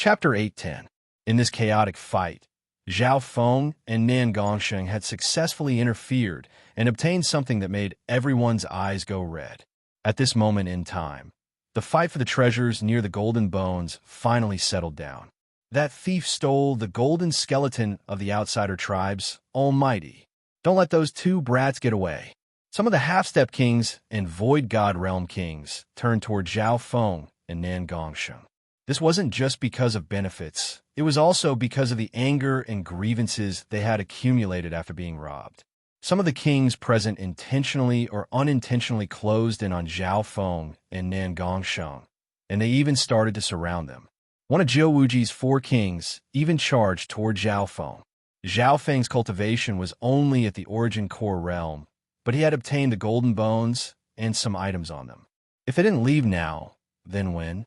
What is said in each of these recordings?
Chapter 810. In this chaotic fight, Zhao Feng and Nan Gongsheng had successfully interfered and obtained something that made everyone's eyes go red. At this moment in time, the fight for the treasures near the golden bones finally settled down. That thief stole the golden skeleton of the outsider tribes, almighty. Don't let those two brats get away. Some of the half-step kings and void god realm kings turned toward Zhao Feng and Nan Gongsheng. This wasn't just because of benefits. It was also because of the anger and grievances they had accumulated after being robbed. Some of the kings present intentionally or unintentionally closed in on Zhao Feng and Nan Gongsheng, and they even started to surround them. One of Zhou Wuji's 4 kings even charged toward Zhao Feng. Zhao Feng's cultivation was only at the origin core realm, but he had obtained the golden bones and some items on them. If they didn't leave now, then when?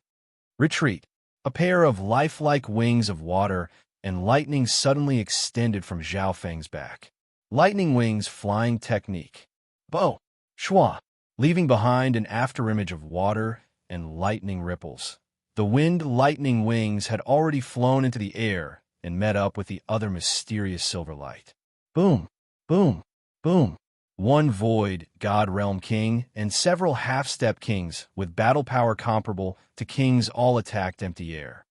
Retreat. A pair of lifelike wings of water and lightning suddenly extended from Zhao Feng's back. Lightning wings flying technique. Bo. Shua. Leaving behind an afterimage of water and lightning ripples. The wind lightning wings had already flown into the air and met up with the other mysterious silver light. Boom. Boom. Boom. One void god realm king and several half-step kings with battle power comparable to kings all attacked empty air.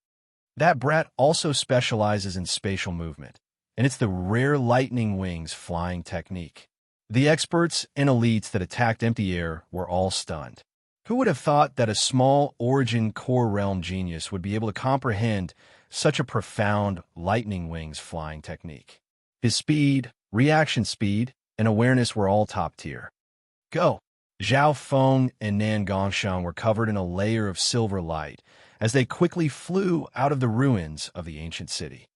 That brat also specializes in spatial movement, and it's the rare lightning wings flying technique. The experts and elites that attacked empty air were all stunned. Who would have thought that a small origin core realm genius would be able to comprehend such a profound lightning wings flying technique? His speed, reaction speed, and awareness were all top tier. Go! Zhao Feng and Nan Gongsheng were covered in a layer of silver light as they quickly flew out of the ruins of the ancient city.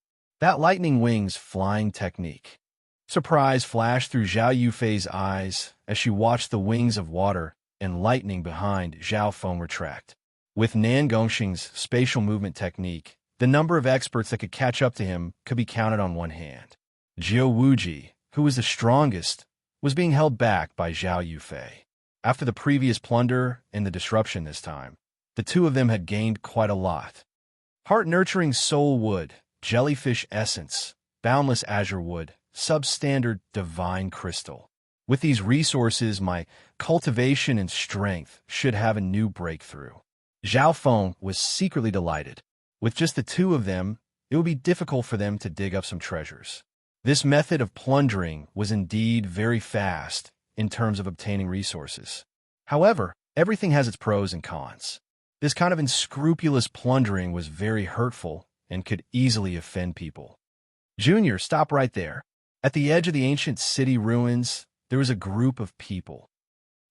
That lightning wings flying technique. Surprise flashed through Zhao Yufei's eyes as she watched the wings of water and lightning behind Zhao Feng retract. With Nan Gongsheng's spatial movement technique, the number of experts that could catch up to him could be counted on one hand. Zhou Wuji, who was the strongest, was being held back by Zhao Yufei. After the previous plunder and the disruption this time, the two of them had gained quite a lot. Heart-nurturing soul wood, jellyfish essence, boundless azure wood, substandard divine crystal. With these resources, my cultivation and strength should have a new breakthrough. Zhao Feng was secretly delighted. With just the two of them, it would be difficult for them to dig up some treasures. This method of plundering was indeed very fast in terms of obtaining resources. However, everything has its pros and cons. This kind of unscrupulous plundering was very hurtful and could easily offend people. Junior, stop right there. At the edge of the ancient city ruins, there was a group of people.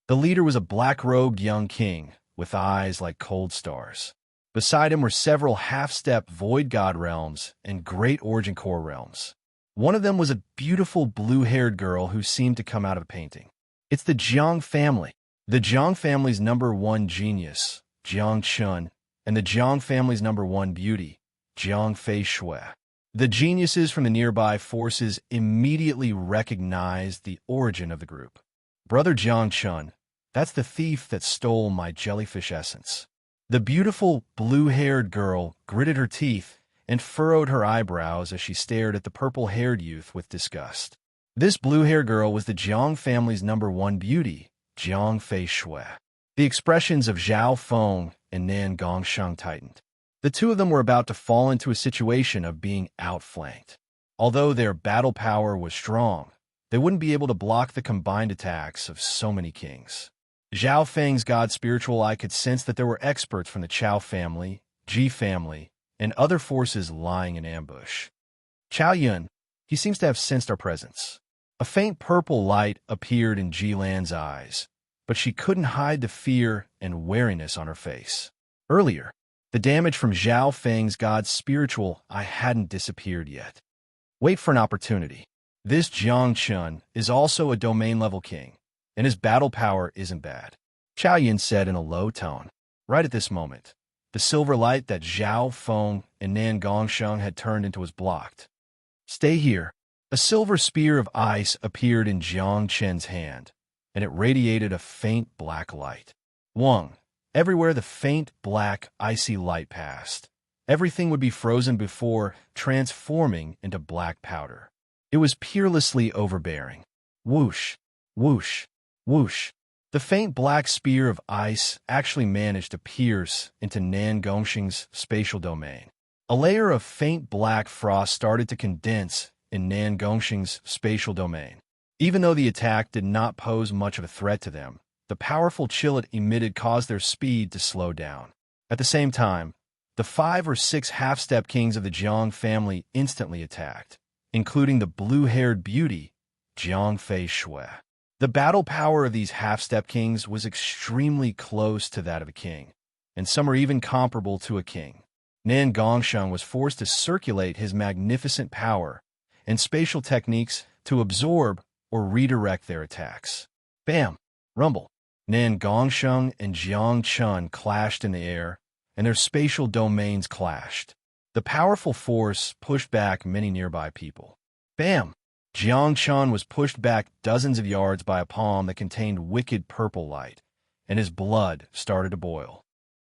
The leader was a black-robed young king with eyes like cold stars. Beside him were several half-step void god realms and great origin core realms. One of them was a beautiful blue-haired girl who seemed to come out of a painting. It's the Jiang family. The Jiang family's #1 genius, Jiang Chun, and the Jiang family's #1 beauty, Jiang Fei Shui. The geniuses from the nearby forces immediately recognized the origin of the group. Brother Jiang Chun, that's the thief that stole my jellyfish essence. The beautiful blue-haired girl gritted her teeth and furrowed her eyebrows as she stared at the purple-haired youth with disgust. This blue-haired girl was the Jiang family's #1 beauty, Jiang Fei Shui. The expressions of Zhao Feng and Nan Gongsheng tightened. The two of them were about to fall into a situation of being outflanked. Although their battle power was strong, they wouldn't be able to block the combined attacks of so many kings. Zhao Feng's god spiritual eye could sense that there were experts from the Chao family, Ji family, and other forces lying in ambush. Chao Yun, he seems to have sensed our presence. A faint purple light appeared in Ji Lan's eyes, but she couldn't hide the fear and wariness on her face. Earlier, the damage from Zhao Feng's god spiritual eye hadn't disappeared yet. Wait for an opportunity. This Jiang Chun is also a domain-level king, and his battle power isn't bad, Chao Yun said in a low tone. Right at this moment, the silver light that Zhao Feng and Nan Gongsheng had turned into was blocked. Stay here. A silver spear of ice appeared in Jiang Chen's hand, and it radiated a faint black light. Wang. Everywhere the faint, black, icy light passed, everything would be frozen before transforming into black powder. It was peerlessly overbearing. Whoosh, whoosh, whoosh. The faint black spear of ice actually managed to pierce into Nan Gongxing's spatial domain. A layer of faint black frost started to condense in Nan Gongxing's spatial domain. Even though the attack did not pose much of a threat to them, the powerful chill it emitted caused their speed to slow down. At the same time, the 5 or 6 half-step kings of the Jiang family instantly attacked, including the blue-haired beauty, Jiang Fei Shui. The battle power of these half-step kings was extremely close to that of a king, and some are even comparable to a king. Nan Gongxiang was forced to circulate his magnificent power and spatial techniques to absorb or redirect their attacks. Bam! Rumble! Nan Gongxiang and Jiang Chun clashed in the air, and their spatial domains clashed. The powerful force pushed back many nearby people. Bam! Jiang Chun was pushed back dozens of yards by a palm that contained wicked purple light, and his blood started to boil.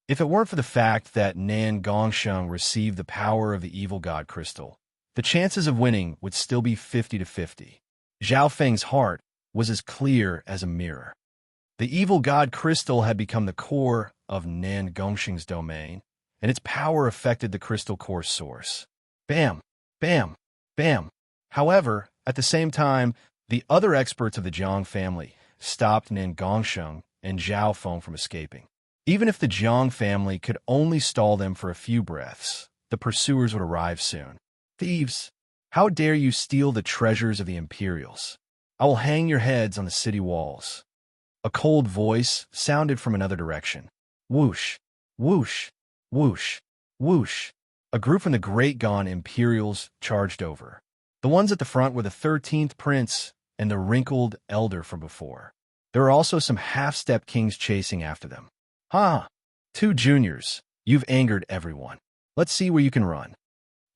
If it weren't for the fact that Nan Gongxiang received the power of the evil god crystal, the chances of winning would still be 50-50. Zhao Feng's heart was as clear as a mirror. The evil god crystal had become the core of Nan Gongxing's domain, and its power affected the crystal core source. Bam! Bam! Bam! However, at the same time, the other experts of the Jiang family stopped Nan Gongxiang and Zhao Feng from escaping. Even if the Jiang family could only stall them for a few breaths, the pursuers would arrive soon. Thieves! How dare you steal the treasures of the Imperials? I will hang your heads on the city walls. A cold voice sounded from another direction. Whoosh! Whoosh! Whoosh! Whoosh! A group from the Great Gone Imperials charged over. The ones at the front were the 13th Prince and the wrinkled elder from before. There were also some half-step kings chasing after them. Ha! 2 juniors, you've angered everyone. Let's see where you can run.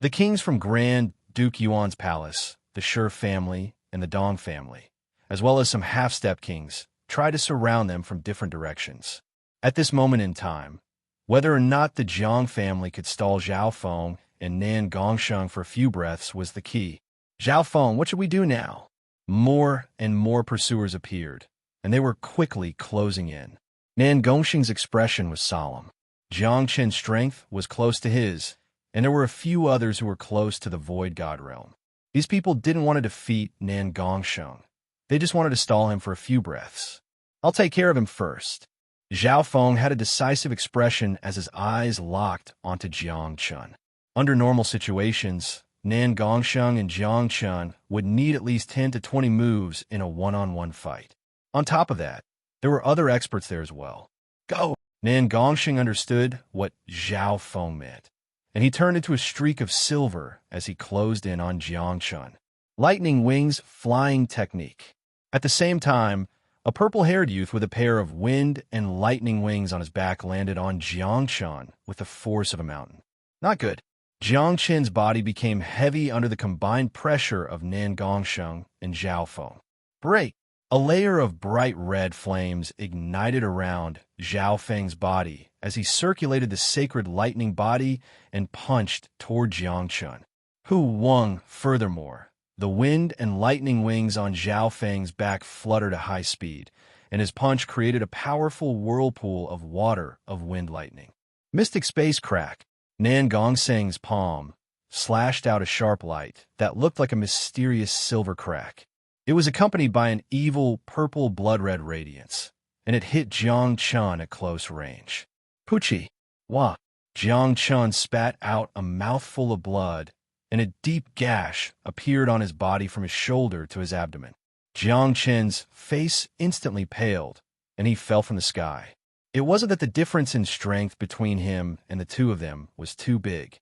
The kings from Grand Duke Yuan's palace, the Shi family, and the Dong family, as well as some half-step kings, tried to surround them from different directions. At this moment in time, whether or not the Jiang family could stall Zhao Feng and Nan Gongxiang for a few breaths was the key. Zhao Feng, what should we do now? More and more pursuers appeared, and they were quickly closing in. Nan Gongxing's expression was solemn. Jiang Qin's strength was close to his, and there were a few others who were close to the Void God realm. These people didn't want to defeat Nan Gongxiang. They just wanted to stall him for a few breaths. I'll take care of him first. Zhao Feng had a decisive expression as his eyes locked onto Jiang Chun. Under normal situations, Nan Gongxiang and Jiang Chun would need at least 10 to 20 moves in a one-on-one fight. On top of that, there were other experts there as well. Go! Nan Gongxiang understood what Zhao Feng meant, and he turned into a streak of silver as he closed in on Jiang Chun. Lightning Wings Flying Technique. At the same time, a purple-haired youth with a pair of wind and lightning wings on his back landed on Jiang Chun with the force of a mountain. Not good. Jiang Qin's body became heavy under the combined pressure of Nan Gongxiang and Zhao Feng. Break! A layer of bright red flames ignited around Zhao Feng's body as he circulated the sacred lightning body and punched toward Jiang Chun. Hu Wang, furthermore, the wind and lightning wings on Zhao Feng's back fluttered at high speed, and his punch created a powerful whirlpool of water of wind lightning. Mystic Space Crack. Nan Gongxing's palm slashed out a sharp light that looked like a mysterious silver crack. It was accompanied by an evil purple blood-red radiance, and it hit Jiang Chun at close range. Puchi! Wah! Jiang Chun spat out a mouthful of blood, and a deep gash appeared on his body from his shoulder to his abdomen. Jiang Chen's face instantly paled, and he fell from the sky. It wasn't that the difference in strength between him and the two of them was too big.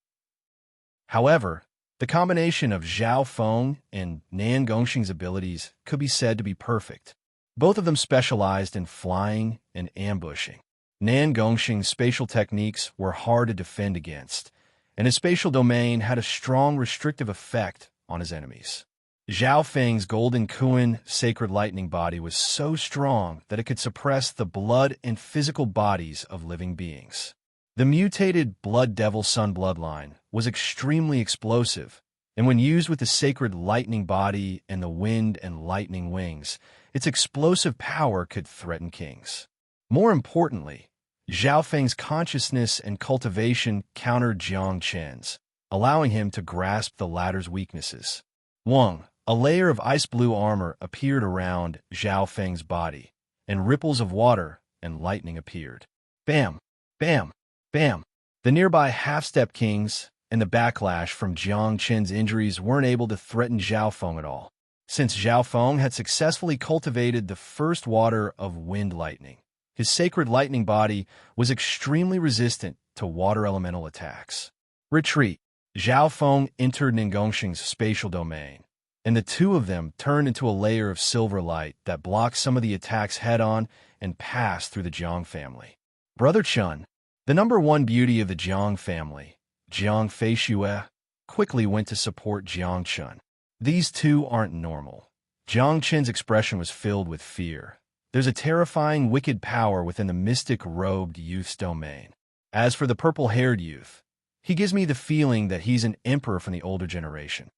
However, the combination of Zhao Feng and Nan Gongxing's abilities could be said to be perfect. Both of them specialized in flying and ambushing. Nan Gongxing's spatial techniques were hard to defend against, and his spatial domain had a strong restrictive effect on his enemies. Zhao Feng's golden Kuan sacred lightning body was so strong that it could suppress the blood and physical bodies of living beings. The mutated Blood Devil Sun bloodline was extremely explosive, and when used with the sacred lightning body and the wind and lightning wings, its explosive power could threaten kings. More importantly, Zhao Feng's consciousness and cultivation countered Jiang Chen's, allowing him to grasp the latter's weaknesses. 1. A layer of ice-blue armor appeared around Zhao Feng's body, and ripples of water and lightning appeared. Bam! Bam! Bam! The nearby half-step kings and the backlash from Jiang Chen's injuries weren't able to threaten Zhao Feng at all, since Zhao Feng had successfully cultivated the first water of wind lightning. His sacred lightning body was extremely resistant to water elemental attacks. Retreat. Zhao Feng entered Ningongsheng's spatial domain, and the two of them turned into a layer of silver light that blocked some of the attacks head-on and passed through the Jiang family. Brother Chun, the number one beauty of the Jiang family, Jiang Feishue, quickly went to support Jiang Chun. These two aren't normal. Jiang Chen's expression was filled with fear. There's a terrifying, wicked power within the mystic-robed youth's domain. As for the purple-haired youth, he gives me the feeling that he's an emperor from the older generation.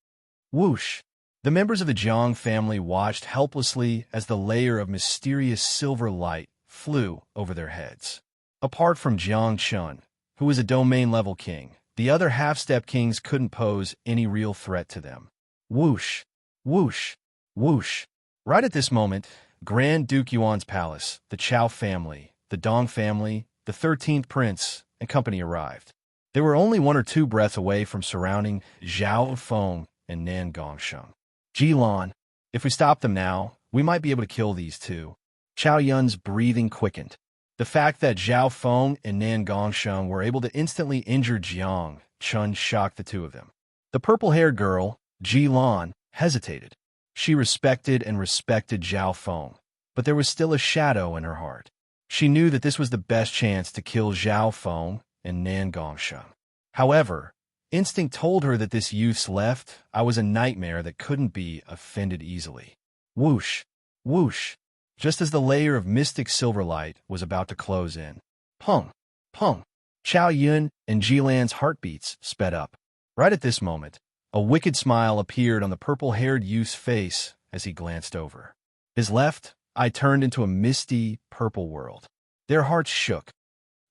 Whoosh! The members of the Jiang family watched helplessly as the layer of mysterious silver light flew over their heads. Apart from Jiang Chun, who was a domain-level king, the other half-step kings couldn't pose any real threat to them. Whoosh! Whoosh! Whoosh! Right at this moment, Grand Duke Yuan's palace, the Chao family, the Dong family, the 13th prince, and company arrived. They were only 1 or 2 breaths away from surrounding Zhao Feng and Nan Gongsheng. Jilan, if we stop them now, we might be able to kill these two. Chao Yun's breathing quickened. The fact that Zhao Feng and Nan Gongsheng were able to instantly injure Jiang Chun shocked the two of them. The purple-haired girl, Jilan, hesitated. She respected Zhao Feng, but there was still a shadow in her heart. She knew that this was the best chance to kill Zhao Feng and Nan Gongsheng. However, instinct told her that this youth's left eye was a nightmare that couldn't be offended easily. Whoosh! Whoosh! Just as the layer of mystic silver light was about to close in. Pung! Pung! Chao Yun and Jilan's heartbeats sped up. Right at this moment, a wicked smile appeared on the purple-haired youth's face as he glanced over. His left eye turned into a misty, purple world. Their hearts shook.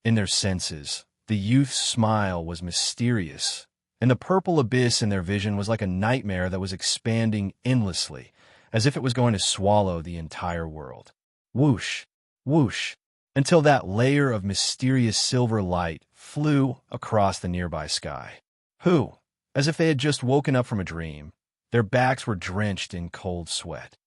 In their senses, the youth's smile was mysterious, and the purple abyss in their vision was like a nightmare that was expanding endlessly, as if it was going to swallow the entire world. Whoosh! Whoosh! Until that layer of mysterious silver light flew across the nearby sky. Who? As if they had just woken up from a dream, their backs were drenched in cold sweat.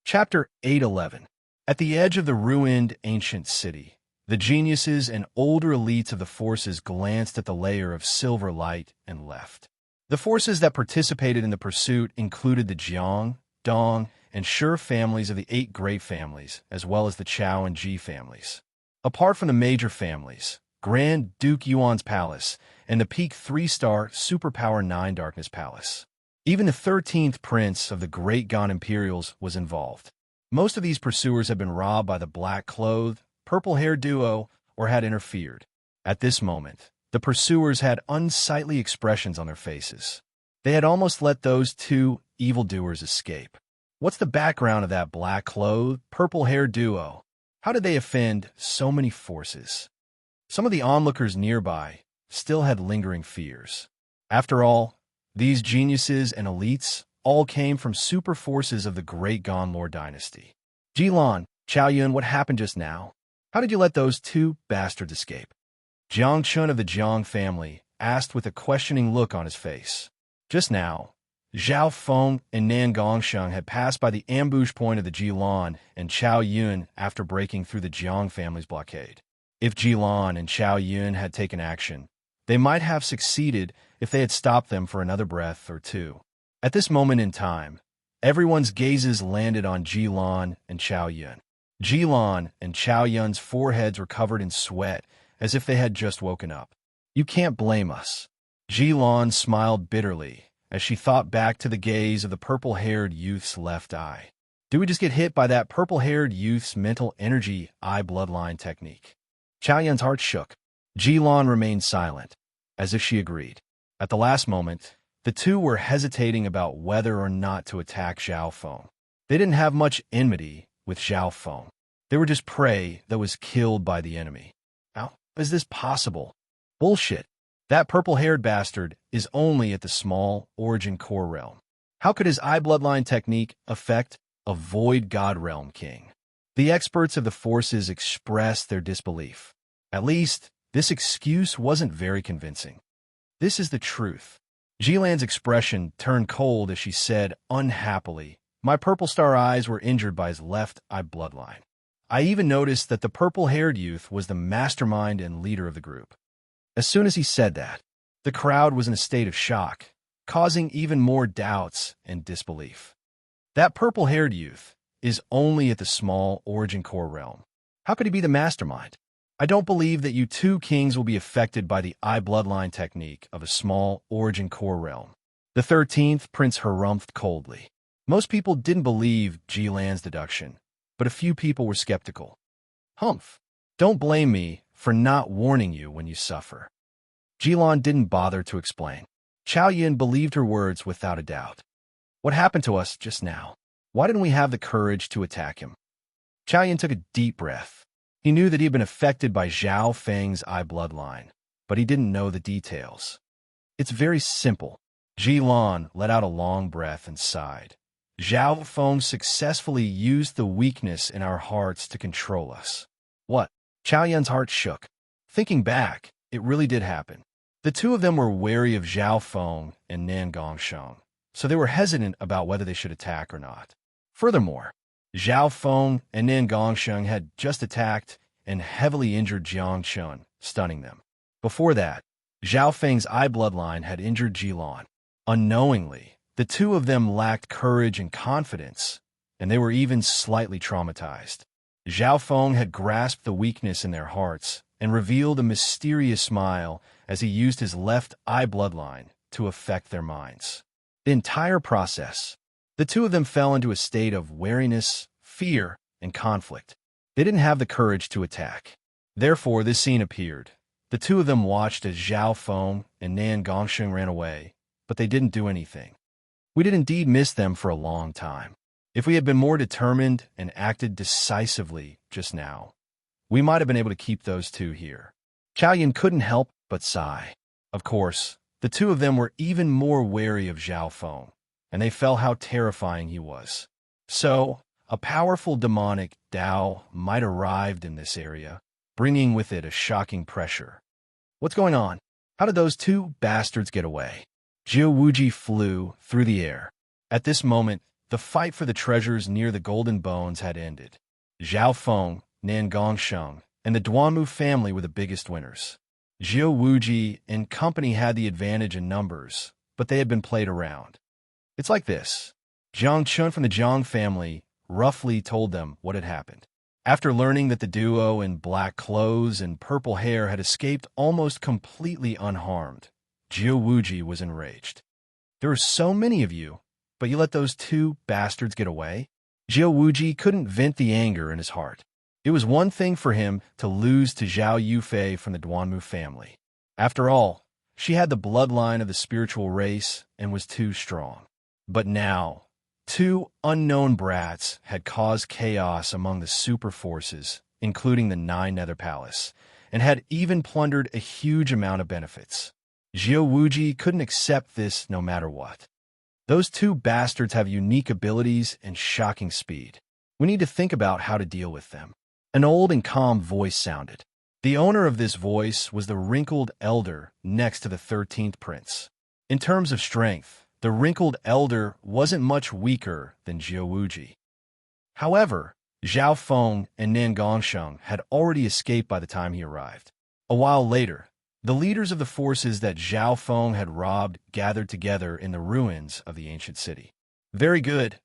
Chapter 8:11. At the edge of the ruined ancient city, the geniuses and older elites of the forces glanced at the layer of silver light and left. The forces that participated in the pursuit included the Jiang, Dong, and Shi families of the 8 great families, as well as the Chao and Ji families. Apart from the major families, Grand Duke Yuan's palace, and the peak 3-star Superpower 9 Darkness Palace. Even the 13th prince of the Great Gan Imperials was involved. Most of these pursuers had been robbed by the black-clothed, purple-haired duo or had interfered. At this moment, the pursuers had unsightly expressions on their faces. They had almost let those 2 evildoers escape. What's the background of that black-clothed, purple-haired duo? How did they offend so many forces? Some of the onlookers nearby still had lingering fears. After all, these geniuses and elites all came from super forces of the Great Gan Lord dynasty. Jilan, Chao Yun, what happened just now? How did you let those 2 bastards escape? Jiang Chun of the Jiang family asked with a questioning look on his face. Just now, Zhao Feng and Nan Gongsheng had passed by the ambush point of the Jilan and Chao Yun after breaking through the Jiang family's blockade. If Jilan and Chao Yun had taken action, they might have succeeded if they had stopped them for another breath or 2. At this moment in time, everyone's gazes landed on Jilan and Chao Yun. Jilan and Chao Yun's foreheads were covered in sweat, as if they had just woken up. You can't blame us. Jilan smiled bitterly as she thought back to the gaze of the purple-haired youth's left eye. Did we just get hit by that purple-haired youth's mental energy eye bloodline technique? Chaoyun's heart shook. Jilin remained silent, as if she agreed. At the last moment, the two were hesitating about whether or not to attack Zhao Feng. They didn't have much enmity with Zhao Feng. They were just prey that was killed by the enemy. How is this possible? Bullshit. That purple-haired bastard is only at the small origin core realm. How could his eye bloodline technique affect a void god realm king? The experts of the forces expressed their disbelief. At least, this excuse wasn't very convincing. This is the truth. Jilan's expression turned cold as she said, unhappily, my purple star eyes were injured by his left eye bloodline. I even noticed that the purple-haired youth was the mastermind and leader of the group. As soon as he said that, the crowd was in a state of shock, causing even more doubts and disbelief. That purple-haired youth is only at the small origin core realm. How could he be the mastermind? I don't believe that you two kings will be affected by the eye bloodline technique of a small origin core realm. The 13th prince harumphed coldly. Most people didn't believe Jilan's deduction, but a few people were skeptical. Humph. Don't blame me for not warning you when you suffer. Jilan didn't bother to explain. Chaoyun believed her words without a doubt. What happened to us just now? Why didn't we have the courage to attack him? Chaoyun took a deep breath. He knew that he had been affected by Zhao Feng's eye bloodline, but he didn't know the details. It's very simple. Jilan let out a long breath and sighed. Zhao Feng successfully used the weakness in our hearts to control us. What? Chaoyun's heart shook. Thinking back, it really did happen. The two of them were wary of Zhao Feng and Nan Gongsheng, so they were hesitant about whether they should attack or not. Furthermore, Zhao Feng and Nan Gongsheng had just attacked and heavily injured Jiang Chun, stunning them. Before that, Zhao Feng's eye bloodline had injured Jilan. Unknowingly, the two of them lacked courage and confidence, and they were even slightly traumatized. Zhao Feng had grasped the weakness in their hearts and revealed a mysterious smile as he used his left eye bloodline to affect their minds. The entire process, the two of them fell into a state of wariness, fear, and conflict. They didn't have the courage to attack. Therefore, this scene appeared. The two of them watched as Zhao Feng and Nan Gongsheng ran away, but they didn't do anything. We did indeed miss them for a long time. If we had been more determined and acted decisively just now, we might have been able to keep those two here. Chaoyun couldn't help but sigh. Of course, the two of them were even more wary of Zhao Feng, and they felt how terrifying he was. So, a powerful demonic Dao might arrive in this area, bringing with it a shocking pressure. What's going on? How did those two bastards get away? Jiu Wuji flew through the air. At this moment, the fight for the treasures near the Golden Bones had ended. Zhao Feng, Nan Gongsheng, and the Duanmu family were the biggest winners. Jiu Wuji and company had the advantage in numbers, but they had been played around. It's like this. Jiang Chun from the Jiang family roughly told them what had happened. After learning that the duo in black clothes and purple hair had escaped almost completely unharmed, Jiu Wuji was enraged. There are so many of you, but you let those two bastards get away? Jiu Wuji couldn't vent the anger in his heart. It was one thing for him to lose to Zhao Yufei from the Duanmu family. After all, she had the bloodline of the spiritual race and was too strong. But now, two unknown brats had caused chaos among the super forces, including the 9 Nether Palace, and had even plundered a huge amount of benefits. Jiu Wuji couldn't accept this no matter what. Those two bastards have unique abilities and shocking speed. We need to think about how to deal with them. An old and calm voice sounded. The owner of this voice was the wrinkled elder next to the 13th prince. In terms of strength, the wrinkled elder wasn't much weaker than Jiu Wuji. However, Zhao Feng and Nan Gongsheng had already escaped by the time he arrived. A while later, the leaders of the forces that Zhao Feng had robbed gathered together in the ruins of the ancient city. Very good.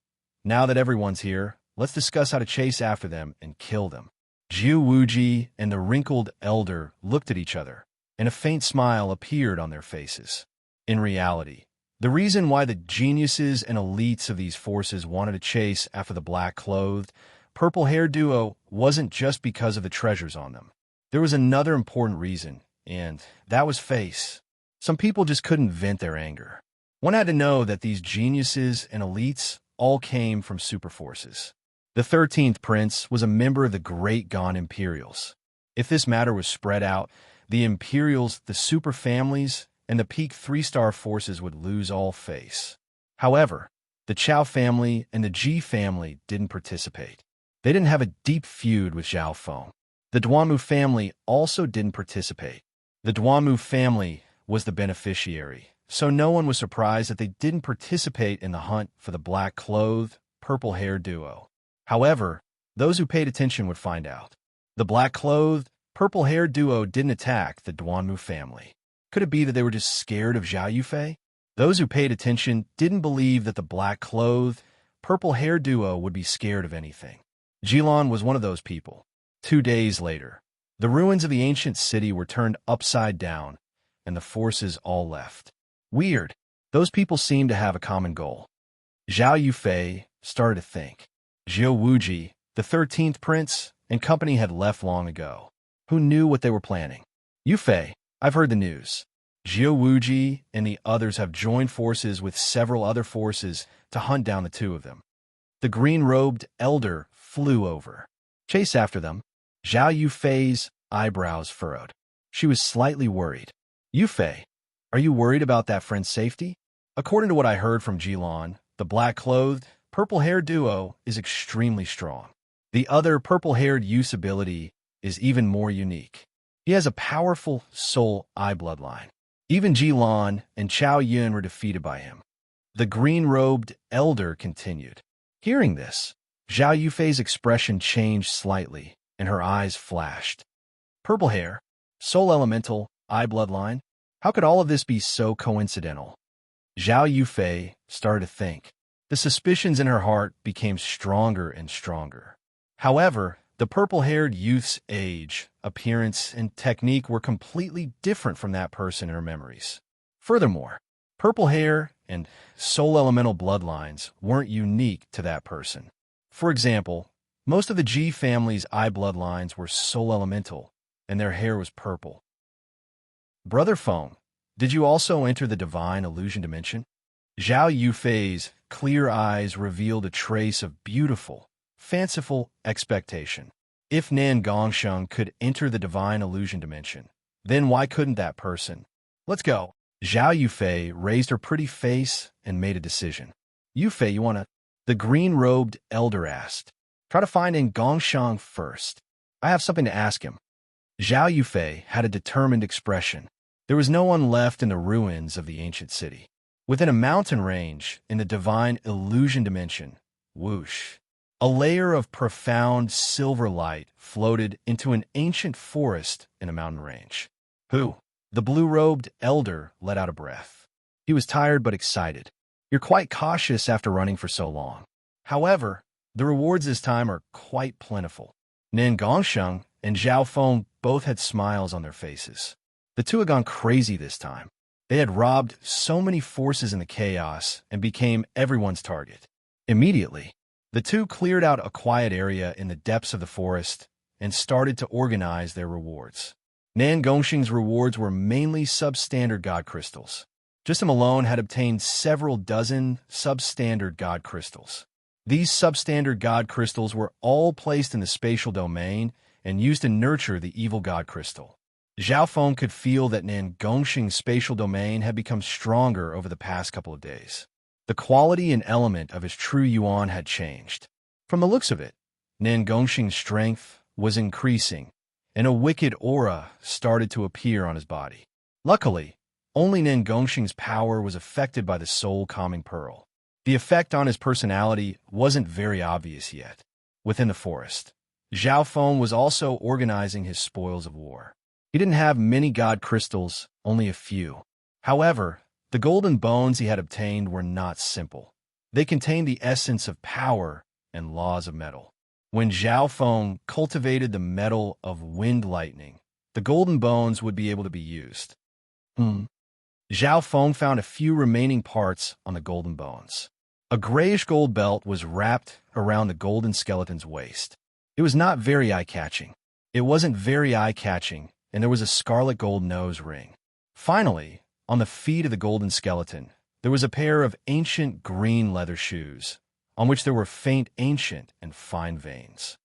Now that everyone's here, let's discuss how to chase after them and kill them. Jiu Wuji and the wrinkled elder looked at each other, and a faint smile appeared on their faces. In reality, the reason why the geniuses and elites of these forces wanted to chase after the black-clothed, purple-haired duo wasn't just because of the treasures on them. There was another important reason, and that was face. Some people just couldn't vent their anger. One had to know that these geniuses and elites all came from superforces. The 13th Prince was a member of the Great Gone Imperials. If this matter was spread out, the Imperials, the super families, and the peak 3-star forces would lose all face. However, the Chow family and the Ji family didn't participate. They didn't have a deep feud with Zhao Feng. The Duanmu family also didn't participate. The Duanmu family was the beneficiary, so no one was surprised that they didn't participate in the hunt for the black-clothed, purple-haired duo. However, those who paid attention would find out. The black-clothed, purple-haired duo didn't attack the Duanmu family. Could it be that they were just scared of Zhao Yufei? Those who paid attention didn't believe that the black-clothed, purple-haired duo would be scared of anything. Jilan was one of those people. 2 days later, the ruins of the ancient city were turned upside down, and the forces all left. Weird. Those people seemed to have a common goal. Zhao Yufei started to think. Zhou Wuji, the 13th Prince, and company had left long ago. Who knew what they were planning? Yufei, I've heard the news. Zhou Wuji and the others have joined forces with several other forces to hunt down the two of them. The green-robed elder flew over. Chase after them. Zhao Yufei's eyebrows furrowed. She was slightly worried. Yufei, are you worried about that friend's safety? According to what I heard from Jilan, the black-clothed, purple-haired duo is extremely strong. The other purple-haired youth's ability is even more unique. He has a powerful soul eye bloodline. Even Jilan and Chao Yun were defeated by him. The green-robed elder continued. Hearing this, Zhao Yufei's expression changed slightly, and her eyes flashed. Purple hair, soul elemental, eye bloodline. How could all of this be so coincidental? Zhao Yufei started to think. The suspicions in her heart became stronger and stronger. However, the purple-haired youth's age, appearance, and technique were completely different from that person in her memories. Furthermore, purple hair and soul elemental bloodlines weren't unique to that person. For example, most of the Ji family's eye bloodlines were soul elemental, and their hair was purple. Brother Feng, did you also enter the divine illusion dimension? Zhao Yufei's clear eyes revealed a trace of beautiful, fanciful expectation. If Nan Gongsheng could enter the divine illusion dimension, then why couldn't that person? Let's go. Zhao Yufei raised her pretty face and made a decision. Yufei, you wanna? The green-robed elder asked. Try to find Nan Gongsheng first. I have something to ask him. Zhao Yufei had a determined expression. There was no one left in the ruins of the ancient city. Within a mountain range, in the divine illusion dimension, whoosh, a layer of profound silver light floated into an ancient forest in a mountain range. Who? The blue-robed elder let out a breath. He was tired but excited. You're quite cautious after running for so long. However, the rewards this time are quite plentiful. Nan Gongsheng and Zhao Feng both had smiles on their faces. The two had gone crazy this time. They had robbed so many forces in the chaos and became everyone's target. Immediately, the two cleared out a quiet area in the depths of the forest and started to organize their rewards. Nan Gongsheng's rewards were mainly substandard god crystals. Just him alone had obtained several dozen substandard god crystals. These substandard god crystals were all placed in the spatial domain and used to nurture the evil god crystal. Zhao Feng could feel that Nan Gongsheng's spatial domain had become stronger over the past couple of days. The quality and element of his true yuan had changed. From the looks of it, Nan Gongsheng's strength was increasing, and a wicked aura started to appear on his body. Luckily, only Nan Gongsheng's power was affected by the soul calming pearl. The effect on his personality wasn't very obvious yet. Within the forest, Zhao Feng was also organizing his spoils of war. He didn't have many god crystals, only a few. However, the golden bones he had obtained were not simple. They contained the essence of power and laws of metal. When Zhao Feng cultivated the metal of wind lightning, the golden bones would be able to be used. Zhao Feng found a few remaining parts on the golden bones. A grayish gold belt was wrapped around the golden skeleton's waist. It was not very eye-catching. It wasn't very eye-catching, and there was a scarlet gold nose ring. Finally, on the feet of the golden skeleton, there was a pair of ancient green leather shoes, on which there were faint ancient and fine veins.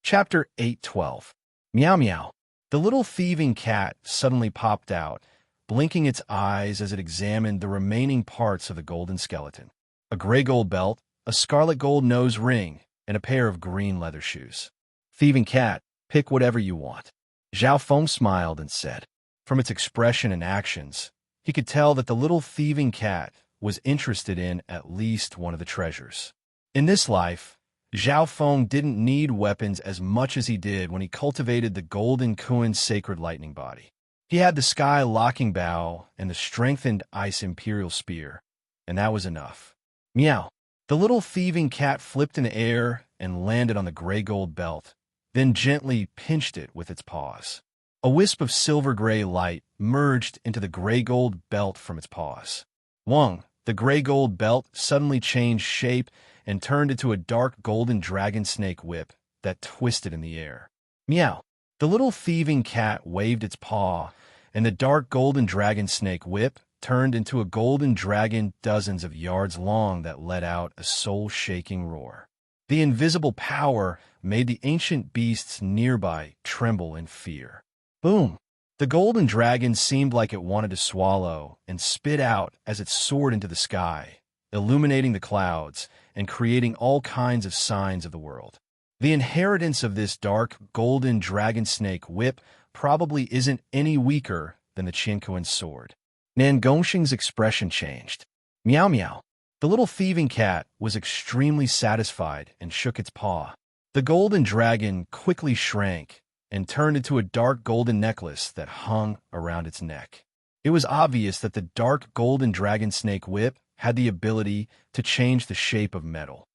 Chapter 8:12. Meow Meow. The little thieving cat suddenly popped out, blinking its eyes as it examined the remaining parts of the golden skeleton. A gray gold belt, a scarlet gold nose ring, and a pair of green leather shoes. Thieving cat, pick whatever you want. Zhao Feng smiled and said. From its expression and actions, he could tell that the little thieving cat was interested in at least one of the treasures. In this life, Zhao Feng didn't need weapons as much as he did when he cultivated the golden Kuan's sacred lightning body. He had the sky locking bow and the strengthened ice imperial spear, and that was enough. Meow. The little thieving cat flipped in the air and landed on the gray gold belt, then gently pinched it with its paws. A wisp of silver-gray light merged into the gray-gold belt from its paws. Wang, the gray-gold belt suddenly changed shape and turned into a dark golden dragon snake whip that twisted in the air. Meow. The little thieving cat waved its paw, and the dark golden dragon snake whip turned into a golden dragon dozens of yards long that let out a soul-shaking roar. The invisible power made the ancient beasts nearby tremble in fear. Boom! The golden dragon seemed like it wanted to swallow and spit out as it soared into the sky, illuminating the clouds and creating all kinds of signs of the world. The inheritance of this dark golden dragon snake whip probably isn't any weaker than the Qinkuan's sword. Nan Gongxing's expression changed. Meow Meow. The little thieving cat was extremely satisfied and shook its paw. The golden dragon quickly shrank and turned into a dark golden necklace that hung around its neck. It was obvious that the dark golden dragon snake whip had the ability to change the shape of metal.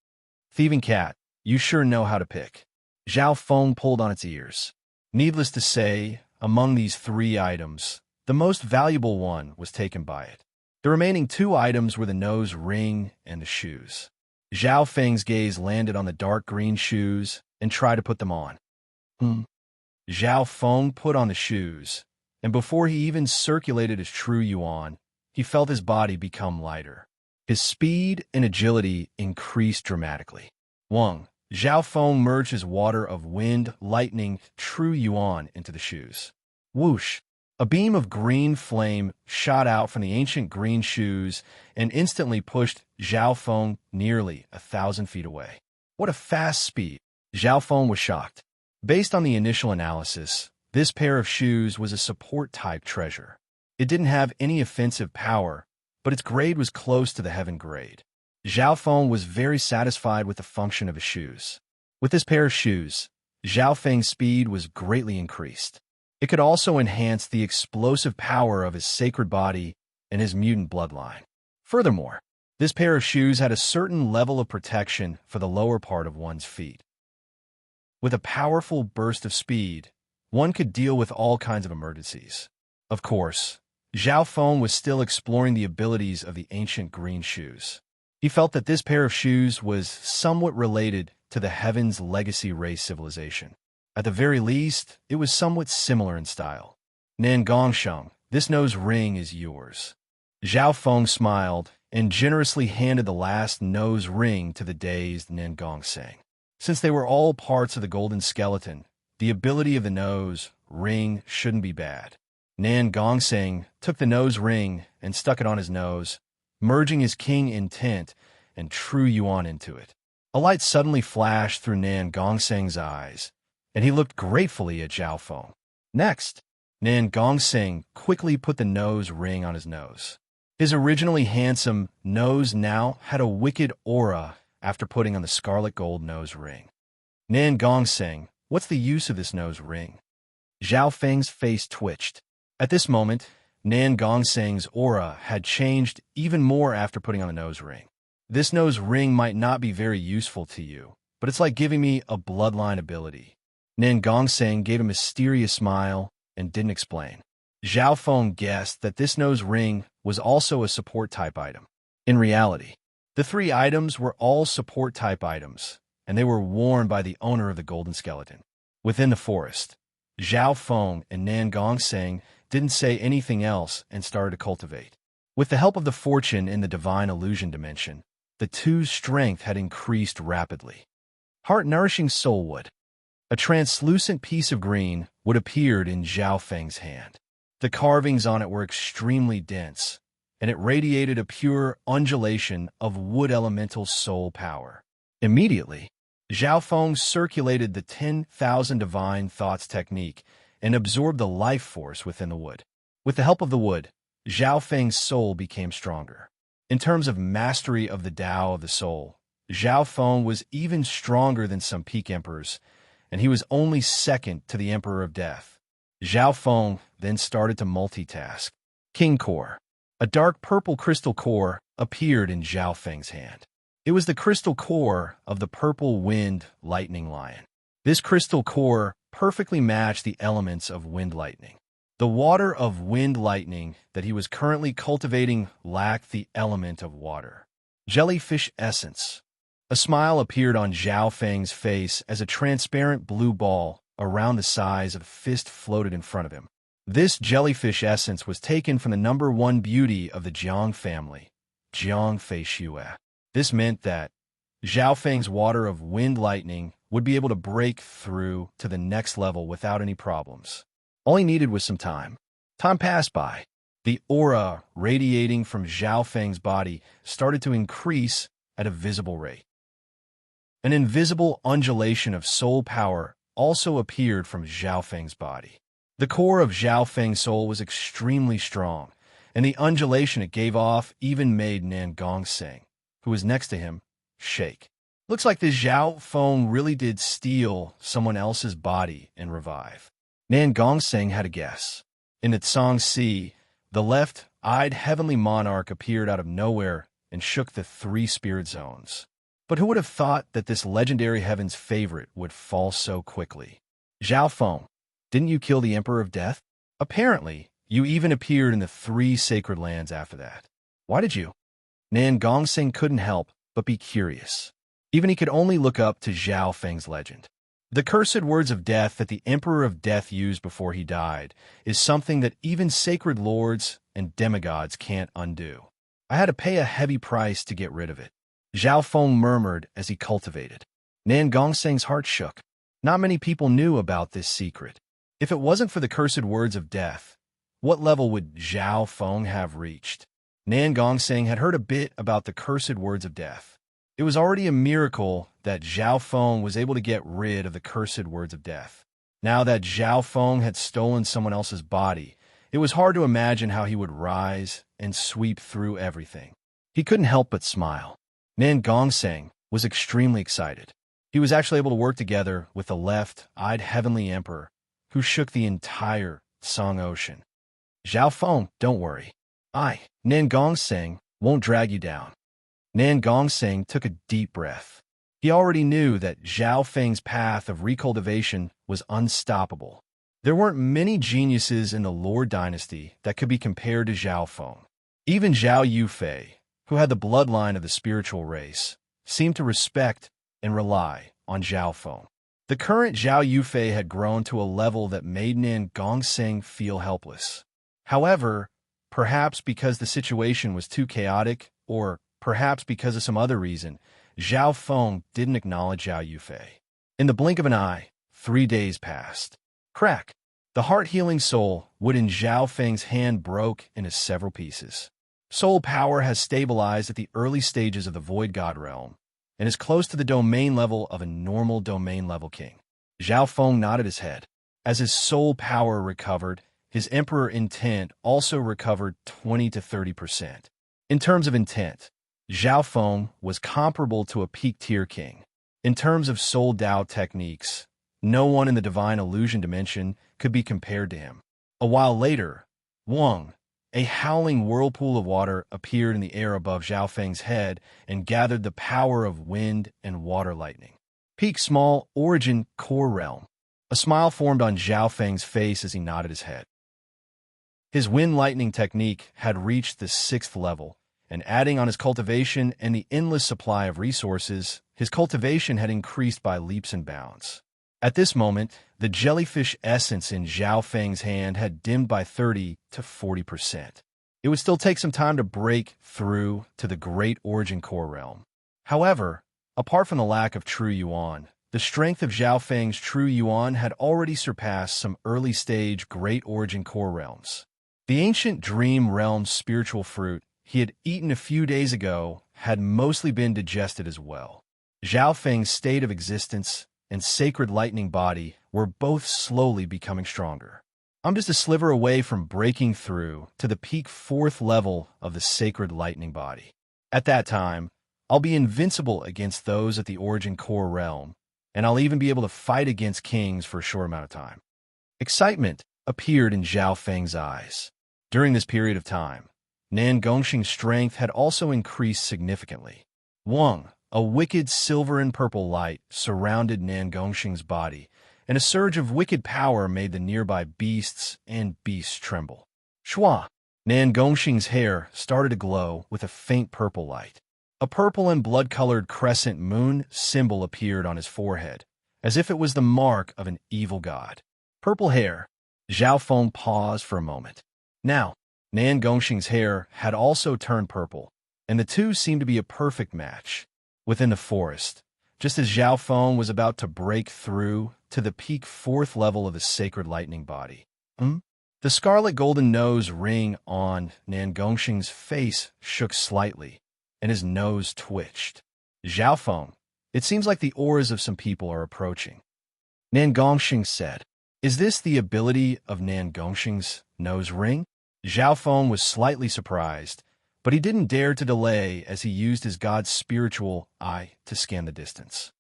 Thieving cat, you sure know how to pick. Zhao Feng pulled on its ears. Needless to say, among these three items, the most valuable one was taken by it. The remaining two items were the nose ring and the shoes. Zhao Feng's gaze landed on the dark green shoes and tried to put them on. Zhao Feng put on the shoes, and before he even circulated his true yuan, he felt his body become lighter. His speed and agility increased dramatically. Wang, Zhao Feng merged his water of wind, lightning, true yuan into the shoes. Whoosh! A beam of green flame shot out from the ancient green shoes and instantly pushed Zhao Feng nearly 1,000 feet away. What a fast speed! Zhao Feng was shocked. Based on the initial analysis, this pair of shoes was a support-type treasure. It didn't have any offensive power, but its grade was close to the heaven grade. Zhao Feng was very satisfied with the function of his shoes. With this pair of shoes, Zhao Feng's speed was greatly increased. It could also enhance the explosive power of his sacred body and his mutant bloodline. Furthermore, this pair of shoes had a certain level of protection for the lower part of one's feet. With a powerful burst of speed, one could deal with all kinds of emergencies. Of course, Zhao Feng was still exploring the abilities of the ancient green shoes. He felt that this pair of shoes was somewhat related to the Heaven's legacy race civilization. At the very least, it was somewhat similar in style. Nan Gongsheng, this nose ring is yours. Zhao Feng smiled and generously handed the last nose ring to the dazed Nan Gongsheng. Since they were all parts of the golden skeleton, the ability of the nose ring shouldn't be bad. Nan Gongsheng took the nose ring and stuck it on his nose, merging his king intent and true yuan into it. A light suddenly flashed through Nan Gongsheng's eyes, and he looked gratefully at Zhao Feng. Next, Nan Gongsheng quickly put the nose ring on his nose. His originally handsome nose now had a wicked aura after putting on the scarlet gold nose ring. Nan Gongsheng, what's the use of this nose ring? Zhao Feng's face twitched. At this moment, Nan Gongsheng's aura had changed even more after putting on the nose ring. This nose ring might not be very useful to you, but it's like giving me a bloodline ability. Nan Gongsheng gave a mysterious smile and didn't explain. Zhao Feng guessed that this nose ring was also a support-type item. In reality, the three items were all support-type items, and they were worn by the owner of the golden skeleton. Within the forest, Zhao Feng and Nan Gongseng didn't say anything else and started to cultivate. With the help of the fortune in the divine illusion dimension, the two's strength had increased rapidly. Heart-nourishing soul wood. A translucent piece of green wood appeared in Zhao Feng's hand. The carvings on it were extremely dense, and it radiated a pure undulation of wood elemental soul power. Immediately, Zhao Feng circulated the 10,000 divine thoughts technique and absorbed the life force within the wood. With the help of the wood, Zhao Feng's soul became stronger. In terms of mastery of the Tao of the soul, Zhao Feng was even stronger than some peak emperors, and he was only second to the Emperor of Death. Zhao Feng then started to multitask. King Core. A dark purple crystal core appeared in Zhao Feng's hand. It was the crystal core of the purple wind lightning lion. This crystal core perfectly matched the elements of wind lightning. The water of wind lightning that he was currently cultivating lacked the element of water. Jellyfish essence. A smile appeared on Zhao Feng's face as a transparent blue ball around the size of a fist floated in front of him. This jellyfish essence was taken from the number one beauty of the Jiang family, Jiang Fei Xue. This meant that Zhao Feng's water of wind lightning would be able to break through to the next level without any problems. All he needed was some time. Time passed by. The aura radiating from Zhao Feng's body started to increase at a visible rate. An invisible undulation of soul power also appeared from Zhao Feng's body. The core of Zhao Feng's soul was extremely strong, and the undulation it gave off even made Nan Gongseng, who was next to him, shake. Looks like the Zhao Feng really did steal someone else's body and revive. Nan Gongseng had a guess. In the Tsang Sea, the left-eyed heavenly monarch appeared out of nowhere and shook the three spirit zones. But who would have thought that this legendary heaven's favorite would fall so quickly? Zhao Feng, didn't you kill the Emperor of Death? Apparently, you even appeared in the three sacred lands after that. Why did you? Nan Gongseng couldn't help but be curious. Even he could only look up to Zhao Feng's legend. The cursed words of death that the Emperor of Death used before he died is something that even sacred lords and demigods can't undo. I had to pay a heavy price to get rid of it. Zhao Feng murmured as he cultivated. Nan Gongseng's heart shook. Not many people knew about this secret. If it wasn't for the cursed words of death, what level would Zhao Feng have reached? Nan Gongseng had heard a bit about the cursed words of death. It was already a miracle that Zhao Feng was able to get rid of the cursed words of death. Now that Zhao Feng had stolen someone else's body, it was hard to imagine how he would rise and sweep through everything. He couldn't help but smile. Nan Gongseng was extremely excited. He was actually able to work together with the left-eyed heavenly emperor, who shook the entire Song Ocean. Zhao Feng, don't worry. Nan Gongseng, won't drag you down. Nan Gongseng took a deep breath. He already knew that Zhao Feng's path of recultivation was unstoppable. There weren't many geniuses in the Lord dynasty that could be compared to Zhao Feng. Even Zhao Yufei, who had the bloodline of the spiritual race, seemed to respect and rely on Zhao Feng. The current Zhao Yufei had grown to a level that made Nan Gongseng feel helpless. However, perhaps because the situation was too chaotic, or perhaps because of some other reason, Zhao Feng didn't acknowledge Zhao Yufei. In the blink of an eye, 3 days passed. Crack! The heart-healing soul wood in Zhao Feng's hand broke into several pieces. Soul power has stabilized at the early stages of the Void God realm, and is close to the domain level of a normal domain level king. Zhao Feng nodded his head. As his soul power recovered, his emperor intent also recovered 20 to 30%. In terms of intent, Zhao Feng was comparable to a peak-tier king. In terms of soul Dao techniques, no one in the divine illusion dimension could be compared to him. A while later, Wang, a howling whirlpool of water, appeared in the air above Zhao Feng's head and gathered the power of wind and water lightning. Peak small origin core realm. A smile formed on Zhao Feng's face as he nodded his head. His wind lightning technique had reached the 6th level, and adding on his cultivation and the endless supply of resources, his cultivation had increased by leaps and bounds. At this moment, the jellyfish essence in Zhao Feng's hand had dimmed by 30 to 40%. It would still take some time to break through to the Great Origin Core realm. However, apart from the lack of true yuan, the strength of Zhao Feng's true yuan had already surpassed some early-stage Great Origin Core realms. The ancient Dream Realm's spiritual fruit he had eaten a few days ago had mostly been digested as well. Zhao Feng's state of existence and sacred lightning body were both slowly becoming stronger. I'm just a sliver away from breaking through to the peak 4th level of the sacred lightning body. At that time, I'll be invincible against those at the Origin Core realm, and I'll even be able to fight against kings for a short amount of time. Excitement appeared in Zhao Feng's eyes. During this period of time, Nan Gongxing's strength had also increased significantly. Wang, a wicked silver and purple light, surrounded Nan Gongxing's body, and a surge of wicked power made the nearby beasts tremble. Shua! Nan Gongxing's hair started to glow with a faint purple light. A purple and blood-colored crescent moon symbol appeared on his forehead, as if it was the mark of an evil god. Purple hair. Zhao Feng paused for a moment. Now, Nan Gongxing's hair had also turned purple, and the two seemed to be a perfect match. Within the forest, just as Zhao Feng was about to break through to the peak 4th level of the sacred lightning body. The scarlet golden nose ring on Nan Gongxing's face shook slightly, and his nose twitched. Zhao Feng, it seems like the auras of some people are approaching. Nan Gongxing said, "Is this the ability of Nan Gongxing's nose ring?" Zhao Feng was slightly surprised, but he didn't dare to delay as he used his god's spiritual eye to scan the distance.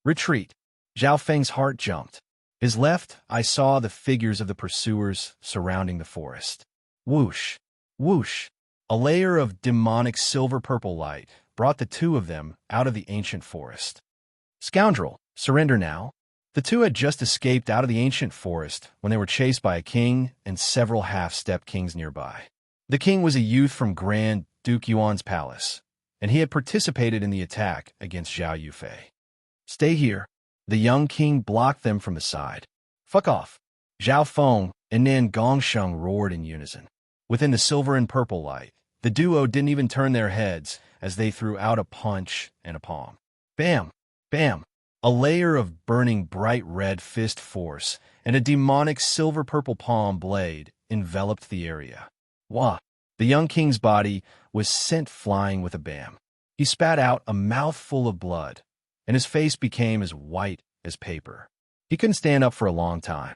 Retreat. Zhao Feng's heart jumped. His left eye saw the figures of the pursuers surrounding the forest. Whoosh! Whoosh! A layer of demonic silver-purple light brought the two of them out of the ancient forest. Scoundrel, surrender now. The two had just escaped out of the ancient forest when they were chased by a king and several half-step kings nearby. The king was a youth from Grand Duke Yuan's palace, and he had participated in the attack against Zhao Yufei. Stay here. The young king blocked them from the side. Fuck off. Zhao Feng and Nan Gongxing roared in unison. Within the silver and purple light, the duo didn't even turn their heads as they threw out a punch and a palm. Bam! Bam! A layer of burning bright red fist force and a demonic silver-purple palm blade enveloped the area. Wah! The young king's body was sent flying with a bam. He spat out a mouthful of blood, and his face became as white as paper. He couldn't stand up for a long time.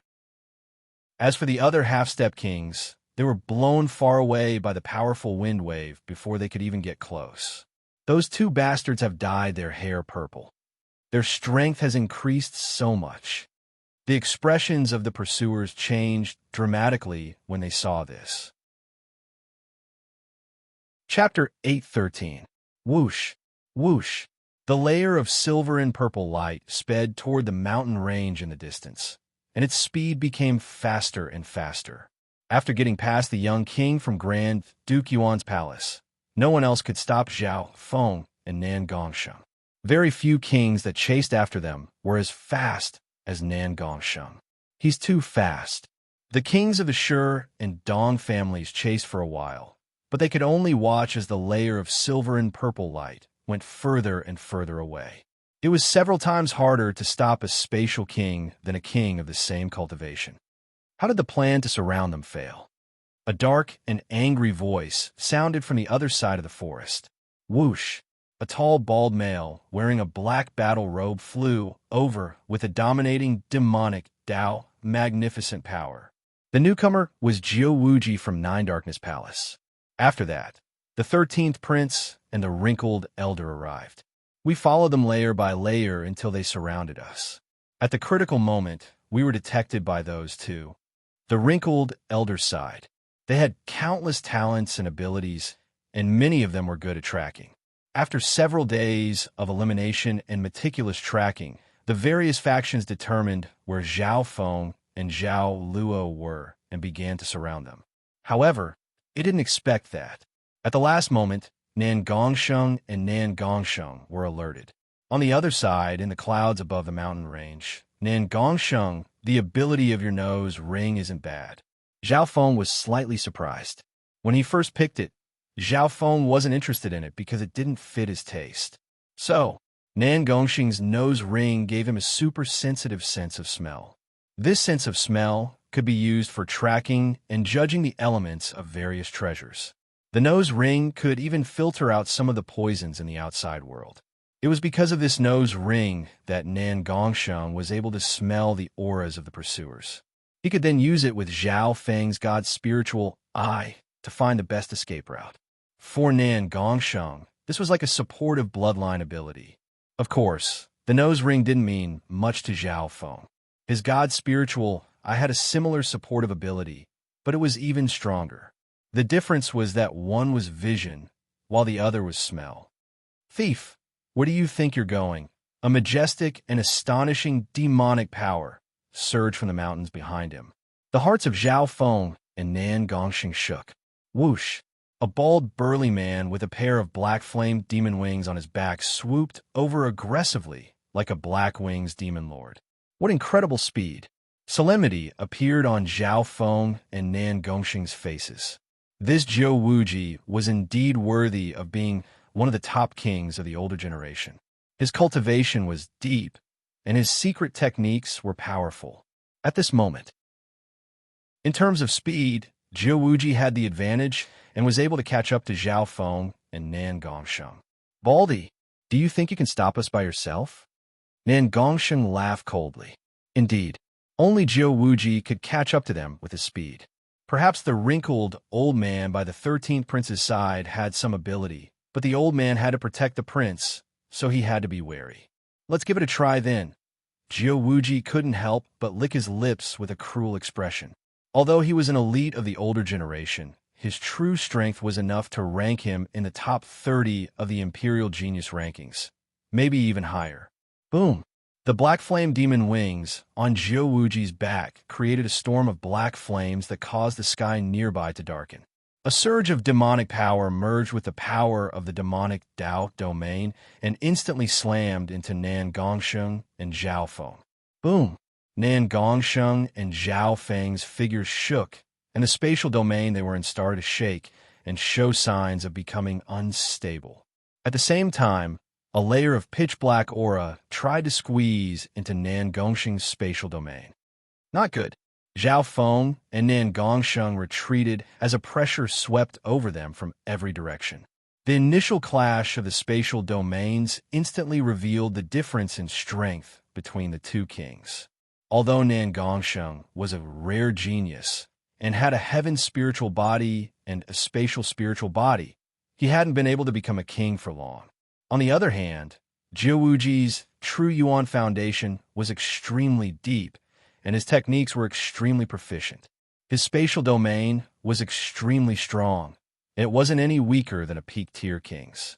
As for the other half-step kings, they were blown far away by the powerful wind wave before they could even get close. Those two bastards have dyed their hair purple. Their strength has increased so much. The expressions of the pursuers changed dramatically when they saw this. Chapter 8:13. Whoosh! Whoosh! The layer of silver and purple light sped toward the mountain range in the distance, and its speed became faster and faster. After getting past the young king from Grand Duke Yuan's palace, no one else could stop Zhao Feng and Nan Gongxing. Very few kings that chased after them were as fast as Nan Gongxing. He's too fast. The kings of the Shi and Dong families chased for a while, but they could only watch as the layer of silver and purple light went further and further away. It was several times harder to stop a spatial king than a king of the same cultivation. How did the plan to surround them fail? A dark and angry voice sounded from the other side of the forest. Whoosh! A tall, bald male wearing a black battle robe flew over with a dominating, demonic, Dao, magnificent power. The newcomer was Jiu Wuji from Nine Darkness Palace. After that, the 13th prince and the wrinkled elder arrived. We followed them layer by layer until they surrounded us. At the critical moment, we were detected by those two. The wrinkled elder side. They had countless talents and abilities, and many of them were good at tracking. After several days of elimination and meticulous tracking, the various factions determined where Zhao Feng and Zhao Luo were and began to surround them. However, it didn't expect that. At the last moment, Nan Gongsheng and Nan Gongsheng were alerted. On the other side, in the clouds above the mountain range, Nan Gongsheng, the ability of your nose ring isn't bad. Zhao Feng was slightly surprised. When he first picked it, Zhao Feng wasn't interested in it because it didn't fit his taste. So, Nan Gongsheng's nose ring gave him a super sensitive sense of smell. This sense of smell could be used for tracking and judging the elements of various treasures. The nose ring could even filter out some of the poisons in the outside world. It was because of this nose ring that Nan Gongsheng was able to smell the auras of the pursuers. He could then use it with Zhao Feng's God's spiritual eye to find the best escape route. For Nan Gongsheng, this was like a supportive bloodline ability. Of course, the nose ring didn't mean much to Zhao Feng. His God's spiritual eye had a similar supportive ability, but it was even stronger. The difference was that one was vision, while the other was smell. Thief, where do you think you're going? A majestic and astonishing demonic power surged from the mountains behind him. The hearts of Zhao Feng and Nan Gongsheng shook. Whoosh! A bald, burly man with a pair of black flamed demon wings on his back swooped over aggressively like a Black Wings demon lord. What incredible speed! Solemnity appeared on Zhao Feng and Nan Gongsheng's faces. This Zhou Wuji was indeed worthy of being one of the top kings of the older generation. His cultivation was deep, and his secret techniques were powerful. At this moment, in terms of speed, Zhou Wuji had the advantage and was able to catch up to Zhao Feng and Nan Gongsheng. Baldy, do you think you can stop us by yourself? Nan Gongsheng laughed coldly. Indeed, only Zhou Wuji could catch up to them with his speed. Perhaps the wrinkled old man by the 13th prince's side had some ability, but the old man had to protect the prince, so he had to be wary. Let's give it a try then. Zhou Wuji couldn't help but lick his lips with a cruel expression. Although he was an elite of the older generation, his true strength was enough to rank him in the top 30 of the Imperial Genius rankings, maybe even higher. Boom! The black flame demon wings on Zhou Wuji's back created a storm of black flames that caused the sky nearby to darken. A surge of demonic power merged with the power of the demonic Dao domain and instantly slammed into Nan Gongsheng and Zhao Feng. Boom! Nan Gongsheng and Zhao Feng's figures shook, and the spatial domain they were in started to shake and show signs of becoming unstable. At the same time, a layer of pitch-black aura tried to squeeze into Nan Gongsheng's spatial domain. Not good. Zhao Feng and Nan Gongsheng retreated as a pressure swept over them from every direction. The initial clash of the spatial domains instantly revealed the difference in strength between the two kings. Although Nan Gongsheng was a rare genius and had a heaven spiritual body and a spatial spiritual body, he hadn't been able to become a king for long. On the other hand, Zhou Wuji's true Yuan foundation was extremely deep, and his techniques were extremely proficient. His spatial domain was extremely strong, and it wasn't any weaker than a peak-tier king's.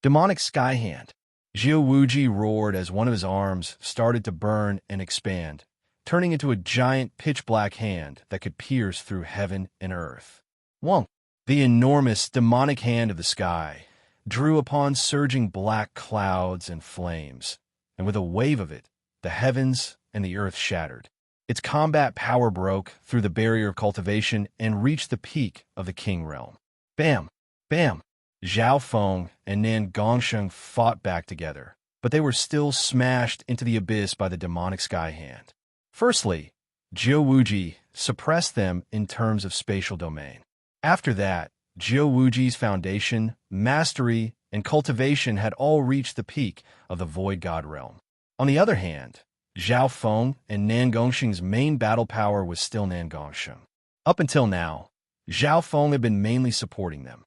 Demonic Sky Hand. Zhou Wuji roared as one of his arms started to burn and expand, turning into a giant pitch-black hand that could pierce through heaven and earth. Wonk! The enormous demonic hand of the sky drew upon surging black clouds and flames, and with a wave of it, the heavens and the earth shattered. Its combat power broke through the barrier of cultivation and reached the peak of the king realm. Bam! Bam! Zhao Feng and Nan Gongsheng fought back together, but they were still smashed into the abyss by the demonic sky hand. Firstly, Zhou Wuji suppressed them in terms of spatial domain. After that, Zhou Wuji's foundation, mastery, and cultivation had all reached the peak of the Void God realm. On the other hand, Zhao Feng and Nan Gongsheng's main battle power was still Nan Gongsheng. Up until now, Zhao Feng had been mainly supporting them.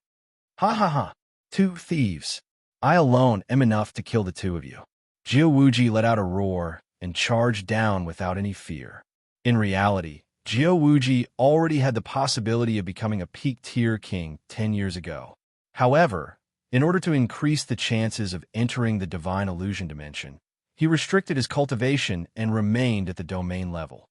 Ha ha ha! Two thieves! I alone am enough to kill the two of you. Zhou Wuji let out a roar and charged down without any fear. In reality, Zhou Wuji already had the possibility of becoming a peak-tier king 10 years ago. However, in order to increase the chances of entering the divine illusion dimension, he restricted his cultivation and remained at the domain level.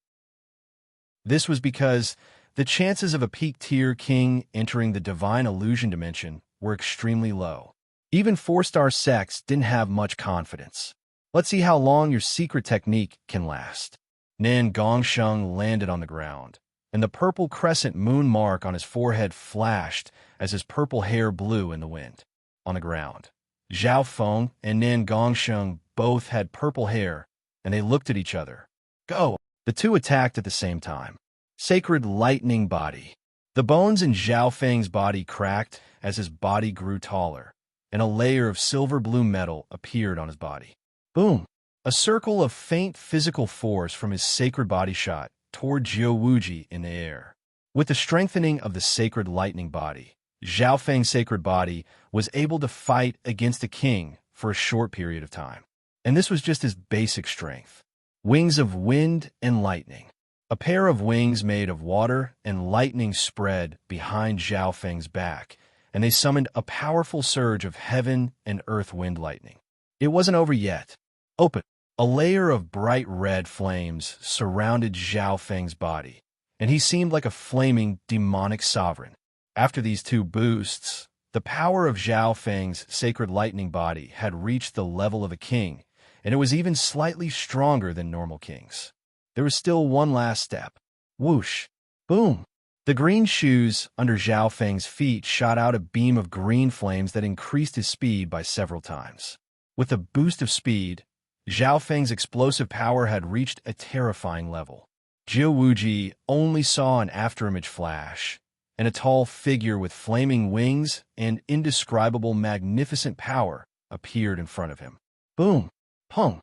This was because the chances of a peak-tier king entering the divine illusion dimension were extremely low. Even 4-star sects didn't have much confidence. Let's see how long your secret technique can last. Nan Gongsheng landed on the ground, and the purple crescent moon mark on his forehead flashed as his purple hair blew in the wind. On the ground, Zhao Feng and Nan Gongsheng both had purple hair, and they looked at each other. Go! The two attacked at the same time. Sacred lightning body. The bones in Zhao Feng's body cracked as his body grew taller, and a layer of silver-blue metal appeared on his body. Boom! A circle of faint physical force from his sacred body shot toward Jiao Wuji in the air. With the strengthening of the sacred lightning body, Zhao Feng's sacred body was able to fight against the king for a short period of time. And this was just his basic strength. Wings of wind and lightning. A pair of wings made of water and lightning spread behind Zhao Feng's back, and they summoned a powerful surge of heaven and earth wind lightning. It wasn't over yet. Open. A layer of bright red flames surrounded Zhao Feng's body, and he seemed like a flaming demonic sovereign. After these two boosts, the power of Zhao Feng's sacred lightning body had reached the level of a king, and it was even slightly stronger than normal kings. There was still one last step. Whoosh! Boom! The green shoes under Zhao Feng's feet shot out a beam of green flames that increased his speed by several times. With a boost of speed, Zhao Feng's explosive power had reached a terrifying level. Jiao Wuji only saw an afterimage flash, and a tall figure with flaming wings and indescribable magnificent power appeared in front of him. Boom! Pong!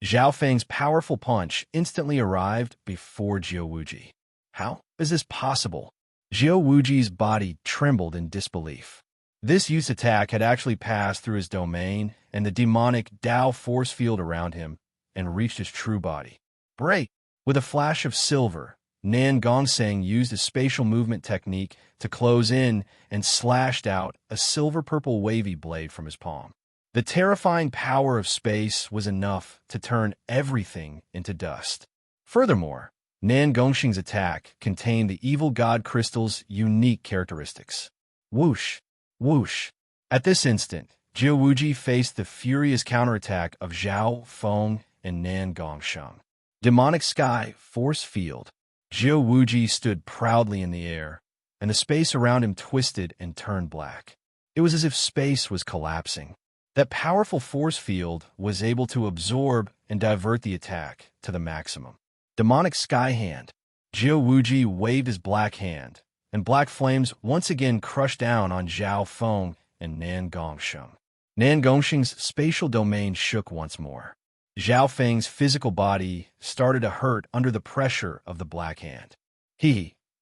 Zhao Feng's powerful punch instantly arrived before Jiao Wuji. How is this possible? Jiao Wuji's body trembled in disbelief. This youth's attack had actually passed through his domain and the demonic Dao force field around him and reached his true body. Break! With a flash of silver, Nan Gongsheng used a spatial movement technique to close in and slashed out a silver-purple wavy blade from his palm. The terrifying power of space was enough to turn everything into dust. Furthermore, Nan Gongsheng's attack contained the evil god crystal's unique characteristics. Whoosh! Whoosh! At this instant, Jiao Wuji faced the furious counterattack of Zhao Feng and Nan Gongsheng. Demonic Sky Force Field. Jiao Wuji stood proudly in the air, and the space around him twisted and turned black. It was as if space was collapsing. That powerful force field was able to absorb and divert the attack to the maximum. Demonic Sky Hand. Jiao Wuji waved his black hand, and black flames once again crushed down on Zhao Feng and Nan Gongsheng. Nan Gongsheng's spatial domain shook once more. Zhao Feng's physical body started to hurt under the pressure of the black hand.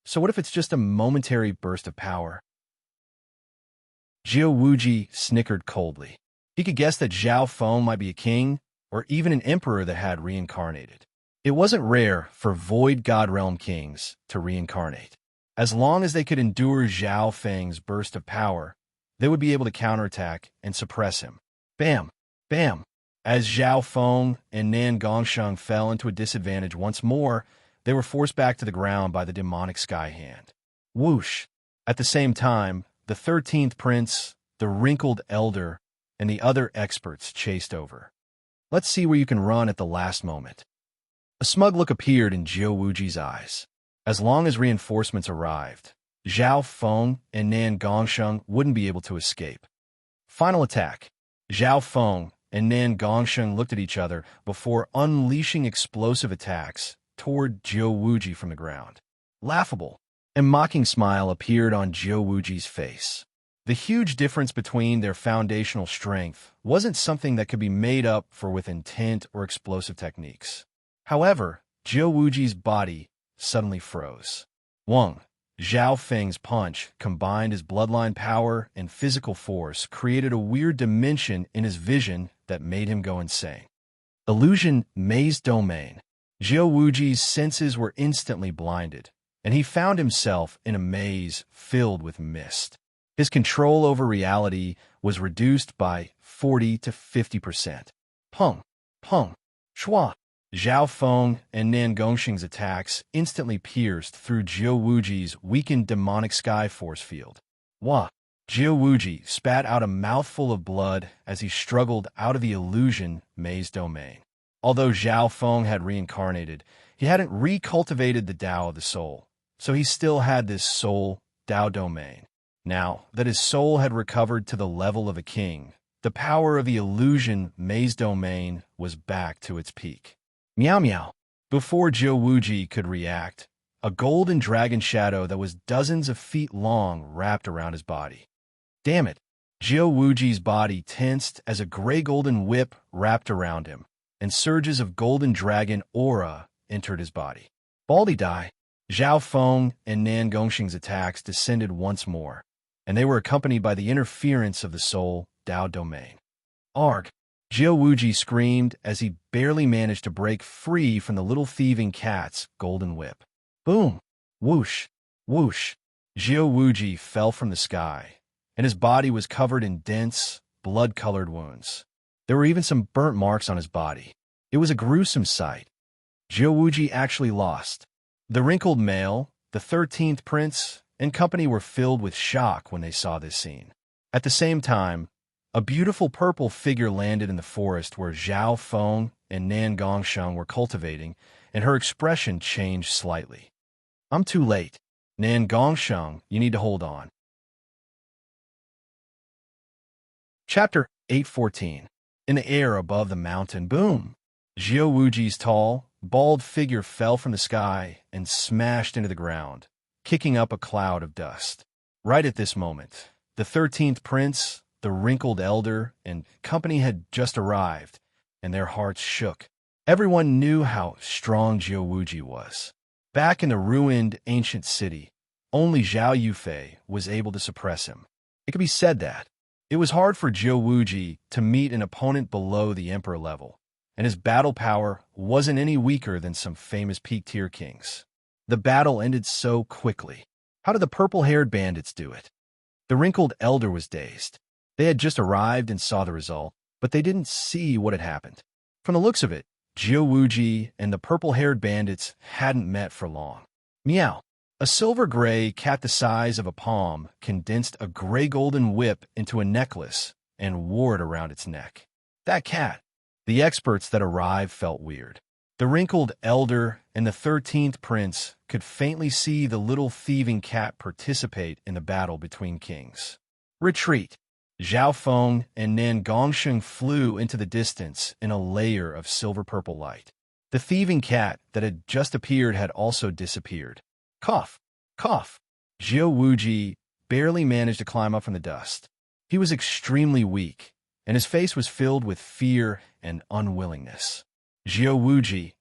So what if it's just a momentary burst of power? Jiao Wuji snickered coldly. He could guess that Zhao Feng might be a king, or even an emperor that had reincarnated. It wasn't rare for Void God Realm kings to reincarnate. As long as they could endure Zhao Feng's burst of power, they would be able to counterattack and suppress him. Bam! Bam! As Zhao Feng and Nan Gongsheng fell into a disadvantage once more, they were forced back to the ground by the demonic Sky Hand. Whoosh! At the same time, the 13th prince, the wrinkled elder, and the other experts chased over. Let's see where you can run at the last moment. A smug look appeared in Jiao Wuji's eyes. As long as reinforcements arrived, Zhao Feng and Nan Gongsheng wouldn't be able to escape. Final attack. Zhao Feng and Nan Gongsheng looked at each other before unleashing explosive attacks toward Jiao Wuji from the ground. Laughable and mocking smile appeared on Jiao Wuji's face. The huge difference between their foundational strength wasn't something that could be made up for with intent or explosive techniques. However, Jiao Wuji's body suddenly froze. Wang, Zhao Feng's punch, combined his bloodline power and physical force, created a weird dimension in his vision that made him go insane. Illusion Maze Domain. Jiao Wuji's senses were instantly blinded, and he found himself in a maze filled with mist. His control over reality was reduced by 40 to 50%. Pung, pung, shua. Zhao Feng and Nan Gongsheng's attacks instantly pierced through Jiao Wuji's weakened demonic sky force field. Wah! Jiawuji spat out a mouthful of blood as he struggled out of the illusion maze domain. Although Zhao Feng had reincarnated, he hadn't recultivated the Tao of the soul, so he still had this soul Tao domain. Now that his soul had recovered to the level of a king, the power of the illusion maze domain was back to its peak. Meow meow. Before Jiawuji could react, a golden dragon shadow that was dozens of feet long wrapped around his body. Damn it! Jiawuji's body tensed as a gray-golden whip wrapped around him, and surges of golden dragon aura entered his body. Baldy die. Zhao Feng and Nan Gongxing's attacks descended once more, and they were accompanied by the interference of the soul Dao domain. Arg! Jiawuji screamed as he barely managed to break free from the little thieving cat's golden whip. Boom! Whoosh! Whoosh! Jiawuji fell from the sky, and his body was covered in dense, blood-colored wounds. There were even some burnt marks on his body. It was a gruesome sight. Jiawuji actually lost. The wrinkled male, the 13th prince, and company were filled with shock when they saw this scene. At the same time, a beautiful purple figure landed in the forest where Zhao Feng and Nan Gongxiang were cultivating, and her expression changed slightly. I'm too late. Nan Gongxiang, you need to hold on. Chapter 814. In the air above the mountain, boom! Jiawuji's tall, bald figure fell from the sky and smashed into the ground, kicking up a cloud of dust. Right at this moment, the 13th prince, the wrinkled elder, and company had just arrived, and their hearts shook. Everyone knew how strong Jiawuji was. Back in the ruined ancient city, only Zhao Yufei was able to suppress him. It could be said that it was hard for Jiawuji to meet an opponent below the emperor level, and his battle power wasn't any weaker than some famous peak-tier kings. The battle ended so quickly. How did the purple-haired bandits do it? The wrinkled elder was dazed. They had just arrived and saw the result, but they didn't see what had happened. From the looks of it, Jiawuji and the purple-haired bandits hadn't met for long. Meow. A silver-gray cat the size of a palm condensed a gray-golden whip into a necklace and wore it around its neck. That cat. The experts that arrived felt weird. The wrinkled elder and the 13th prince could faintly see the little thieving cat participate in the battle between kings. Retreat. Zhao Feng and Nan Gongxiang flew into the distance in a layer of silver-purple light. The thieving cat that had just appeared had also disappeared. Cough, cough. Jiawuji barely managed to climb up from the dust. He was extremely weak, and his face was filled with fear and unwillingness. Jiawuji,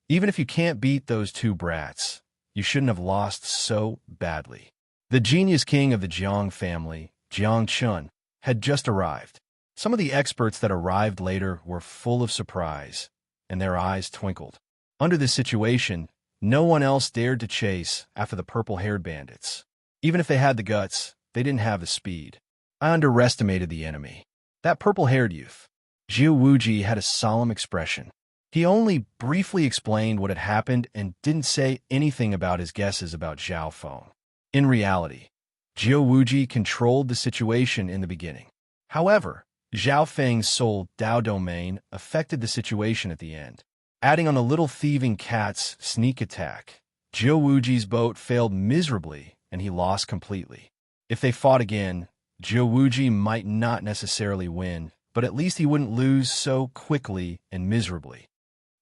even if you can't beat those two brats, you shouldn't have lost so badly. The genius king of the Jiang family, Jiang Chun, had just arrived. Some of the experts that arrived later were full of surprise, and their eyes twinkled. Under this situation, no one else dared to chase after the purple-haired bandits. Even if they had the guts, they didn't have the speed. I underestimated the enemy. That purple-haired youth. Jiawuji had a solemn expression. He only briefly explained what had happened and didn't say anything about his guesses about Zhao Feng. In reality, Jiawuji controlled the situation in the beginning. However, Zhao Feng's soul Dao domain affected the situation at the end. Adding on a little thieving cat's sneak attack, Jiawuji's boat failed miserably and he lost completely. If they fought again, Jiawuji might not necessarily win, but at least he wouldn't lose so quickly and miserably.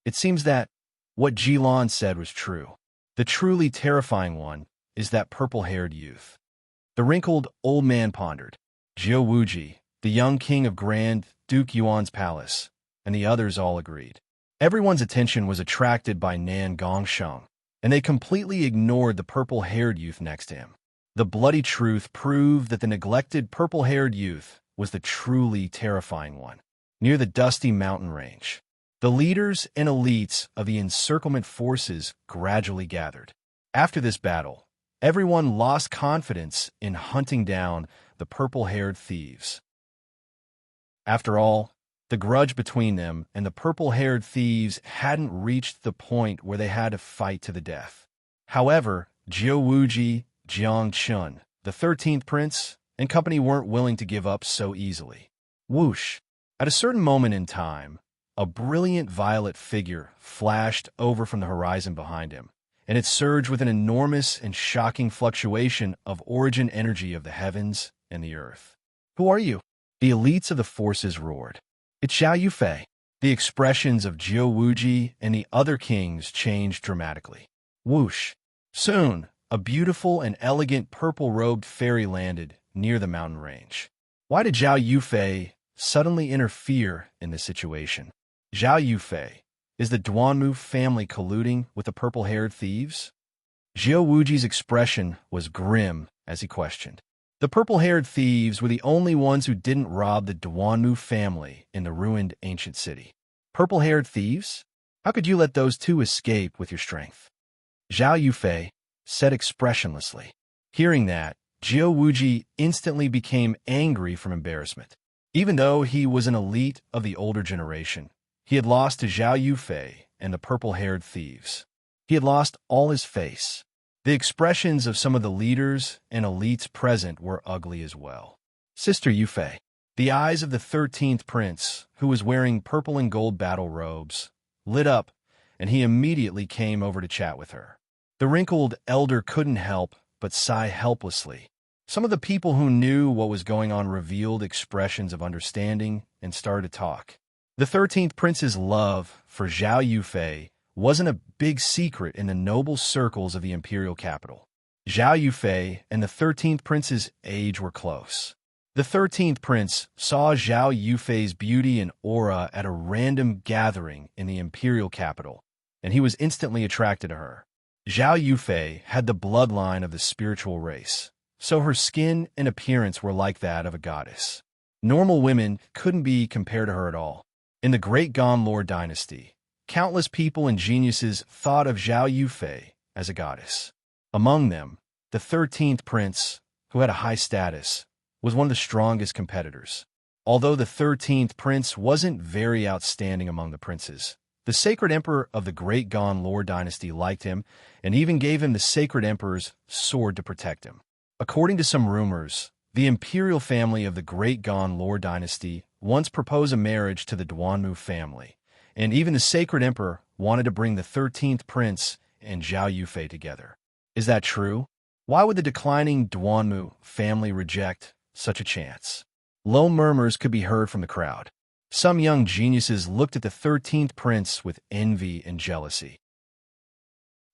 It seems that what Jilan said was true. The truly terrifying one is that purple-haired youth. The wrinkled old man pondered. Jiawuji, the young king of Grand Duke Yuan's palace, and the others all agreed. Everyone's attention was attracted by Nan Gongxiang, and they completely ignored the purple-haired youth next to him. The bloody truth proved that the neglected purple-haired youth was the truly terrifying one. Near the dusty mountain range, the leaders and elites of the encirclement forces gradually gathered. After this battle, everyone lost confidence in hunting down the purple-haired thieves. After all, the grudge between them and the purple-haired thieves hadn't reached the point where they had to fight to the death. However, Jiawuji, Jiang Chun, the 13th prince, and company weren't willing to give up so easily. Whoosh! At a certain moment in time, a brilliant violet figure flashed over from the horizon behind him, and it surged with an enormous and shocking fluctuation of origin energy of the heavens and the earth. "Who are you?" The elites of the forces roared. "It's Xiao Yufei." The expressions of Jiu Wuji and the other kings changed dramatically. Whoosh! Soon, a beautiful and elegant purple-robed fairy landed near the mountain range. Why did Zhao Yufei suddenly interfere in this situation? Zhao Yufei, is the Duanmu family colluding with the purple-haired thieves? Jiu Wuji's expression was grim as he questioned. The purple-haired thieves were the only ones who didn't rob the Duanmu family in the ruined ancient city. Purple-haired thieves? How could you let those two escape with your strength? Zhao Yufei said expressionlessly. Hearing that, Jiu Wuji instantly became angry from embarrassment. Even though he was an elite of the older generation, he had lost to Zhao Yufei and the purple-haired thieves. He had lost all his face. The expressions of some of the leaders and elites present were ugly as well. Sister Yufei. The eyes of the 13th prince, who was wearing purple and gold battle robes, lit up, and he immediately came over to chat with her. The wrinkled elder couldn't help but sigh helplessly. Some of the people who knew what was going on revealed expressions of understanding and started to talk. The 13th prince's love for Zhao Yufei wasn't a big secret in the noble circles of the imperial capital. Zhao Yufei and the 13th prince's age were close. The 13th prince saw Zhao Yufei's beauty and aura at a random gathering in the imperial capital, and he was instantly attracted to her. Zhao Yufei had the bloodline of the spiritual race, so her skin and appearance were like that of a goddess. Normal women couldn't be compared to her at all. In the Great Ganlor dynasty, countless people and geniuses thought of Zhao Yufei as a goddess. Among them, the 13th prince, who had a high status, was one of the strongest competitors. Although the 13th prince wasn't very outstanding among the princes, the sacred emperor of the Great Ganlor dynasty liked him and even gave him the sacred emperor's sword to protect him. According to some rumors, the imperial family of the Great Ganlor dynasty once proposed a marriage to the Duanmu family, and even the sacred emperor wanted to bring the 13th prince and Zhao Yufei together. Is that true? Why would the declining Duanmu family reject such a chance? Low murmurs could be heard from the crowd. Some young geniuses looked at the 13th prince with envy and jealousy.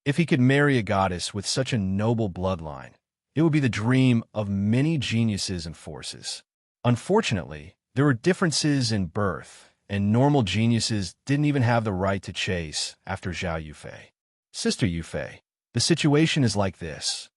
If he could marry a goddess with such a noble bloodline, it would be the dream of many geniuses and forces. Unfortunately, there were differences in birth, and normal geniuses didn't even have the right to chase after Zhao Yufei. Sister Yufei, the situation is like this.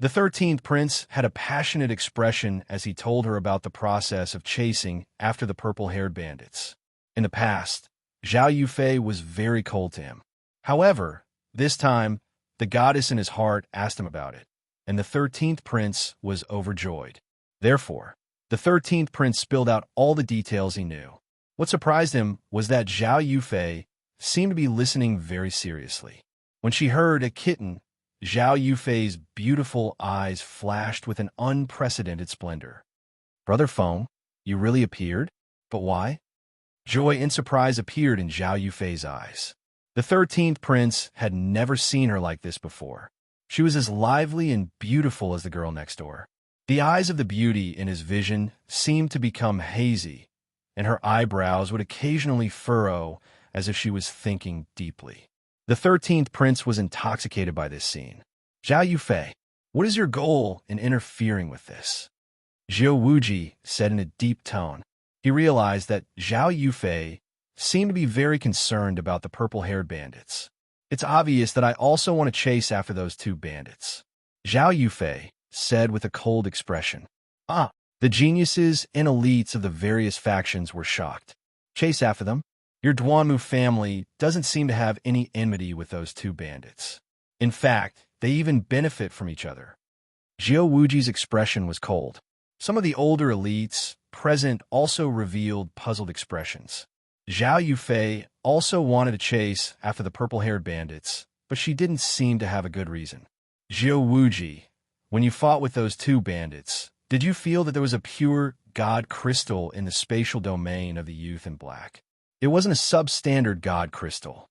The 13th prince had a passionate expression as he told her about the process of chasing after the purple-haired bandits. In the past, Zhao Yufei was very cold to him. However, this time, the goddess in his heart asked him about it, and the 13th prince was overjoyed. Therefore, the 13th prince spilled out all the details he knew. What surprised him was that Zhao Yufei seemed to be listening very seriously. When she heard a kitten, Zhao Yufei's beautiful eyes flashed with an unprecedented splendor. "Brother Feng, you really appeared? But why?" Joy and surprise appeared in Zhao Yufei's eyes. The 13th prince had never seen her like this before. She was as lively and beautiful as the girl next door. The eyes of the beauty in his vision seemed to become hazy, and her eyebrows would occasionally furrow as if she was thinking deeply. The 13th prince was intoxicated by this scene. "Zhao Yufei, what is your goal in interfering with this?" Jiu Wuji said in a deep tone. He realized that Zhao Yufei seemed to be very concerned about the purple-haired bandits. "It's obvious that I also want to chase after those two bandits," Zhao Yufei said with a cold expression. "Ah!" The geniuses and elites of the various factions were shocked. "Chase after them? Your Duanmu family doesn't seem to have any enmity with those two bandits. In fact, they even benefit from each other." Jiu Wuji's expression was cold. Some of the older elites present also revealed puzzled expressions. Zhao Yufei also wanted to chase after the purple-haired bandits, but she didn't seem to have a good reason. "Jiu Wuji, when you fought with those two bandits, Did you feel that there was a pure God crystal in the spatial domain of the youth in black? It wasn't a substandard God crystal.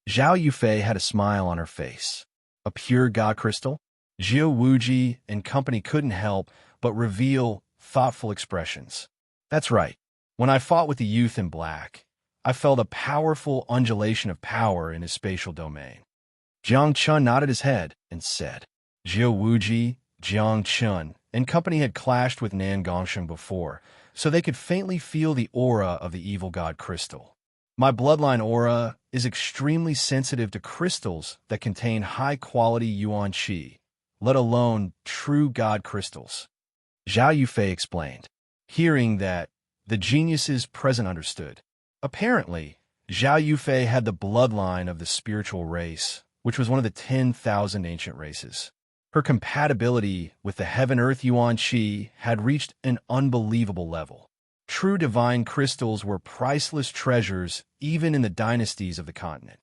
Zhao Yufei had a smile on her face. A pure God crystal? Jiu Wuji and company couldn't help but reveal thoughtful expressions. That's right. When I fought with the youth in black, I felt a powerful undulation of power in his spatial domain. Jiang Chun nodded his head and said, Jiu Wuji, Jiang Chun, and company had clashed with Nan Gongsheng before, so they could faintly feel the aura of the evil god crystal. My bloodline aura is extremely sensitive to crystals that contain high-quality yuan qi, let alone true god crystals. Zhao Yufei explained. Hearing that, the geniuses present understood. Apparently, Zhao Yufei had the bloodline of the spiritual race, which was one of the 10,000 ancient races. Her compatibility with the heaven-earth yuan qi had reached an unbelievable level. True divine crystals were priceless treasures even in the dynasties of the continent.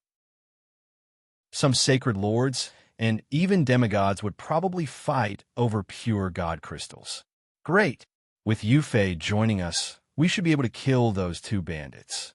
Some sacred lords and even demigods would probably fight over pure god crystals. Great! With Yufei joining us, we should be able to kill those two bandits.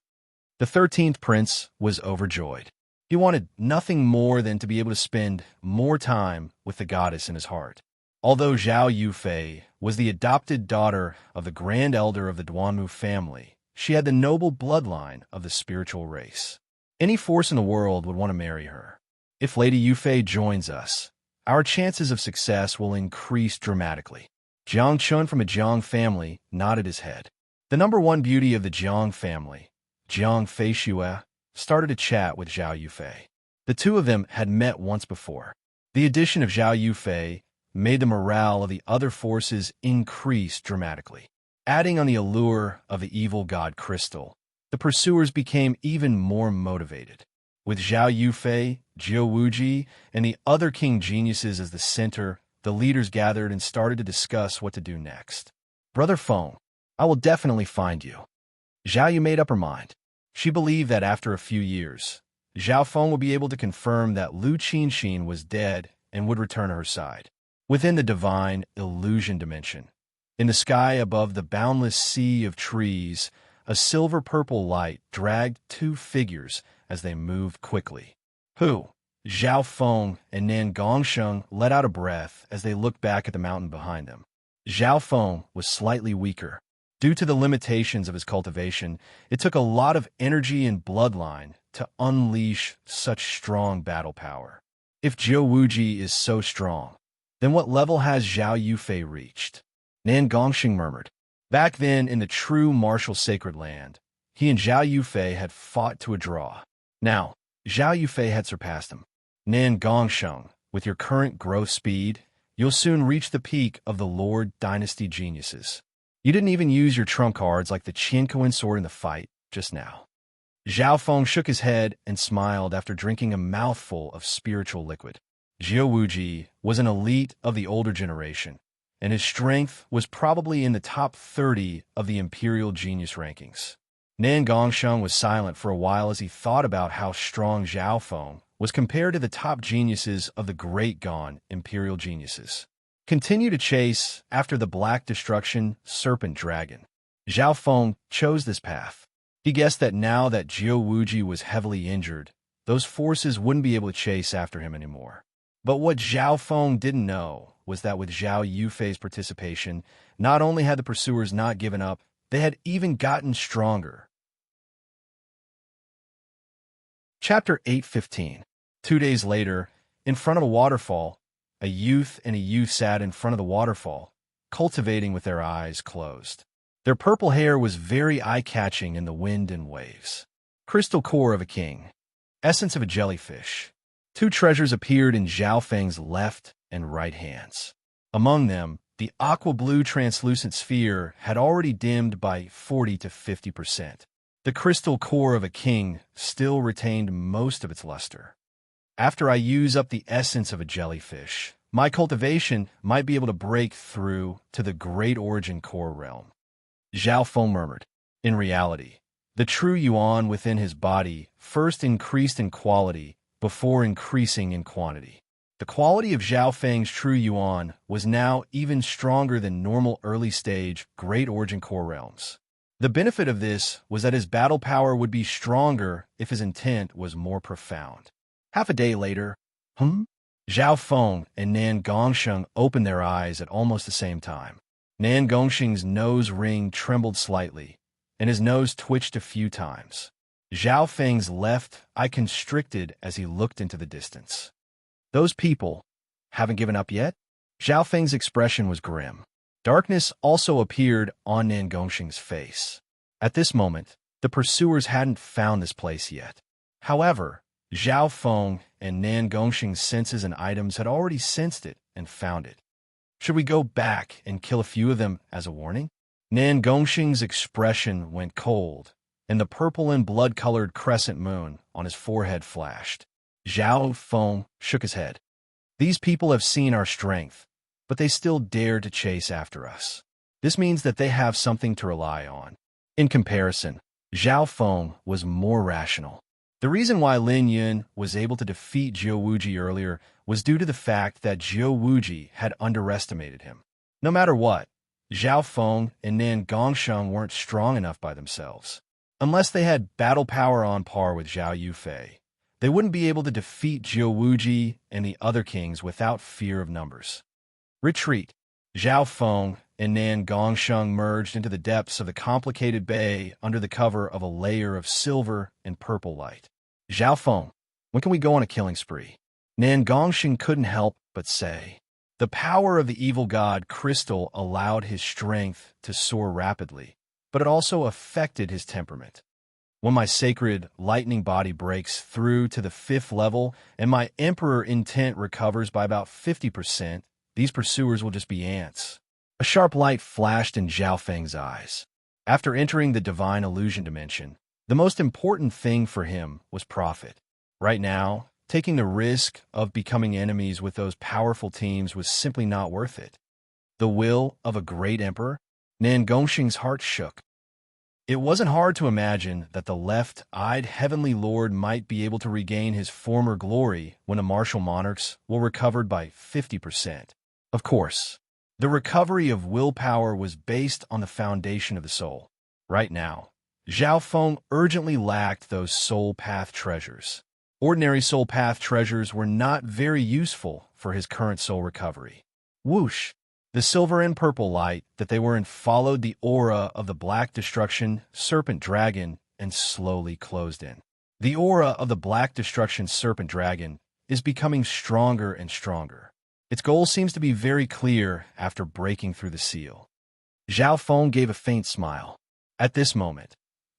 The 13th prince was overjoyed. He wanted nothing more than to be able to spend more time with the goddess in his heart. Although Zhao Yufei was the adopted daughter of the grand elder of the Duanmu family, she had the noble bloodline of the spiritual race. Any force in the world would want to marry her. If Lady Yufei joins us, our chances of success will increase dramatically. Jiang Chun from a Jiang family nodded his head. The number one beauty of the Jiang family, Jiang Feishue, started a chat with Zhao Yufei. The two of them had met once before. The addition of Zhao Yufei made the morale of the other forces increase dramatically. Adding on the allure of the evil god crystal, the pursuers became even more motivated. With Zhao Yufei, Jiu Wuji, and the other king geniuses as the center, the leaders gathered and started to discuss what to do next. Brother Feng, I will definitely find you. Zhao Yu made up her mind. She believed that after a few years, Zhao Feng would be able to confirm that Lu Qinxin was dead and would return to her side. Within the divine illusion dimension, in the sky above the boundless sea of trees, a silver-purple light dragged two figures as they moved quickly. Who? Zhao Feng and Nan Gongsheng let out a breath as they looked back at the mountain behind them. Zhao Feng was slightly weaker. Due to the limitations of his cultivation, it took a lot of energy and bloodline to unleash such strong battle power. If Jiu Wuji is so strong, then what level has Zhao Yufei reached? Nan Gongsheng murmured. Back then, in the true martial sacred land, he and Zhao Yufei had fought to a draw. Now, Zhao Yufei had surpassed him. Nan Gongsheng, with your current growth speed, you'll soon reach the peak of the Lord Dynasty geniuses. You didn't even use your trump cards like the Qiankuan sword in the fight just now. Zhao Feng shook his head and smiled after drinking a mouthful of spiritual liquid. Jiu Wuji was an elite of the older generation, and his strength was probably in the top 30 of the Imperial Genius rankings. Nan Gongsheng was silent for a while as he thought about how strong Zhao Feng was compared to the top geniuses of the Great Gone Imperial Geniuses. Continue to chase after the Black Destruction Serpent Dragon. Zhao Feng chose this path. He guessed that now that Jiu Wuji was heavily injured, those forces wouldn't be able to chase after him anymore. But what Zhao Feng didn't know was that with Zhao Yufei's participation, not only had the pursuers not given up, they had even gotten stronger. Chapter 8:15. 2 days later, in front of a waterfall, a youth and a youth sat in front of the waterfall, cultivating with their eyes closed. Their purple hair was very eye-catching in the wind and waves. Crystal core of a king. Essence of a jellyfish. Two treasures appeared in Zhao Feng's left and right hands. Among them, the aqua-blue translucent sphere had already dimmed by 40 to 50%. The crystal core of a king still retained most of its luster. After I use up the essence of a jellyfish, my cultivation might be able to break through to the great origin core realm. Zhao Feng murmured. In reality, the true yuan within his body first increased in quality before increasing in quantity. The quality of Zhao Feng's true yuan was now even stronger than normal early-stage Great Origin Core realms. The benefit of this was that his battle power would be stronger if his intent was more profound. Half a day later, Zhao Feng and Nan Gongsheng opened their eyes at almost the same time. Nan Gongsheng's nose ring trembled slightly, and his nose twitched a few times. Zhao Feng's left eye constricted as he looked into the distance. Those people haven't given up yet? Zhao Feng's expression was grim. Darkness also appeared on Nan Gongsheng's face. At this moment, the pursuers hadn't found this place yet. However, Zhao Feng and Nan Gongsheng's senses and items had already sensed it and found it. Should we go back and kill a few of them as a warning? Nan Gongsheng's expression went cold, and the purple and blood-colored crescent moon on his forehead flashed. Zhao Feng shook his head. These people have seen our strength, but they still dare to chase after us. This means that they have something to rely on. In comparison, Zhao Feng was more rational. The reason why Lin Yun was able to defeat Zhou Wuji earlier was due to the fact that Zhou Wuji had underestimated him. No matter what, Zhao Feng and Nan Gongsheng weren't strong enough by themselves. Unless they had battle power on par with Zhao Yufei, they wouldn't be able to defeat Zhou Wuji and the other kings without fear of numbers. Retreat. Zhao Feng and Nan Gongsheng merged into the depths of the complicated bay under the cover of a layer of silver and purple light. Zhao Feng, when can we go on a killing spree? Nan Gongsheng couldn't help but say. The power of the evil god Crystal allowed his strength to soar rapidly, but it also affected his temperament. When my sacred lightning body breaks through to the 5th level and my emperor intent recovers by about 50%, these pursuers will just be ants. A sharp light flashed in Zhao Feng's eyes. After entering the divine illusion dimension, the most important thing for him was profit. Right now, taking the risk of becoming enemies with those powerful teams was simply not worth it. The will of a great emperor? Nan Gongsheng's heart shook. It wasn't hard to imagine that the left-eyed heavenly lord might be able to regain his former glory when the martial monarchs were recovered by 50%. Of course, the recovery of willpower was based on the foundation of the soul. Right now, Zhao Feng urgently lacked those soul path treasures. Ordinary soul path treasures were not very useful for his current soul recovery. Whoosh! The silver and purple light that they were in followed the aura of the Black Destruction Serpent Dragon and slowly closed in. The aura of the Black Destruction Serpent Dragon is becoming stronger and stronger. Its goal seems to be very clear after breaking through the seal. Zhao Feng gave a faint smile. At this moment,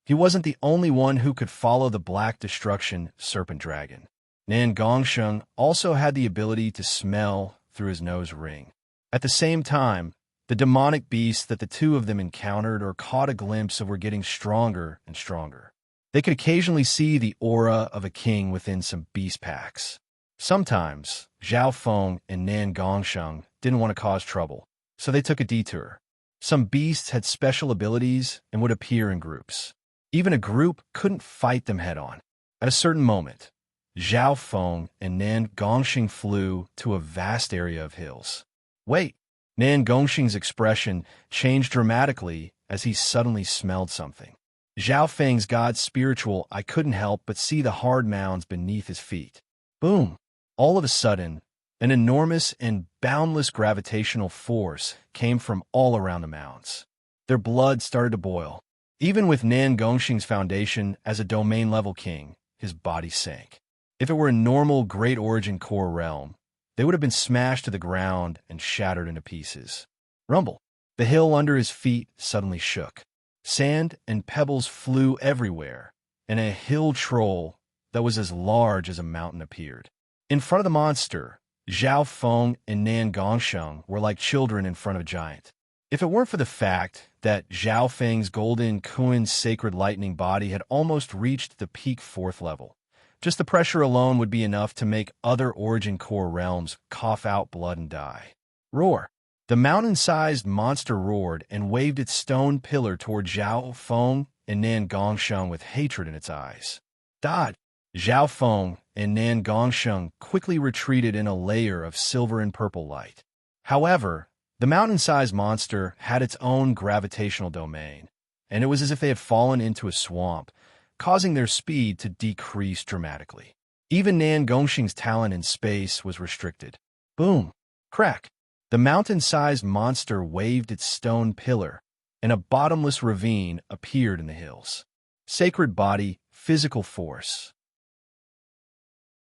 he wasn't the only one who could follow the Black Destruction Serpent Dragon. Nan Gongsheng also had the ability to smell through his nose ring. At the same time, the demonic beasts that the two of them encountered or caught a glimpse of were getting stronger and stronger. They could occasionally see the aura of a king within some beast packs. Sometimes, Zhao Feng and Nan Gongsheng didn't want to cause trouble, so they took a detour. Some beasts had special abilities and would appear in groups. Even a group couldn't fight them head-on. At a certain moment, Zhao Feng and Nan Gongsheng flew to a vast area of hills. Wait! Nan Gongsheng's expression changed dramatically as he suddenly smelled something. Zhao Feng's god's spiritual eye couldn't help but see the hard mounds beneath his feet. Boom! All of a sudden, an enormous and boundless gravitational force came from all around the mounds. Their blood started to boil. Even with Nan Gongsheng's foundation as a domain-level king, his body sank. If it were a normal Great Origin Core realm, they would have been smashed to the ground and shattered into pieces. Rumble! The hill under his feet suddenly shook. Sand and pebbles flew everywhere, and a hill troll that was as large as a mountain appeared. In front of the monster, Zhao Feng and Nan Gongsheng were like children in front of a giant. If it weren't for the fact that Zhao Feng's golden Kuin's sacred lightning body had almost reached the peak 4th level, just the pressure alone would be enough to make other Origin Core realms cough out blood and die. Roar! The mountain-sized monster roared and waved its stone pillar toward Zhao Feng and Nan Gongsheng with hatred in its eyes. Dodge! Zhao Feng and Nan Gongsheng quickly retreated in a layer of silver and purple light. However, the mountain-sized monster had its own gravitational domain, and it was as if they had fallen into a swamp, causing their speed to decrease dramatically. Even Nan Gongsheng's talent in space was restricted. Boom! Crack! The mountain-sized monster waved its stone pillar, and a bottomless ravine appeared in the hills. Sacred body, physical force.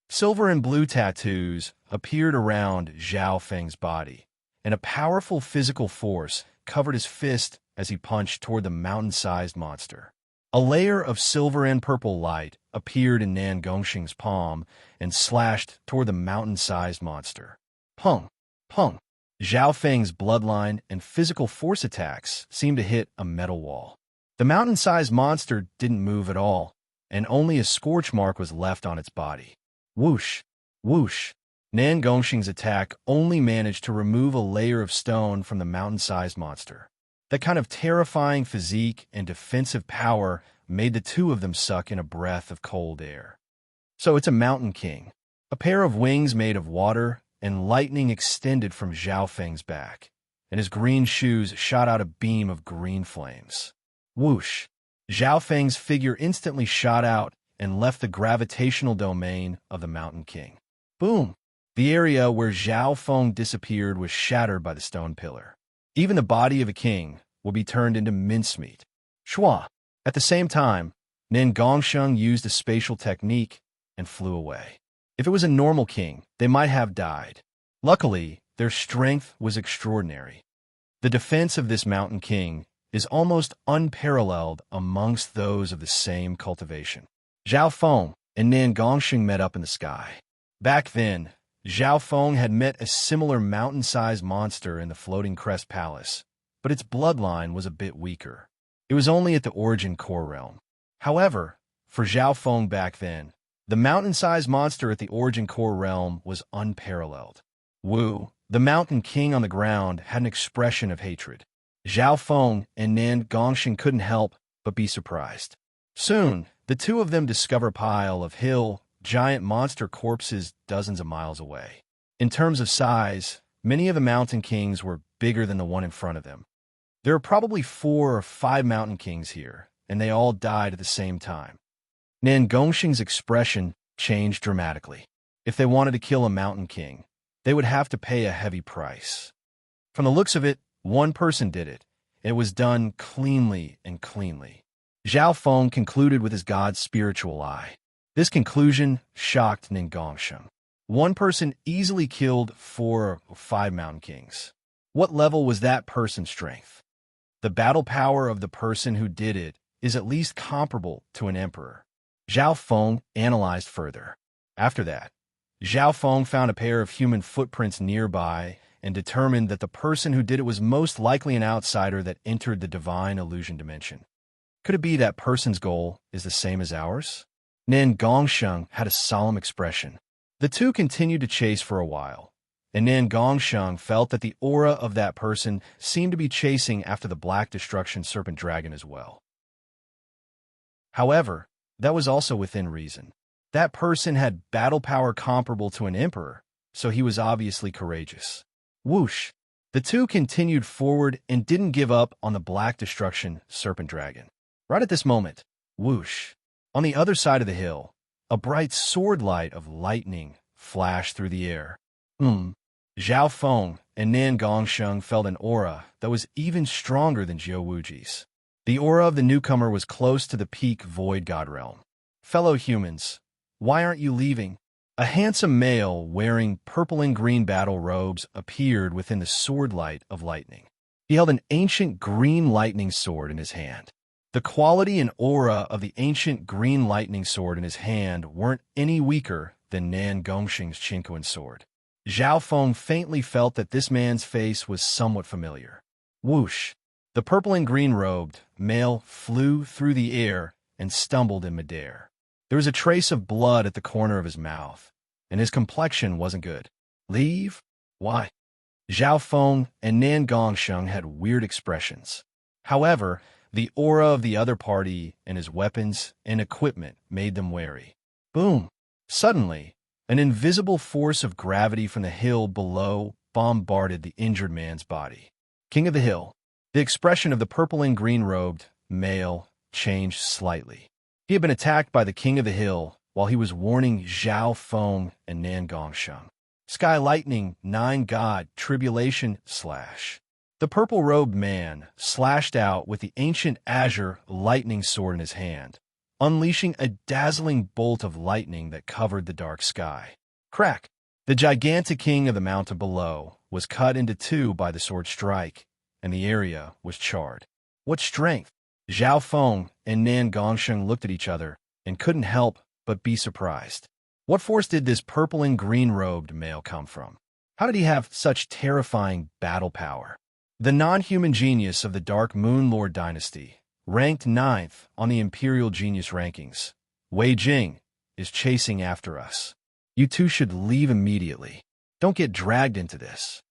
Silver and blue tattoos appeared around Zhao Feng's body, and a powerful physical force covered his fist as he punched toward the mountain-sized monster. A layer of silver and purple light appeared in Nan Gongsheng's palm and slashed toward the mountain-sized monster. Pung! Pung! Zhao Feng's bloodline and physical force attacks seemed to hit a metal wall. The mountain-sized monster didn't move at all, and only a scorch mark was left on its body. Whoosh! Whoosh! Nan Gongsheng's attack only managed to remove a layer of stone from the mountain-sized monster. That kind of terrifying physique and defensive power made the two of them suck in a breath of cold air. So it's a mountain king. A pair of wings made of water and lightning extended from Zhao Feng's back, and his green shoes shot out a beam of green flames. Whoosh! Zhao Feng's figure instantly shot out and left the gravitational domain of the mountain king. Boom! The area where Zhao Feng disappeared was shattered by the stone pillar. Even the body of a king will be turned into mincemeat. Shua! At the same time, Nan Gongsheng used a spatial technique and flew away. If it was a normal king, they might have died. Luckily, their strength was extraordinary. The defense of this mountain king is almost unparalleled amongst those of the same cultivation. Zhao Feng and Nan Gongsheng met up in the sky. Back then, Zhao Feng had met a similar mountain-sized monster in the Floating Crest Palace, but its bloodline was a bit weaker. It was only at the origin core realm. However, for Zhao Feng back then, the mountain-sized monster at the origin core realm was unparalleled. Wu, the mountain king on the ground, had an expression of hatred. Zhao Feng and Nan Gongsheng couldn't help but be surprised. Soon, the two of them discover a pile of giant monster corpses dozens of miles away. In terms of size, many of the mountain kings were bigger than the one in front of them. There are probably 4 or 5 mountain kings here, and they all died at the same time. Nan Gongsheng's expression changed dramatically. If they wanted to kill a mountain king, they would have to pay a heavy price. From the looks of it, one person did it. It was done cleanly and cleanly. Zhao Feng concluded with his god's spiritual eye. This conclusion shocked Nan Gongsheng. One person easily killed 4 or 5 mountain kings. What level was that person's strength? The battle power of the person who did it is at least comparable to an emperor. Zhao Feng analyzed further. After that, Zhao Feng found a pair of human footprints nearby and determined that the person who did it was most likely an outsider that entered the divine illusion dimension. Could it be that person's goal is the same as ours? Nan Gongsheng had a solemn expression. The two continued to chase for a while, and Nan Gongsheng felt that the aura of that person seemed to be chasing after the Black Destruction Serpent Dragon as well. However, that was also within reason. That person had battle power comparable to an emperor, so he was obviously courageous. Whoosh! The two continued forward and didn't give up on the Black Destruction Serpent Dragon. Right at this moment, whoosh! On the other side of the hill, a bright sword light of lightning flashed through the air. Zhao Feng and Nan Gongsheng felt an aura that was even stronger than Zhou Wuji's. The aura of the newcomer was close to the peak Void God realm. Fellow humans, why aren't you leaving? A handsome male wearing purple and green battle robes appeared within the sword light of lightning. He held an ancient green lightning sword in his hand. The quality and aura of the ancient green lightning sword in his hand weren't any weaker than Nan Gongsheng's Qinquan sword. Zhao Feng faintly felt that this man's face was somewhat familiar. Whoosh! The purple and green-robed male flew through the air and stumbled in midair. There was a trace of blood at the corner of his mouth, and his complexion wasn't good. Leave? Why? Zhao Feng and Nan Gongsheng had weird expressions. However, the aura of the other party and his weapons and equipment made them wary. Boom! Suddenly, an invisible force of gravity from the hill below bombarded the injured man's body. King of the Hill. The expression of the purple and green-robed male changed slightly. He had been attacked by the King of the Hill while he was warning Zhao Feng and Nan Gongsheng. Sky Lightning, 9 God, Tribulation, slash. The purple-robed man slashed out with the ancient azure lightning sword in his hand, unleashing a dazzling bolt of lightning that covered the dark sky. Crack! The gigantic king of the mountain below was cut into two by the sword strike, and the area was charred. What strength! Zhao Feng and Nan Gongsheng looked at each other and couldn't help but be surprised. What force did this purple and green-robed male come from? How did he have such terrifying battle power? The non-human genius of the Dark Moon Lord dynasty, ranked 9th on the Imperial Genius rankings, Wei Jing, is chasing after us. You two should leave immediately. Don't get dragged into this.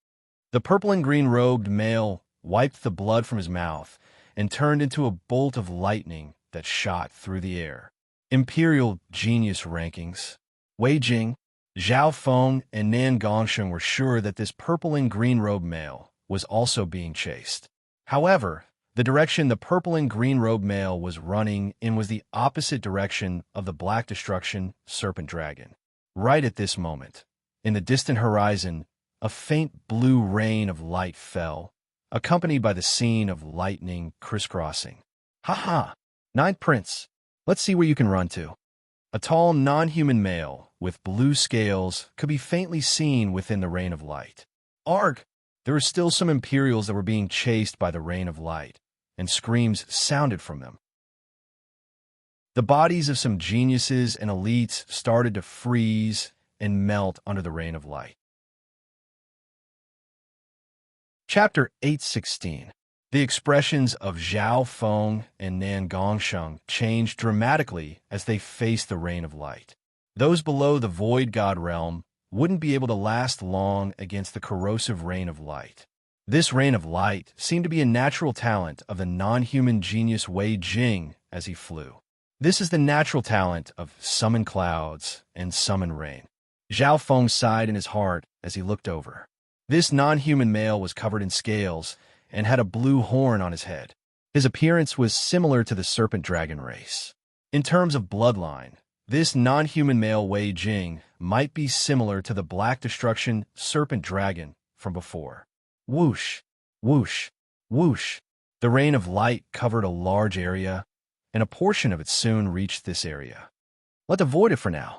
The purple and green-robed male wiped the blood from his mouth and turned into a bolt of lightning that shot through the air. Imperial Genius rankings. Wei Jing, Zhao Feng, and Nan Gongsheng were sure that this purple and green-robed male was also being chased. However, the direction the purple and green-robed male was running in was the opposite direction of the Black Destruction Serpent Dragon. Right at this moment, in the distant horizon, a faint blue rain of light fell, accompanied by the scene of lightning crisscrossing. Ha ha! 9th Prince, let's see where you can run to. A tall, non-human male with blue scales could be faintly seen within the rain of light. Arg! There were still some Imperials that were being chased by the rain of light, and screams sounded from them. The bodies of some geniuses and elites started to freeze and melt under the rain of light. Chapter 816. The expressions of Zhao Feng and Nan Gongsheng changed dramatically as they faced the rain of light. Those below the Void God realm wouldn't be able to last long against the corrosive rain of light. This rain of light seemed to be a natural talent of the non-human genius Wei Jing as he flew. This is the natural talent of summon clouds and summon rain. Zhao Feng sighed in his heart as he looked over. This non-human male was covered in scales and had a blue horn on his head. His appearance was similar to the serpent dragon race. In terms of bloodline, this non-human male Wei Jing might be similar to the Black Destruction Serpent Dragon from before. Whoosh, whoosh, whoosh. The rain of light covered a large area, and a portion of it soon reached this area. Let's avoid it for now.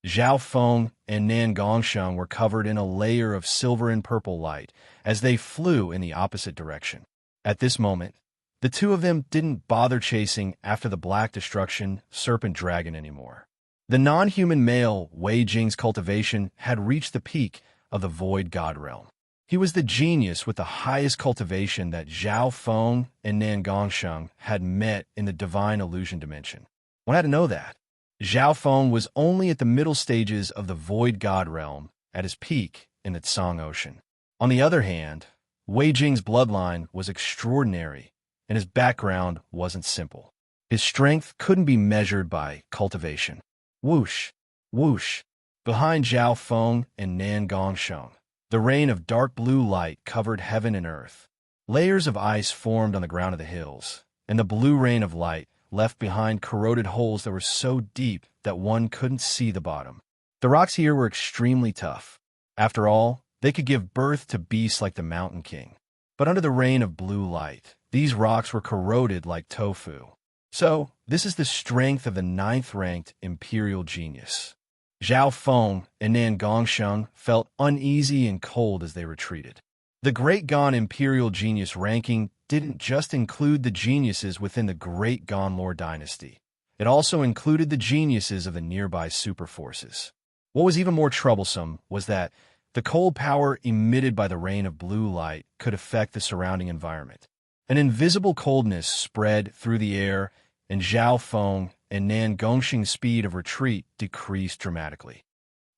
Zhao Feng and Nan Gongsheng were covered in a layer of silver and purple light as they flew in the opposite direction. At this moment, the two of them didn't bother chasing after the Black Destruction Serpent Dragon anymore. The non-human male Wei Jing's cultivation had reached the peak of the Void God realm. He was the genius with the highest cultivation that Zhao Feng and Nan Gongsheng had met in the Divine Illusion dimension. One had to know that. Zhao Feng was only at the middle stages of the Void God realm at his peak in the Tsang Ocean. On the other hand, Wei Jing's bloodline was extraordinary, and his background wasn't simple. His strength couldn't be measured by cultivation. Whoosh, whoosh. Behind Zhao Feng and Nan Gongsheng, the rain of dark blue light covered heaven and earth. Layers of ice formed on the ground of the hills, and the blue rain of light left behind corroded holes that were so deep that one couldn't see the bottom. The rocks here were extremely tough. After all, they could give birth to beasts like the Mountain King. But under the rain of blue light, these rocks were corroded like tofu. So, this is the strength of the 9th-ranked Imperial Genius. Zhao Feng and Nan Gongsheng felt uneasy and cold as they retreated. The Great Gan Imperial Genius ranking didn't just include the geniuses within the Great Gan Lord dynasty. It also included the geniuses of the nearby superforces. What was even more troublesome was that the cold power emitted by the rain of blue light could affect the surrounding environment. An invisible coldness spread through the air, and Zhao Feng and Nan Gongsheng's speed of retreat decreased dramatically.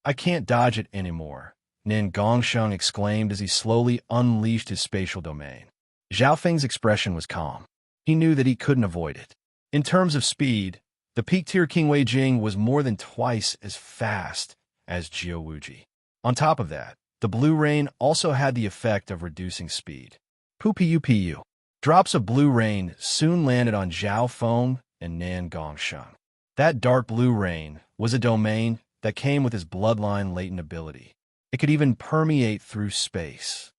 I can't dodge it anymore, Nan Gongsheng exclaimed as he slowly unleashed his spatial domain. Zhao Feng's expression was calm. He knew that he couldn't avoid it. In terms of speed, The peak-tier King Wei Jing was more than twice as fast as Jiu Wuji. On top of that, the blue rain also had the effect of reducing speed. Pu. Drops of blue rain soon landed on Zhao Feng and Nan Gongsheng. That dark blue rain was a domain that came with his bloodline latent ability. It could even permeate through space.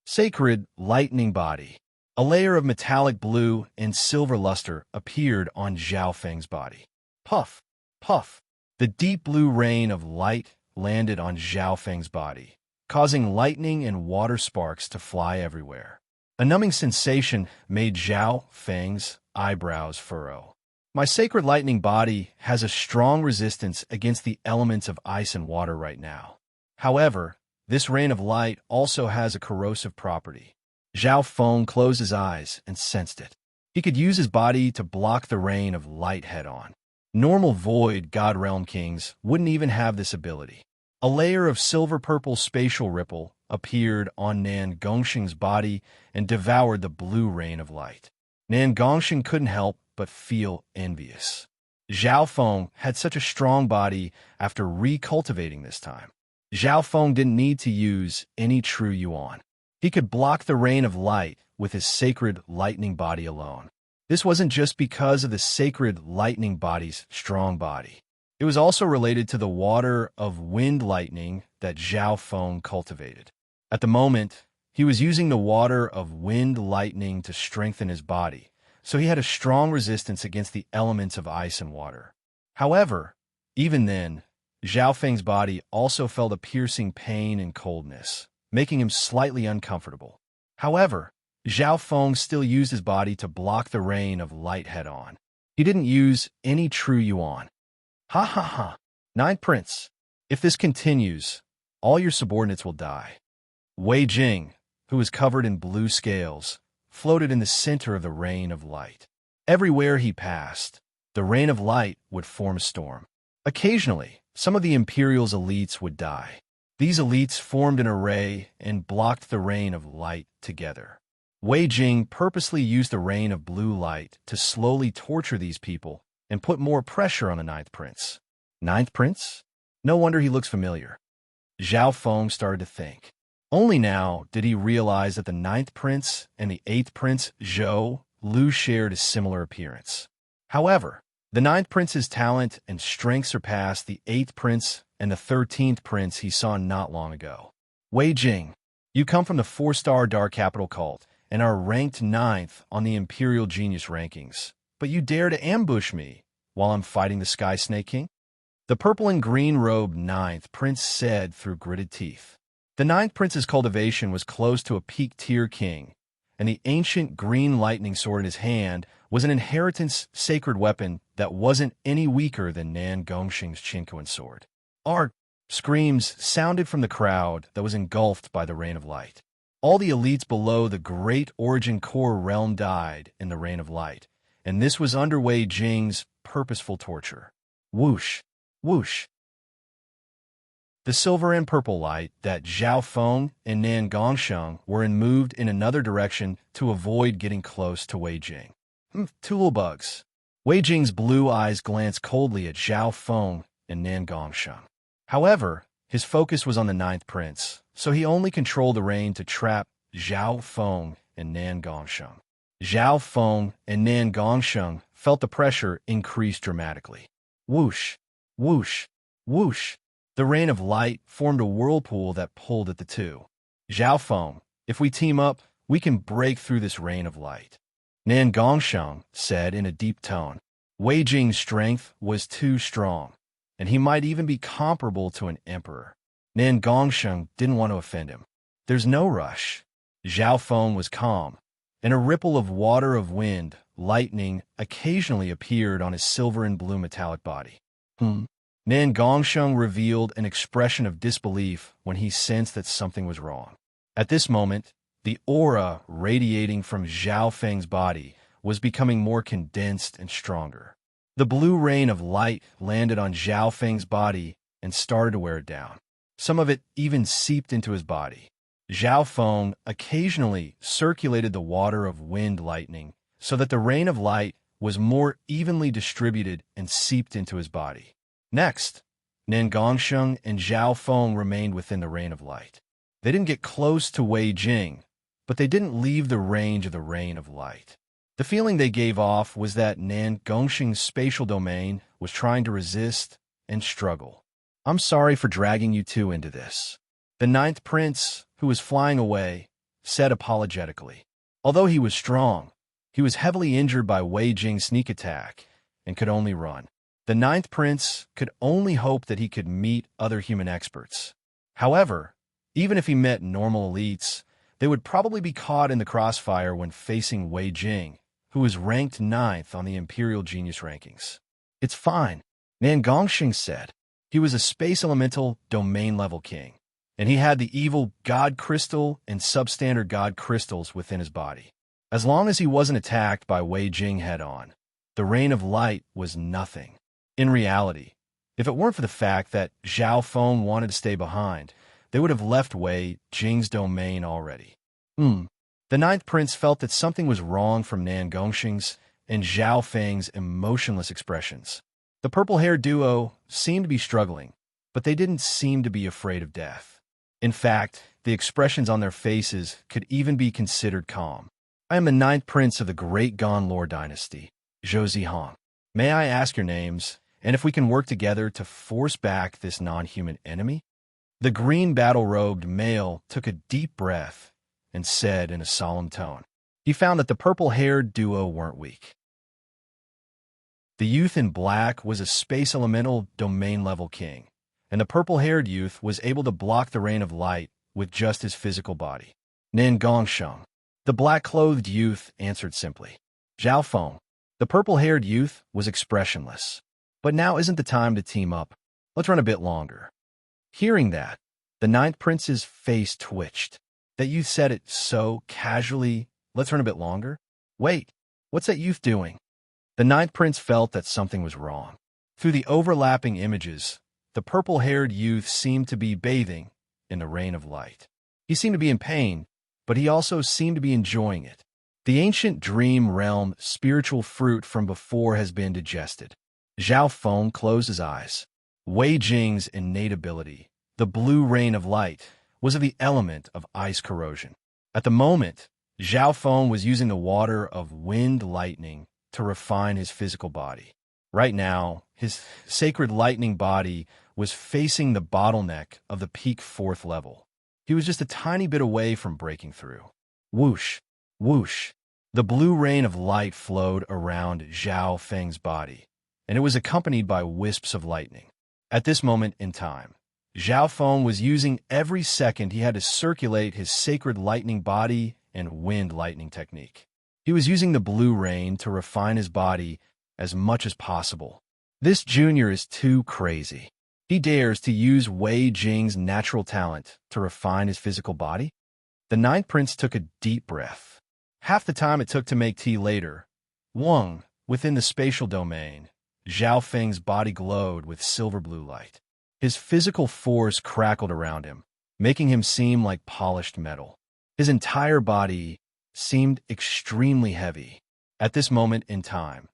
Sacred lightning body. A layer of metallic blue and silver luster appeared on Zhao Feng's body. Puff, puff. The deep blue rain of light landed on Zhao Feng's body, causing lightning and water sparks to fly everywhere. A numbing sensation made Zhao Feng's eyebrows furrow. My sacred lightning body has a strong resistance against the elements of ice and water right now. However, this rain of light also has a corrosive property. Zhao Feng closed his eyes and sensed it. He could use his body to block the rain of light head-on. Normal Void God Realm Kings wouldn't even have this ability. A layer of silver-purple spatial ripple appeared on Nan Gongsheng's body and devoured the blue rain of light. Nan Gongsheng couldn't help but feel envious. Zhao Feng had such a strong body after recultivating this time. Zhao Feng didn't need to use any true yuan. He could block the rain of light with his sacred lightning body alone. This wasn't just because of the sacred lightning body's strong body. It was also related to the water of wind lightning that Zhao Feng cultivated. At the moment, he was using the water of wind lightning to strengthen his body, so he had a strong resistance against the elements of ice and water. However, even then, Zhao Feng's body also felt a piercing pain and coldness, making him slightly uncomfortable. However, Zhao Feng still used his body to block the rain of light head-on. He didn't use any true yuan. Ha ha ha. Ninth Prince, if this continues, all your subordinates will die. Wei Jing, who was covered in blue scales, floated in the center of the rain of light. Everywhere he passed, the rain of light would form a storm. Occasionally, some of the Imperial's elites would die. These elites formed an array and blocked the rain of light together. Wei Jing purposely used the rain of blue light to slowly torture these people and put more pressure on the Ninth Prince. Ninth Prince? No wonder he looks familiar. Zhao Feng started to think. Only now did he realize that the Ninth Prince and the Eighth Prince, Zhou Lu, shared a similar appearance. However, the Ninth Prince's talent and strength surpassed the Eighth Prince and the 13th Prince he saw not long ago. Wei Jing, you come from the 4-star Dark Capital cult and are ranked 9th on the Imperial Genius rankings, but you dare to ambush me while I'm fighting the Sky Snake King? The purple and green-robed 9th Prince said through gritted teeth. The 9th Prince's cultivation was close to a peak-tier king, and the ancient green lightning sword in his hand was an inheritance sacred weapon that wasn't any weaker than Nan Gongsheng's Qinquan sword. Arg! Screams sounded from the crowd that was engulfed by the rain of light. All the elites below the Great Origin Core realm died in the rain of light, and this was under Wei Jing's purposeful torture. Whoosh! Whoosh! The silver and purple light that Zhao Feng and Nan Gongsheng were in moved in another direction to avoid getting close to Wei Jing. Tool bugs. Wei Jing's blue eyes glanced coldly at Zhao Feng and Nan Gongsheng. However, his focus was on the 9th Prince, so he only controlled the rain to trap Zhao Feng and Nan Gongsheng. Zhao Feng and Nan Gongsheng felt the pressure increase dramatically. Whoosh! Whoosh! Whoosh! The rain of light formed a whirlpool that pulled at the two. Zhao Feng, if we team up, we can break through this rain of light. Nan Gongsheng said in a deep tone. Wei Jing's strength was too strong, and he might even be comparable to an emperor. Nan Gongsheng didn't want to offend him. There's no rush. Zhao Feng was calm, and a ripple of water of wind, lightning, occasionally appeared on his silver and blue metallic body. Nan Gongsheng revealed an expression of disbelief when he sensed that something was wrong. At this moment, the aura radiating from Zhao Feng's body was becoming more condensed and stronger. The blue rain of light landed on Zhao Feng's body and started to wear it down. Some of it even seeped into his body. Zhao Feng occasionally circulated the water of wind lightning so that the rain of light was more evenly distributed and seeped into his body. Next, Nan Gongsheng and Zhao Feng remained within the Rain of Light. They didn't get close to Wei Jing, but they didn't leave the range of the Rain of Light. The feeling they gave off was that Nan Gongsheng's spatial domain was trying to resist and struggle. "I'm sorry for dragging you two into this," the ninth prince, who was flying away, said apologetically. Although he was strong, he was heavily injured by Wei Jing's sneak attack and could only run. The ninth prince could only hope that he could meet other human experts. However, even if he met normal elites, they would probably be caught in the crossfire when facing Wei Jing, who was ranked 9th on the Imperial Genius rankings. "It's fine," Nan Gongsheng said. He was a space elemental domain-level king, and he had the evil God Crystal and substandard God Crystals within his body. As long as he wasn't attacked by Wei Jing head-on, the Rain of Light was nothing. In reality, if it weren't for the fact that Zhao Feng wanted to stay behind, they would have left Wei Jing's domain already. The ninth prince felt that something was wrong from Nan Gongsheng's and Zhao Feng's emotionless expressions. The purple-haired duo seemed to be struggling, but they didn't seem to be afraid of death. In fact, the expressions on their faces could even be considered calm. "I am the ninth prince of the Great Gan Lore dynasty, Zhou Zihong. May I ask your names, and if we can work together to force back this non-human enemy?" The green battle-robed male took a deep breath and said in a solemn tone. He found that the purple-haired duo weren't weak. The youth in black was a space elemental domain-level king, and the purple-haired youth was able to block the Rain of Light with just his physical body. "Nan Gongsheng," the black-clothed youth answered simply. "Zhao Feng," the purple-haired youth was expressionless. "But now isn't the time to team up. Let's run a bit longer." Hearing that, the ninth prince's face twitched. That youth said it so casually. "Let's run a bit longer?" Wait, what's that youth doing? The ninth prince felt that something was wrong. Through the overlapping images, the purple-haired youth seemed to be bathing in the Rain of Light. He seemed to be in pain, but he also seemed to be enjoying it. The ancient dream realm spiritual fruit from before has been digested. Zhao Feng closed his eyes. Wei Jing's innate ability, the blue Rain of Light, was of the element of ice corrosion. At the moment, Zhao Feng was using the water of wind lightning to refine his physical body. Right now, his sacred lightning body was facing the bottleneck of the peak 4th level. He was just a tiny bit away from breaking through. Whoosh, whoosh. The blue Rain of Light flowed around Zhao Feng's body, and it was accompanied by wisps of lightning. At this moment in time, Zhao Feng was using every second he had to circulate his sacred lightning body and wind lightning technique. He was using the blue rain to refine his body as much as possible. This junior is too crazy. He dares to use Wei Jing's natural talent to refine his physical body? The ninth prince took a deep breath. Half the time it took to make tea later, within the spatial domain, Zhao Feng's body glowed with silver blue light. His physical force crackled around him, making him seem like polished metal. His entire body seemed extremely heavy. At this moment in time,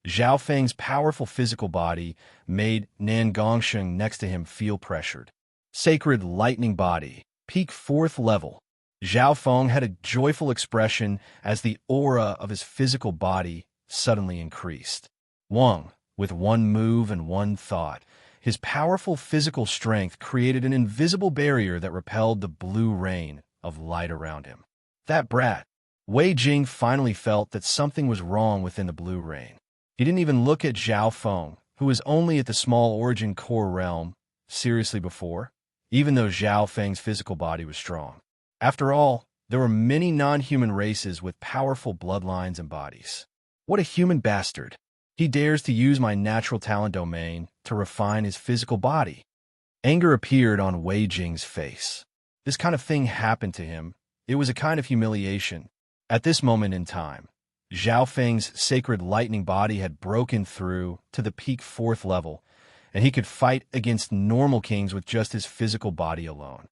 Zhao Feng's powerful physical body made Nan Gongsheng next to him feel pressured. Sacred lightning body, peak 4th level. Zhao Feng had a joyful expression as the aura of his physical body suddenly increased. With one move and one thought, his powerful physical strength created an invisible barrier that repelled the blue rain of light around him. That brat! Wei Jing finally felt that something was wrong within the blue rain. He didn't even look at Zhao Feng, who was only at the small origin core realm, seriously before, even though Zhao Feng's physical body was strong. After all, there were many non-human races with powerful bloodlines and bodies. What a human bastard! He dares to use my natural talent domain to refine his physical body. Anger appeared on Wei Jing's face. This kind of thing happened to him. It was a kind of humiliation. At this moment in time, Zhao Feng's sacred lightning body had broken through to the peak 4th level, and he could fight against normal kings with just his physical body alone.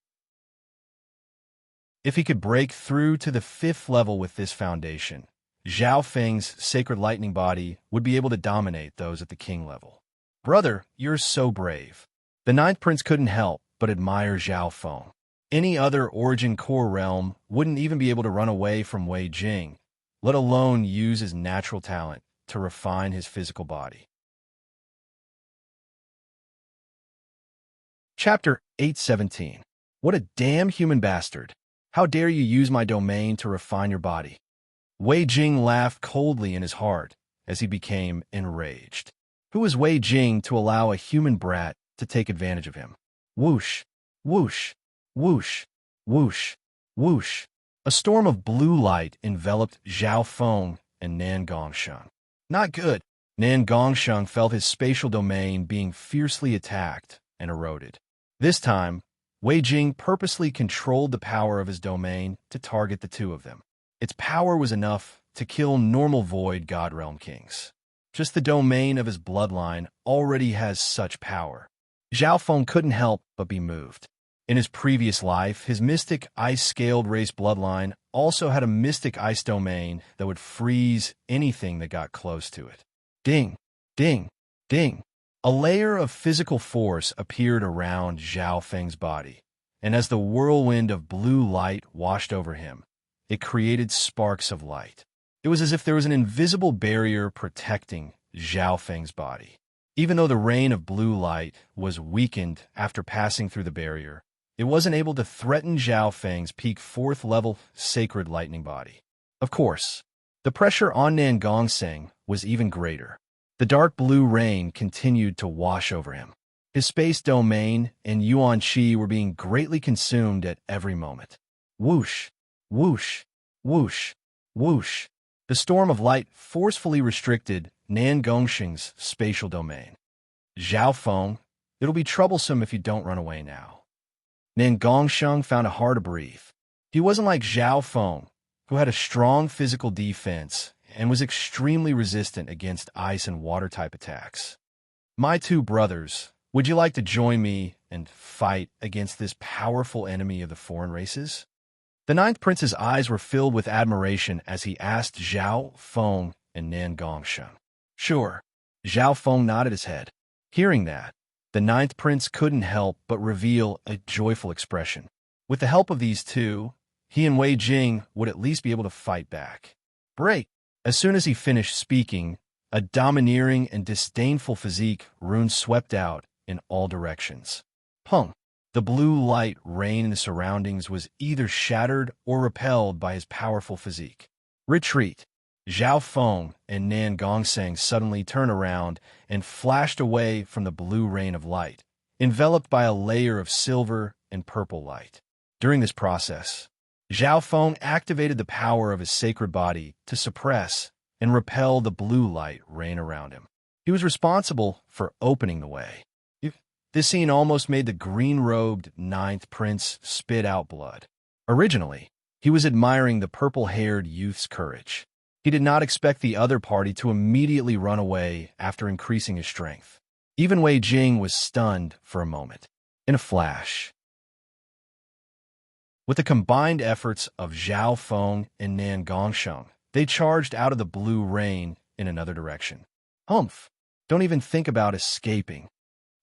If he could break through to the 5th level with this foundation, Zhao Feng's sacred lightning body would be able to dominate those at the king level. Brother, you're so brave. The ninth prince couldn't help but admire Zhao Feng. Any other origin core realm wouldn't even be able to run away from Wei Jing, let alone use his natural talent to refine his physical body. Chapter 817. What a damn human bastard. How dare you use my domain to refine your body? Wei Jing laughed coldly in his heart as he became enraged. Who is Wei Jing to allow a human brat to take advantage of him? Whoosh, whoosh, whoosh, whoosh, whoosh. A storm of blue light enveloped Zhao Feng and Nan Gongsheng. Not good. Nan Gongsheng felt his spatial domain being fiercely attacked and eroded. This time, Wei Jing purposely controlled the power of his domain to target the two of them. Its power was enough to kill normal Void God Realm kings. Just the domain of his bloodline already has such power. Zhao Feng couldn't help but be moved. In his previous life, his mystic ice-scaled race bloodline also had a mystic ice domain that would freeze anything that got close to it. Ding, ding, ding. A layer of physical force appeared around Zhao Feng's body, and as the whirlwind of blue light washed over him, it created sparks of light. It was as if there was an invisible barrier protecting Zhao Feng's body. Even though the rain of blue light was weakened after passing through the barrier, it wasn't able to threaten Zhao Feng's peak 4th level sacred lightning body. Of course, the pressure on Nan Gongsheng was even greater. The dark blue rain continued to wash over him. His space domain and Yuan Qi were being greatly consumed at every moment. Whoosh, whoosh, whoosh, whoosh. The storm of light forcefully restricted Nan Gongsheng's spatial domain. Zhao Feng, it'll be troublesome if you don't run away now. Nan Gongsheng found it hard to breathe. He wasn't like Zhao Feng, who had a strong physical defense and was extremely resistant against ice and water-type attacks. My two brothers, would you like to join me and fight against this powerful enemy of the foreign races? The ninth prince's eyes were filled with admiration as he asked Zhao Feng and Nan Gongsheng. Sure. Zhao Feng nodded his head. Hearing that, the ninth prince couldn't help but reveal a joyful expression. With the help of these two, he and Wei Jing would at least be able to fight back. Break! As soon as he finished speaking, a domineering and disdainful physique rune swept out in all directions. Pung! The blue light rain in the surroundings was either shattered or repelled by his powerful physique. Retreat! Zhao Feng and Nan Gongsheng suddenly turned around and flashed away from the blue rain of light, enveloped by a layer of silver and purple light. During this process, Zhao Feng activated the power of his sacred body to suppress and repel the blue light rain around him. He was responsible for opening the way. This scene almost made the green-robed ninth prince spit out blood. Originally, he was admiring the purple-haired youth's courage. He did not expect the other party to immediately run away after increasing his strength. Even Wei Jing was stunned for a moment. In a flash, with the combined efforts of Zhao Feng and Nan Gongsheng, they charged out of the blue rain in another direction. Humph! Don't even think about escaping.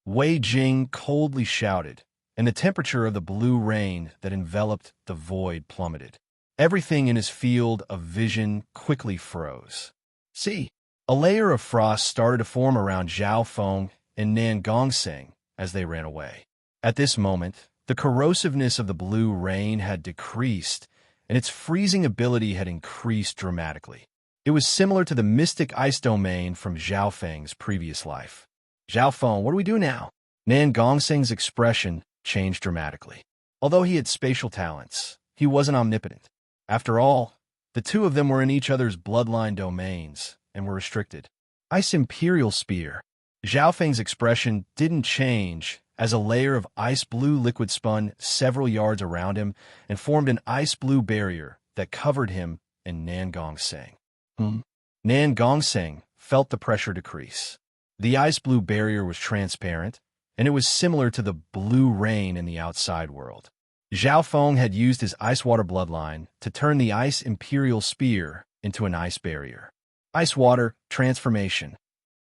Wei Jing coldly shouted, and the temperature of the blue rain that enveloped the void plummeted. Everything in his field of vision quickly froze. See, a layer of frost started to form around Zhao Feng and Nan Gongsheng as they ran away. At this moment, the corrosiveness of the blue rain had decreased, and its freezing ability had increased dramatically. It was similar to the mystic ice domain from Zhao Feng's previous life. Zhao Feng, what do we do now? Nan Gongsheng's expression changed dramatically. Although he had spatial talents, he wasn't omnipotent. After all, the two of them were in each other's bloodline domains and were restricted. Ice Imperial Spear. Zhao Feng's expression didn't change as a layer of ice-blue liquid spun several yards around him and formed an ice-blue barrier that covered him and Nan Gongsheng. Nan Gongsheng felt the pressure decrease. The ice-blue barrier was transparent, and it was similar to the blue rain in the outside world. Zhao Feng had used his ice-water bloodline to turn the Ice Imperial Spear into an ice barrier. Ice water transformation.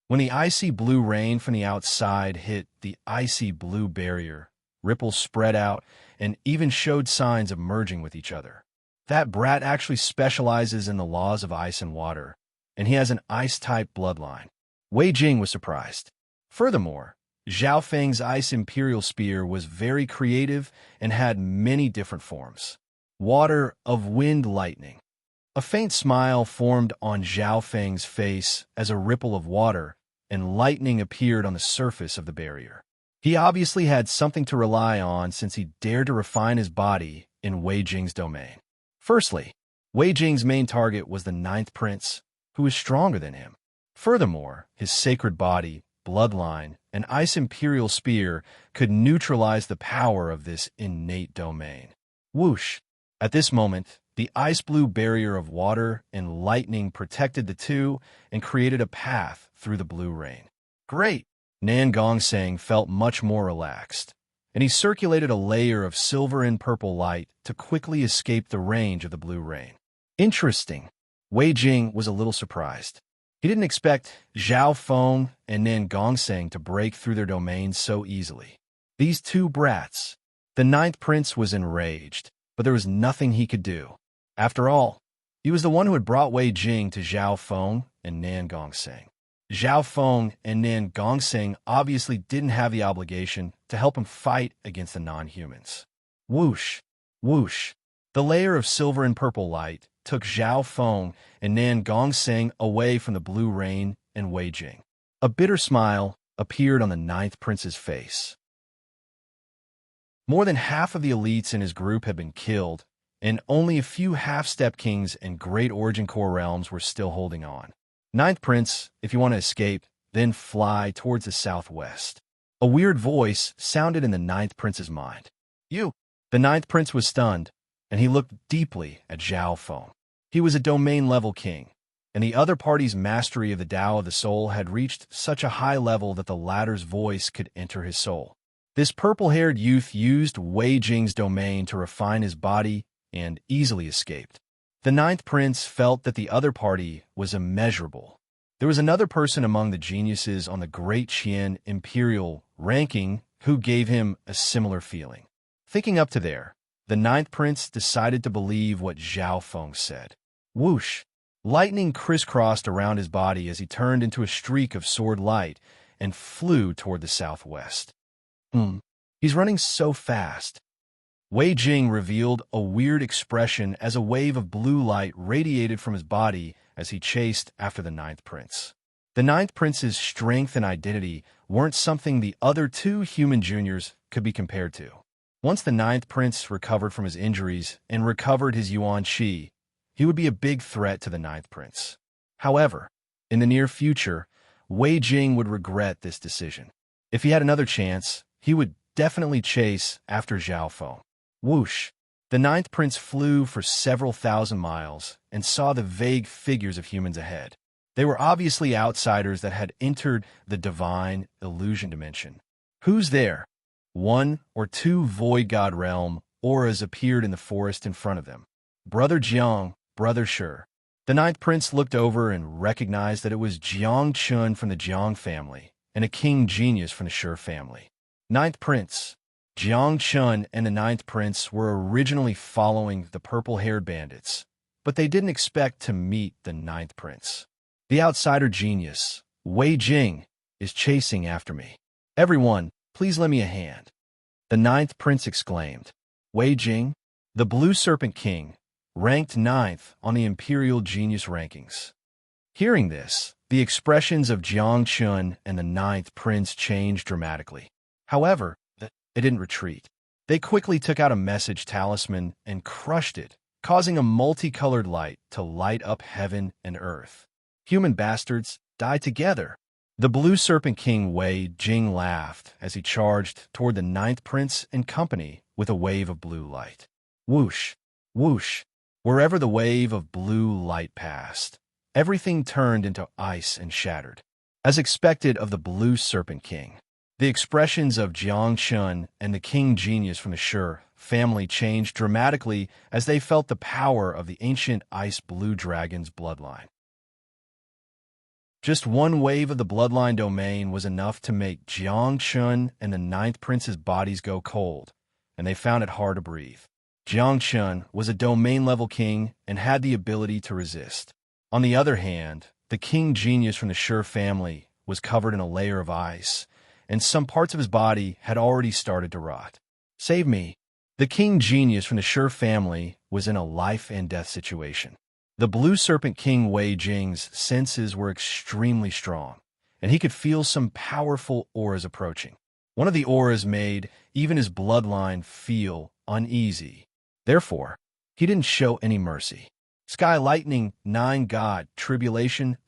When the icy blue rain from the outside hit the icy blue barrier, ripples spread out and even showed signs of merging with each other. That brat actually specializes in the laws of ice and water, and he has an ice-type bloodline. Wei Jing was surprised. Furthermore, Zhao Feng's ice imperial spear was very creative and had many different forms. Water of wind lightning. A faint smile formed on Zhao Feng's face as a ripple of water and lightning appeared on the surface of the barrier. He obviously had something to rely on since he dared to refine his body in Wei Jing's domain. Firstly, Wei Jing's main target was the ninth prince, who was stronger than him. Furthermore, his sacred body, bloodline, and ice imperial spear could neutralize the power of this innate domain. Whoosh! At this moment, the ice blue barrier of water and lightning protected the two and created a path through the blue rain. Great! Nan Gongsang felt much more relaxed, and he circulated a layer of silver and purple light to quickly escape the range of the blue rain. Interesting. Wei Jing was a little surprised. He didn't expect Zhao Feng and Nan Gongsang to break through their domains so easily. These two brats. The ninth prince was enraged, but there was nothing he could do. After all, he was the one who had brought Wei Jing to Zhao Feng and Nan Gongsang. Zhao Feng and Nan Gongsang obviously didn't have the obligation to help him fight against the non-humans. Whoosh! Whoosh! The layer of silver and purple light took Zhao Feng and Nan Gongsang away from the blue rain and Wei Jing. A bitter smile appeared on the ninth prince's face. More than half of the elites in his group had been killed, and only a few half-step kings and great origin core realms were still holding on. Ninth prince, if you want to escape, then fly towards the southwest. A weird voice sounded in the ninth prince's mind. You! The ninth prince was stunned, and he looked deeply at Zhao Feng. He was a domain-level king, and the other party's mastery of the Tao of the soul had reached such a high level that the latter's voice could enter his soul. This purple-haired youth used Wei Jing's domain to refine his body and easily escaped. The ninth prince felt that the other party was immeasurable. There was another person among the geniuses on the Great Qian Imperial ranking who gave him a similar feeling. Thinking up to there, the ninth prince decided to believe what Zhao Feng said. Whoosh! Lightning crisscrossed around his body as he turned into a streak of sword light and flew toward the southwest. He's running so fast. Wei Jing revealed a weird expression as a wave of blue light radiated from his body as he chased after the ninth prince. The ninth prince's strength and identity weren't something the other two human juniors could be compared to. Once the ninth prince recovered from his injuries and recovered his Yuan Qi, he would be a big threat to the ninth prince. However, in the near future, Wei Jing would regret this decision. If he had another chance, he would definitely chase after Zhao Feng. Whoosh! The ninth prince flew for several thousand miles and saw the vague figures of humans ahead. They were obviously outsiders that had entered the divine illusion dimension. Who's there? One or two void god realm auras appeared in the forest in front of them. Brother Jiang, Brother Shi. The ninth prince looked over and recognized that it was Jiang Chun from the Jiang family and a king genius from the Shi family. Ninth prince. Jiang Chun and the ninth prince were originally following the purple-haired bandits, but they didn't expect to meet the ninth prince. The outsider genius, Wei Jing, is chasing after me. Everyone, please lend me a hand. The ninth prince exclaimed. Wei Jing, the Blue Serpent King, ranked ninth on the Imperial Genius rankings. Hearing this, the expressions of Jiang Chun and the ninth prince changed dramatically. However, they didn't retreat. They quickly took out a message talisman and crushed it, causing a multicolored light to light up heaven and earth. Human bastards, die together. The Blue Serpent King Wei Jing laughed as he charged toward the ninth prince and company with a wave of blue light. Whoosh! Whoosh! Wherever the wave of blue light passed, everything turned into ice and shattered. As expected of the Blue Serpent King, the expressions of Jiang Chun and the king genius from the Shi family changed dramatically as they felt the power of the ancient ice blue dragon's bloodline. Just one wave of the bloodline domain was enough to make Jiang Chun and the ninth prince's bodies go cold, and they found it hard to breathe. Jiang Chun was a domain-level king and had the ability to resist. On the other hand, the king genius from the Sure family was covered in a layer of ice, and some parts of his body had already started to rot. Save me. The king genius from the Sure family was in a life-and-death situation. The Blue Serpent King Wei Jing's senses were extremely strong, and he could feel some powerful auras approaching. One of the auras made even his bloodline feel uneasy. Therefore, he didn't show any mercy. Sky Lightning 9 God Tribulation /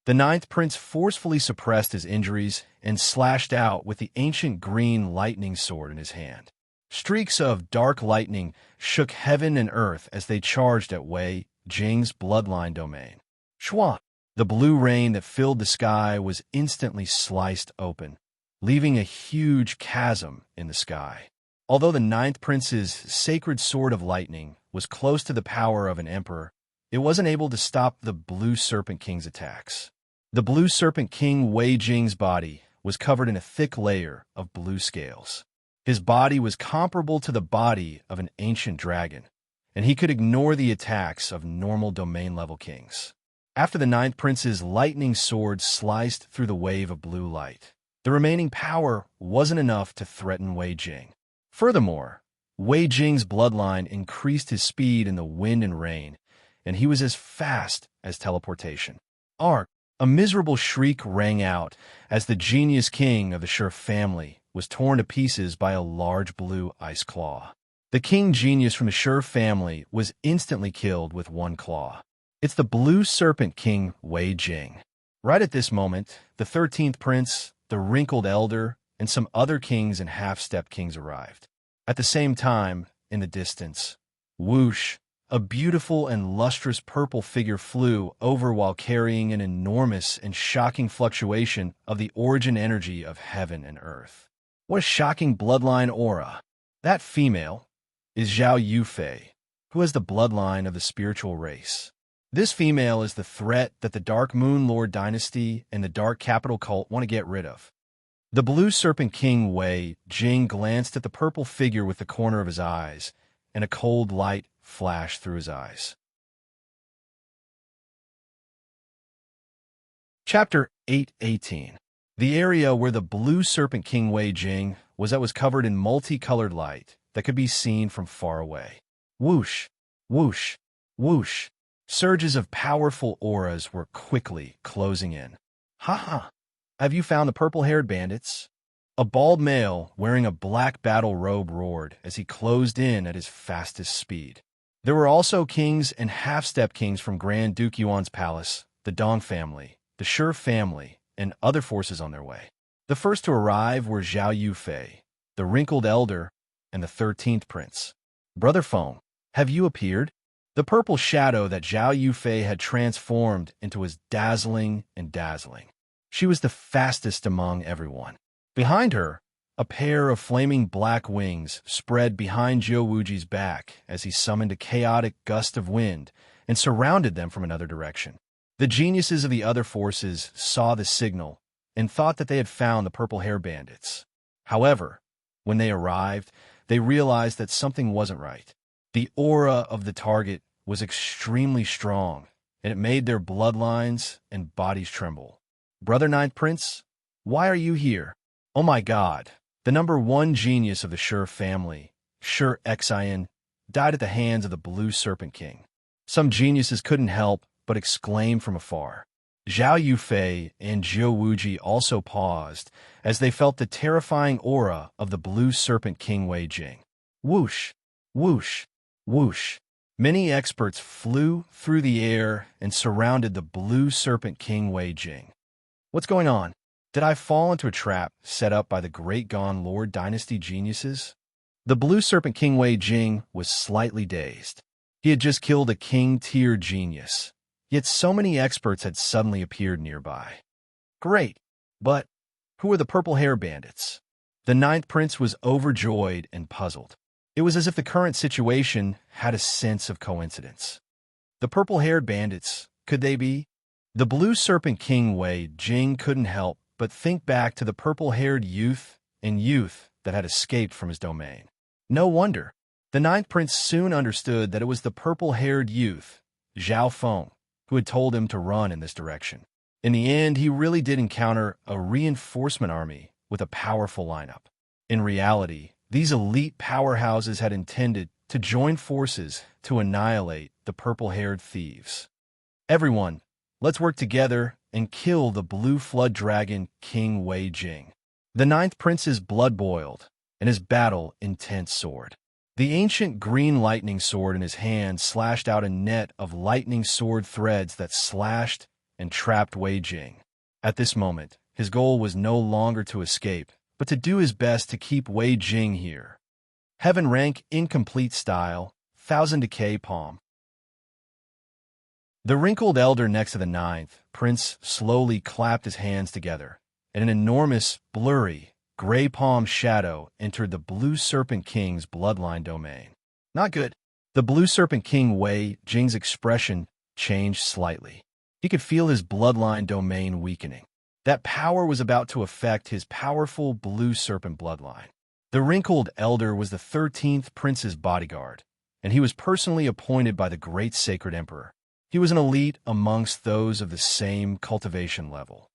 The ninth prince forcefully suppressed his injuries and slashed out with the ancient green lightning sword in his hand. Streaks of dark lightning shook heaven and earth as they charged at Wei Jing's bloodline domain. Shua! The blue rain that filled the sky was instantly sliced open, leaving a huge chasm in the sky. Although the ninth prince's sacred sword of lightning was close to the power of an emperor, it wasn't able to stop the Blue Serpent King's attacks. The Blue Serpent King Wei Jing's body was covered in a thick layer of blue scales. His body was comparable to the body of an ancient dragon, and he could ignore the attacks of normal domain-level kings. After the ninth prince's lightning sword sliced through the wave of blue light, the remaining power wasn't enough to threaten Wei Jing. Furthermore, Wei Jing's bloodline increased his speed in the wind and rain, and he was as fast as teleportation. Ark! A miserable shriek rang out as the genius king of the Sure family was torn to pieces by a large blue ice claw. The king genius from the Sure family was instantly killed with one claw. It's the Blue Serpent King Wei Jing. Right at this moment, the 13th prince, the wrinkled elder, and some other kings and half-step kings arrived. At the same time, in the distance, whoosh, a beautiful and lustrous purple figure flew over while carrying an enormous and shocking fluctuation of the origin energy of heaven and earth. What a shocking bloodline aura! That female is Zhao Yufei, who has the bloodline of the spiritual race. This female is the threat that the Dark Moon Lord dynasty and the Dark Capital cult want to get rid of. The Blue Serpent King Wei Jing glanced at the purple figure with the corner of his eyes, and a cold light flashed through his eyes. Chapter 8:18. The area where the Blue Serpent King Wei Jing was covered in multicolored light that could be seen from far away. Whoosh, whoosh, whoosh. Surges of powerful auras were quickly closing in. Ha ha! Have you found the purple-haired bandits? A bald male wearing a black battle robe roared as he closed in at his fastest speed. There were also kings and half-step kings from Grand Duke Yuan's palace, the Dong family, the Sure family, and other forces on their way. The first to arrive were Zhao Yufei, the wrinkled elder, and the 13th prince. Brother Feng, have you appeared? The purple shadow that Zhao Yufei had transformed into was dazzling and dazzling. She was the fastest among everyone. Behind her, a pair of flaming black wings spread behind Zhou Wuji's back as he summoned a chaotic gust of wind and surrounded them from another direction. The geniuses of the other forces saw the signal and thought that they had found the purple hair bandits. However, when they arrived, they realized that something wasn't right. The aura of the target was extremely strong, and it made their bloodlines and bodies tremble. Brother Ninth Prince, why are you here? Oh my God! The number one genius of the Sure family, Sure Xian, died at the hands of the Blue Serpent King. Some geniuses couldn't help but exclaim from afar. Zhao Yufei and Zhou Wuji also paused as they felt the terrifying aura of the Blue Serpent King Wei Jing. Whoosh, whoosh, whoosh. Many experts flew through the air and surrounded the Blue Serpent King Wei Jing. What's going on? Did I fall into a trap set up by the Great Gone Lord dynasty geniuses? The Blue Serpent King Wei Jing was slightly dazed. He had just killed a king-tier genius, yet so many experts had suddenly appeared nearby. Great, but who are the purple hair bandits? The ninth prince was overjoyed and puzzled. It was as if the current situation had a sense of coincidence. The purple-haired bandits, could they be? The Blue Serpent King Wei Jing couldn't help but think back to the purple-haired youth that had escaped from his domain. No wonder. The ninth prince soon understood that it was the purple-haired youth, Zhao Feng, who had told him to run in this direction. In the end, he really did encounter a reinforcement army with a powerful lineup. In reality, these elite powerhouses had intended to join forces to annihilate the purple-haired thieves. Everyone, let's work together and kill the blue flood dragon King Wei Jing. The ninth prince's blood boiled, and his battle-intense sword. The ancient green lightning sword in his hand slashed out a net of lightning sword threads that slashed and trapped Wei Jing. At this moment, his goal was no longer to escape, but to do his best to keep Wei Jing here. Heaven rank incomplete style, 1000 decay palm. The wrinkled elder next to the ninth prince slowly clapped his hands together, and an enormous, blurry, gray palm shadow entered the Blue Serpent King's bloodline domain. Not good. The Blue Serpent King Wei Jing's expression changed slightly. He could feel his bloodline domain weakening. That power was about to affect his powerful Blue Serpent bloodline. The wrinkled elder was the 13th prince's bodyguard, and he was personally appointed by the Great Sacred Emperor. He was an elite amongst those of the same cultivation level.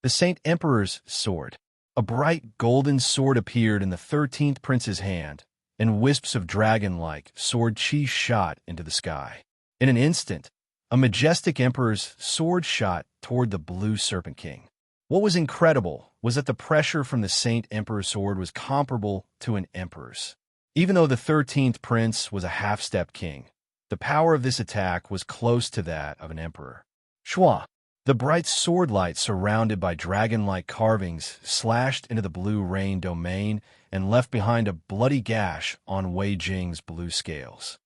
The Saint Emperor's sword. A bright golden sword appeared in the 13th prince's hand, and wisps of dragon-like sword chi shot into the sky. In an instant, a majestic emperor's sword shot toward the Blue Serpent King. What was incredible was that the pressure from the Saint Emperor's sword was comparable to an emperor's. Even though the 13th prince was a half-step king, the power of this attack was close to that of an emperor. Shua! The bright sword light surrounded by dragon-like carvings slashed into the blue rain domain and left behind a bloody gash on Wei Jing's blue scales.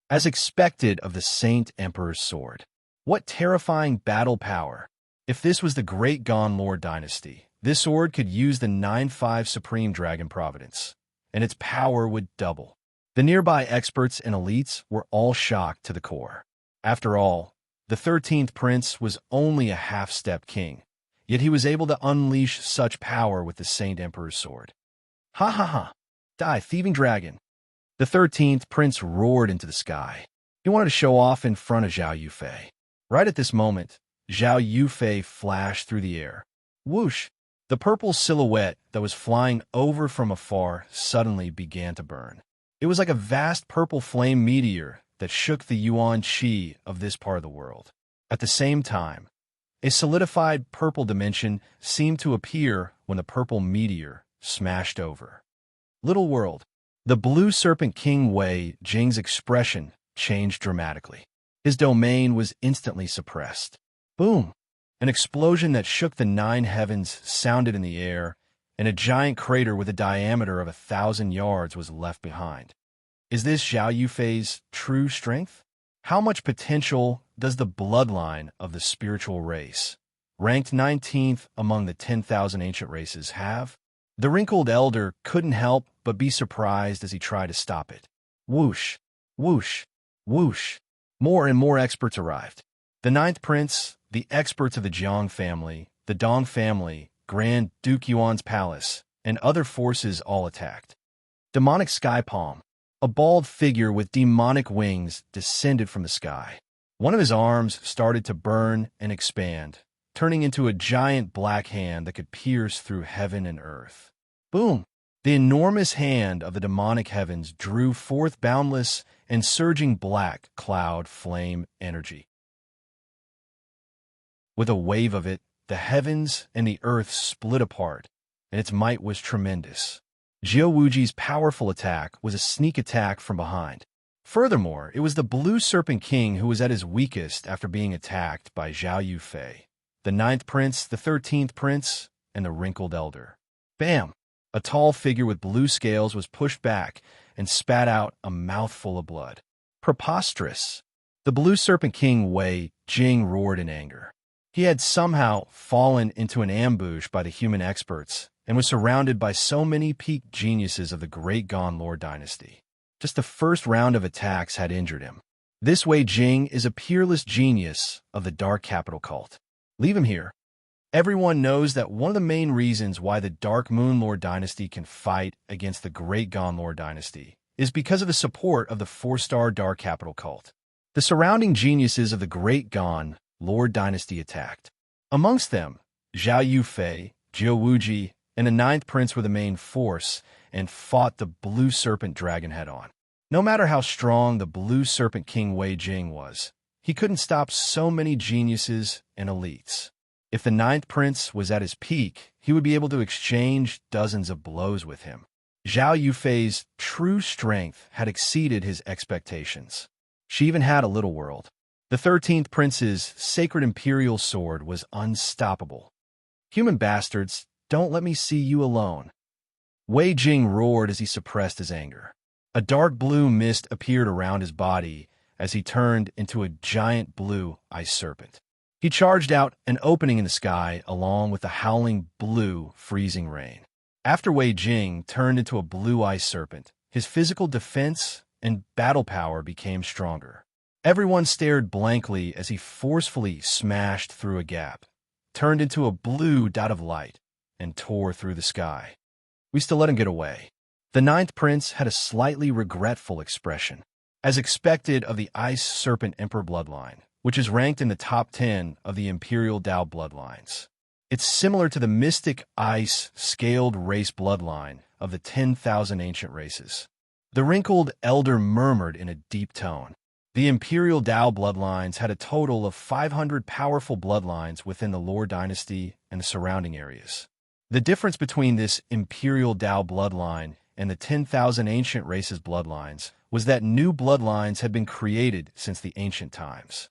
As expected of the Saint Emperor's sword. What terrifying battle power! If this was the Great Gon Lord dynasty, this sword could use the 9-5 Supreme Dragon Providence, and its power would double. The nearby experts and elites were all shocked to the core. After all, the 13th prince was only a half-step king, yet he was able to unleash such power with the Saint Emperor's sword. Ha ha ha! Die, thieving dragon! The 13th prince roared into the sky. He wanted to show off in front of Zhao Yufei. Right at this moment, Zhao Yufei flashed through the air. Whoosh! The purple silhouette that was flying over from afar suddenly began to burn. It was like a vast purple flame meteor that shook the yuan qi of this part of the world. At the same time, a solidified purple dimension seemed to appear when the purple meteor smashed over. Little world. The Blue Serpent King Wei Jing's expression changed dramatically. His domain was instantly suppressed. Boom! An explosion that shook the 9 heavens sounded in the air, and a giant crater with a diameter of 1,000 yards was left behind. Is this Zhao Yufei's true strength? How much potential does the bloodline of the spiritual race, ranked 19th among the 10,000 ancient races, have? The wrinkled elder couldn't help but be surprised as he tried to stop it. Whoosh! Whoosh! Whoosh! More and more experts arrived. The 9th prince, the experts of the Jiang family, the Dong family, Grand Duke Yuan's palace, and other forces all attacked. Demonic sky palm. A bald figure with demonic wings descended from the sky. One of his arms started to burn and expand, turning into a giant black hand that could pierce through heaven and earth. Boom! The enormous hand of the demonic heavens drew forth boundless and surging black cloud flame energy. With a wave of it, the heavens and the earth split apart, and its might was tremendous. Jiao Wuji's powerful attack was a sneak attack from behind. Furthermore, it was the Blue Serpent King who was at his weakest after being attacked by Zhao Yufei, the 9th prince, the 13th prince, and the wrinkled elder. Bam! A tall figure with blue scales was pushed back and spat out a mouthful of blood. Preposterous! The Blue Serpent King Wei Jing roared in anger. He had somehow fallen into an ambush by the human experts and was surrounded by so many peak geniuses of the Great Gon Lord dynasty. Just the first round of attacks had injured him. This Wei Jing is a peerless genius of the dark capital cult. Leave him here. Everyone knows that one of the main reasons why the Dark Moon Lord dynasty can fight against the Great Gon Lord dynasty is because of the support of the 4-star dark capital cult. The surrounding geniuses of the Great Gon Lord dynasty attacked. Amongst them, Zhao Yufei, Jiu Wuji, and the 9th Prince were the main force and fought the Blue Serpent Dragon head-on. No matter how strong the Blue Serpent King Wei Jing was, he couldn't stop so many geniuses and elites. If the 9th Prince was at his peak, he would be able to exchange dozens of blows with him. Zhao Yufei's true strength had exceeded his expectations. She even had a little world. The 13th Prince's sacred imperial sword was unstoppable. Human bastards, don't let me see you alone. Wei Jing roared as he suppressed his anger. A dark blue mist appeared around his body as he turned into a giant blue ice serpent. He charged out an opening in the sky along with the howling blue freezing rain. After Wei Jing turned into a blue ice serpent, his physical defense and battle power became stronger. Everyone stared blankly as he forcefully smashed through a gap, turned into a blue dot of light, and tore through the sky. We still let him get away. The 9th Prince had a slightly regretful expression. As expected of the Ice Serpent Emperor bloodline, which is ranked in the top 10 of the Imperial Dao bloodlines. It's similar to the mystic ice scaled race bloodline of the 10,000 ancient races. The wrinkled elder murmured in a deep tone. The Imperial Dao bloodlines had a total of 500 powerful bloodlines within the Lord dynasty and the surrounding areas. The difference between this Imperial Dao bloodline and the 10,000 ancient races bloodlines was that new bloodlines had been created since the ancient times.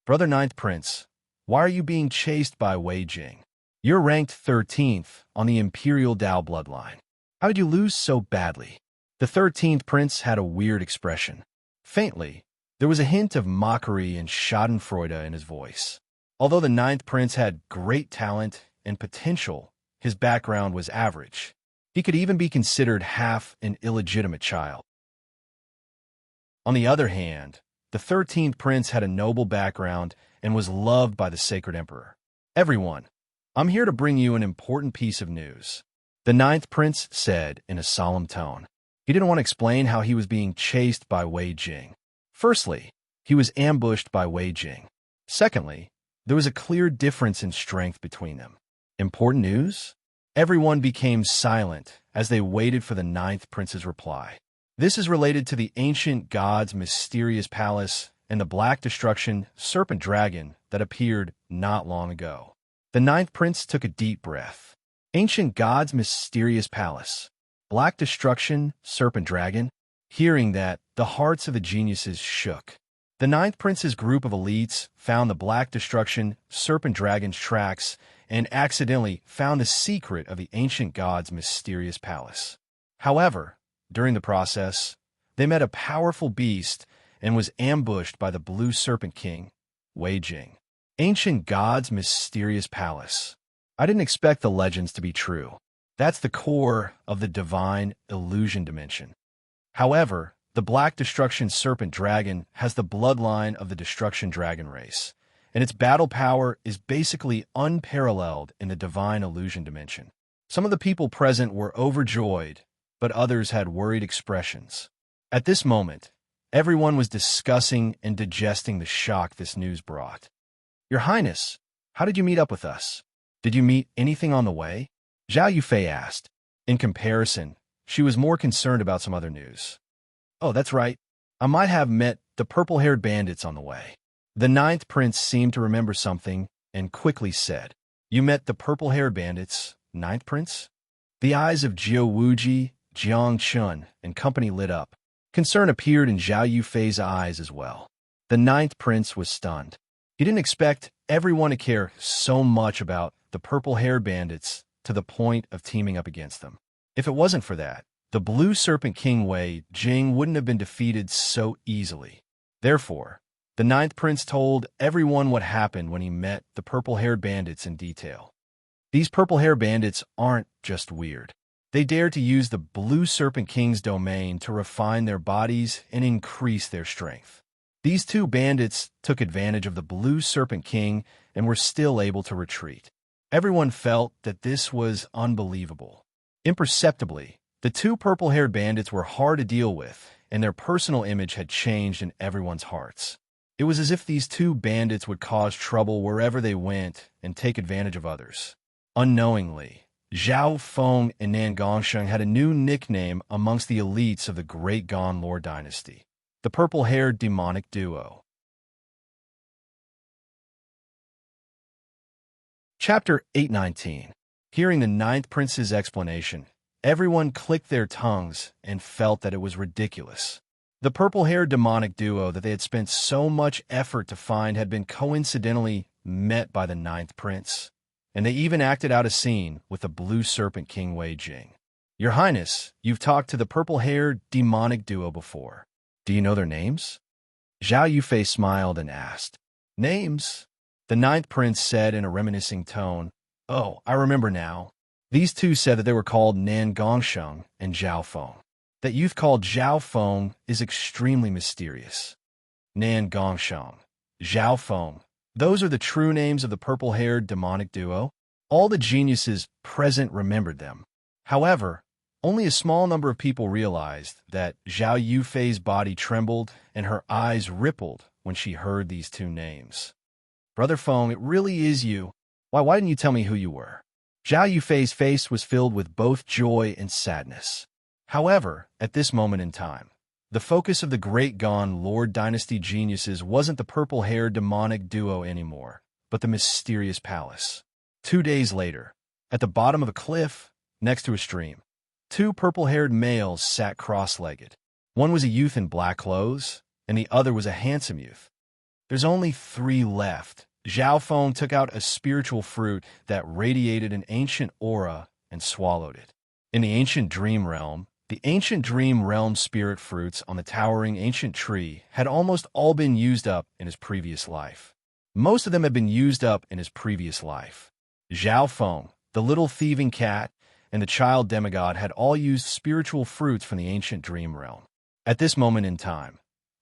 Brother 9th Prince, why are you being chased by Wei Jing? You're ranked 13th on the Imperial Dao bloodline. How did you lose so badly? The 13th Prince had a weird expression. Faintly, there was a hint of mockery and schadenfreude in his voice. Although the 9th Prince had great talent and potential, his background was average. He could even be considered half an illegitimate child. On the other hand, the 13th Prince had a noble background and was loved by the Sacred Emperor. Everyone, I'm here to bring you an important piece of news, the 9th Prince said in a solemn tone. He didn't want to explain how he was being chased by Wei Jing. Firstly, he was ambushed by Wei Jing. Secondly, there was a clear difference in strength between them. Important news? Everyone became silent as they waited for the 9th Prince's reply. This is related to the ancient god's mysterious palace and the Black Destruction serpent dragon that appeared not long ago. The 9th Prince took a deep breath. Ancient god's mysterious palace. Black Destruction serpent dragon? Hearing that, the hearts of the geniuses shook. The 9th Prince's group of elites found the Black Destruction serpent dragon's tracks and accidentally found the secret of the ancient god's mysterious palace. However, during the process, they met a powerful beast and was ambushed by the Blue Serpent King, Wei Jing. Ancient god's mysterious palace. I didn't expect the legends to be true. That's the core of the divine illusion dimension. However, the Black Destruction serpent dragon has the bloodline of the Destruction dragon race, and its battle power is basically unparalleled in the divine illusion dimension. Some of the people present were overjoyed, but others had worried expressions. At this moment, everyone was discussing and digesting the shock this news brought. Your Highness, how did you meet up with us? Did you meet anything on the way? Zhao Yufei asked. In comparison, she was more concerned about some other news. Oh, that's right. I might have met the purple-haired bandits on the way. The 9th Prince seemed to remember something and quickly said, You met the purple-haired bandits, 9th Prince? The eyes of Jiu Wuji, Jiang Chun, and company lit up. Concern appeared in Zhao Yufei's eyes as well. The 9th Prince was stunned. He didn't expect everyone to care so much about the purple-haired bandits to the point of teaming up against them. If it wasn't for that, the Blue Serpent King Wei Jing wouldn't have been defeated so easily. Therefore, the 9th Prince told everyone what happened when he met the purple-haired bandits in detail. These purple-haired bandits aren't just weird. They dared to use the Blue Serpent King's domain to refine their bodies and increase their strength. These two bandits took advantage of the Blue Serpent King and were still able to retreat. Everyone felt that this was unbelievable. Imperceptibly, the two purple-haired bandits were hard to deal with, and their personal image had changed in everyone's hearts. It was as if these two bandits would cause trouble wherever they went and take advantage of others. Unknowingly, Zhao Feng and Nan Gongsheng had a new nickname amongst the elites of the Great Gan Lore dynasty, the purple-haired demonic duo. Chapter 819. Hearing the ninth prince's explanation, everyone clicked their tongues and felt that it was ridiculous. The purple-haired demonic duo that they had spent so much effort to find had been coincidentally met by the ninth prince, and they even acted out a scene with the Blue Serpent King Wei Jing. Your Highness, you've talked to the purple-haired demonic duo before. Do you know their names? Zhao Yufei smiled and asked. Names? The ninth prince said in a reminiscing tone. Oh, I remember now. These two said that they were called Nan Gongsheng and Zhao Feng. That youth called Zhao Feng is extremely mysterious. Nan Gongsheng, Zhao Feng, those are the true names of the purple-haired demonic duo. All the geniuses present remembered them. However, only a small number of people realized that Zhao Yufei's body trembled and her eyes rippled when she heard these two names. Brother Feng, it really is you. Why didn't you tell me who you were? Zhao Yufei's face was filled with both joy and sadness. However, at this moment in time, the focus of the Great Gan Lord Dynasty geniuses wasn't the purple-haired demonic duo anymore, but the mysterious palace. 2 days later, at the bottom of a cliff, next to a stream, two purple-haired males sat cross-legged. One was a youth in black clothes, and the other was a handsome youth. There's only 3 left. Zhao Feng took out a spiritual fruit that radiated an ancient aura and swallowed it. In the ancient dream realm, the ancient dream realm spirit fruits on the towering ancient tree had almost all been used up in his previous life. Most of them had been used up in his previous life. Zhao Feng, the little thieving cat, and the child demigod had all used spiritual fruits from the ancient dream realm. At this moment in time,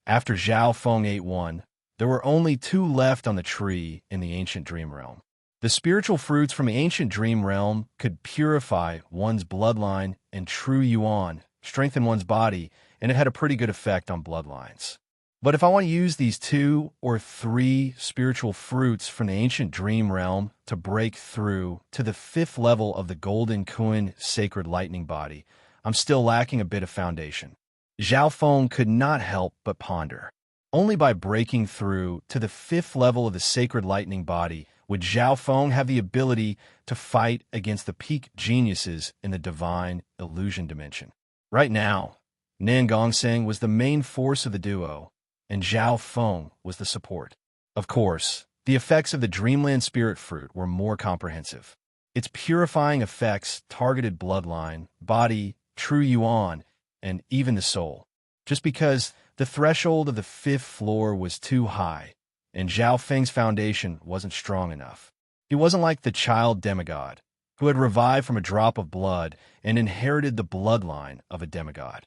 after Zhao Feng ate one, there were only 2 left on the tree in the ancient dream realm. The spiritual fruits from the ancient dream realm could purify one's bloodline and true yuan, strengthen one's body, and it had a pretty good effect on bloodlines. But if I want to use these 2 or 3 spiritual fruits from the ancient dream realm to break through to the 5th level of the Golden Kun sacred lightning body, I'm still lacking a bit of foundation. Zhao Feng could not help but ponder. Only by breaking through to the 5th level of the sacred lightning body would Zhao Feng have the ability to fight against the peak geniuses in the divine illusion dimension. Right now, Nan Gongsheng was the main force of the duo, and Zhao Feng was the support. Of course, the effects of the Dreamland Spirit Fruit were more comprehensive. Its purifying effects targeted bloodline, body, true yuan, and even the soul. Just because the threshold of the 5th floor was too high, and Zhao Feng's foundation wasn't strong enough. He wasn't like the child demigod, who had revived from a drop of blood and inherited the bloodline of a demigod.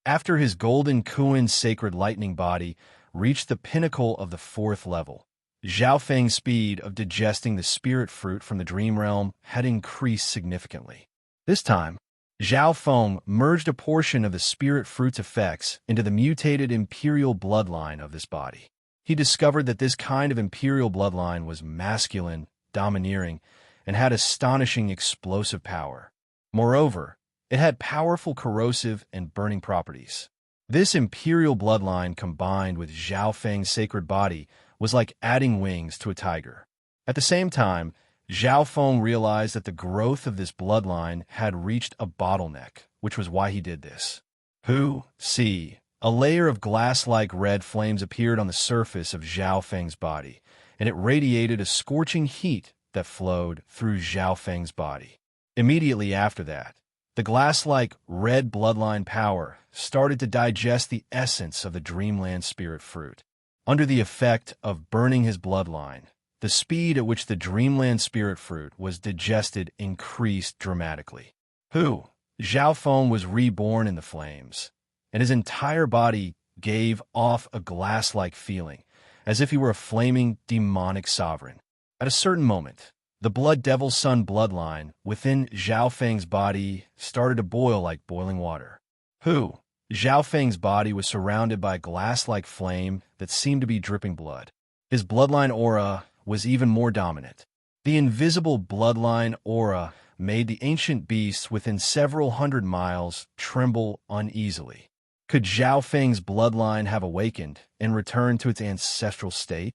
After his Golden Kun sacred lightning body reached the pinnacle of the 4th level, Zhao Feng's speed of digesting the spirit fruit from the dream realm had increased significantly. This time, Zhao Feng merged a portion of the spirit fruit's effects into the mutated imperial bloodline of this body. He discovered that this kind of imperial bloodline was masculine, domineering, and had astonishing explosive power. Moreover, it had powerful corrosive and burning properties. This imperial bloodline combined with Zhao Feng's sacred body was like adding wings to a tiger. At the same time, Zhao Feng realized that the growth of this bloodline had reached a bottleneck, which was why he did this. See, a layer of glass-like red flames appeared on the surface of Zhao Feng's body, and it radiated a scorching heat that flowed through Zhao Feng's body. Immediately after that, the glass-like red bloodline power started to digest the essence of the Dreamland Spirit Fruit. Under the effect of burning his bloodline, the speed at which the dreamland spirit fruit was digested increased dramatically. Zhao Feng was reborn in the flames, and his entire body gave off a glass-like feeling, as if he were a flaming, demonic sovereign. At a certain moment, the Blood Devil Sun bloodline within Zhao Feng's body started to boil like boiling water. Zhao Feng's body was surrounded by a glass-like flame that seemed to be dripping blood. His bloodline aura was even more dominant. The invisible bloodline aura made the ancient beasts within several hundred miles tremble uneasily. Could Zhao Feng's bloodline have awakened and returned to its ancestral state?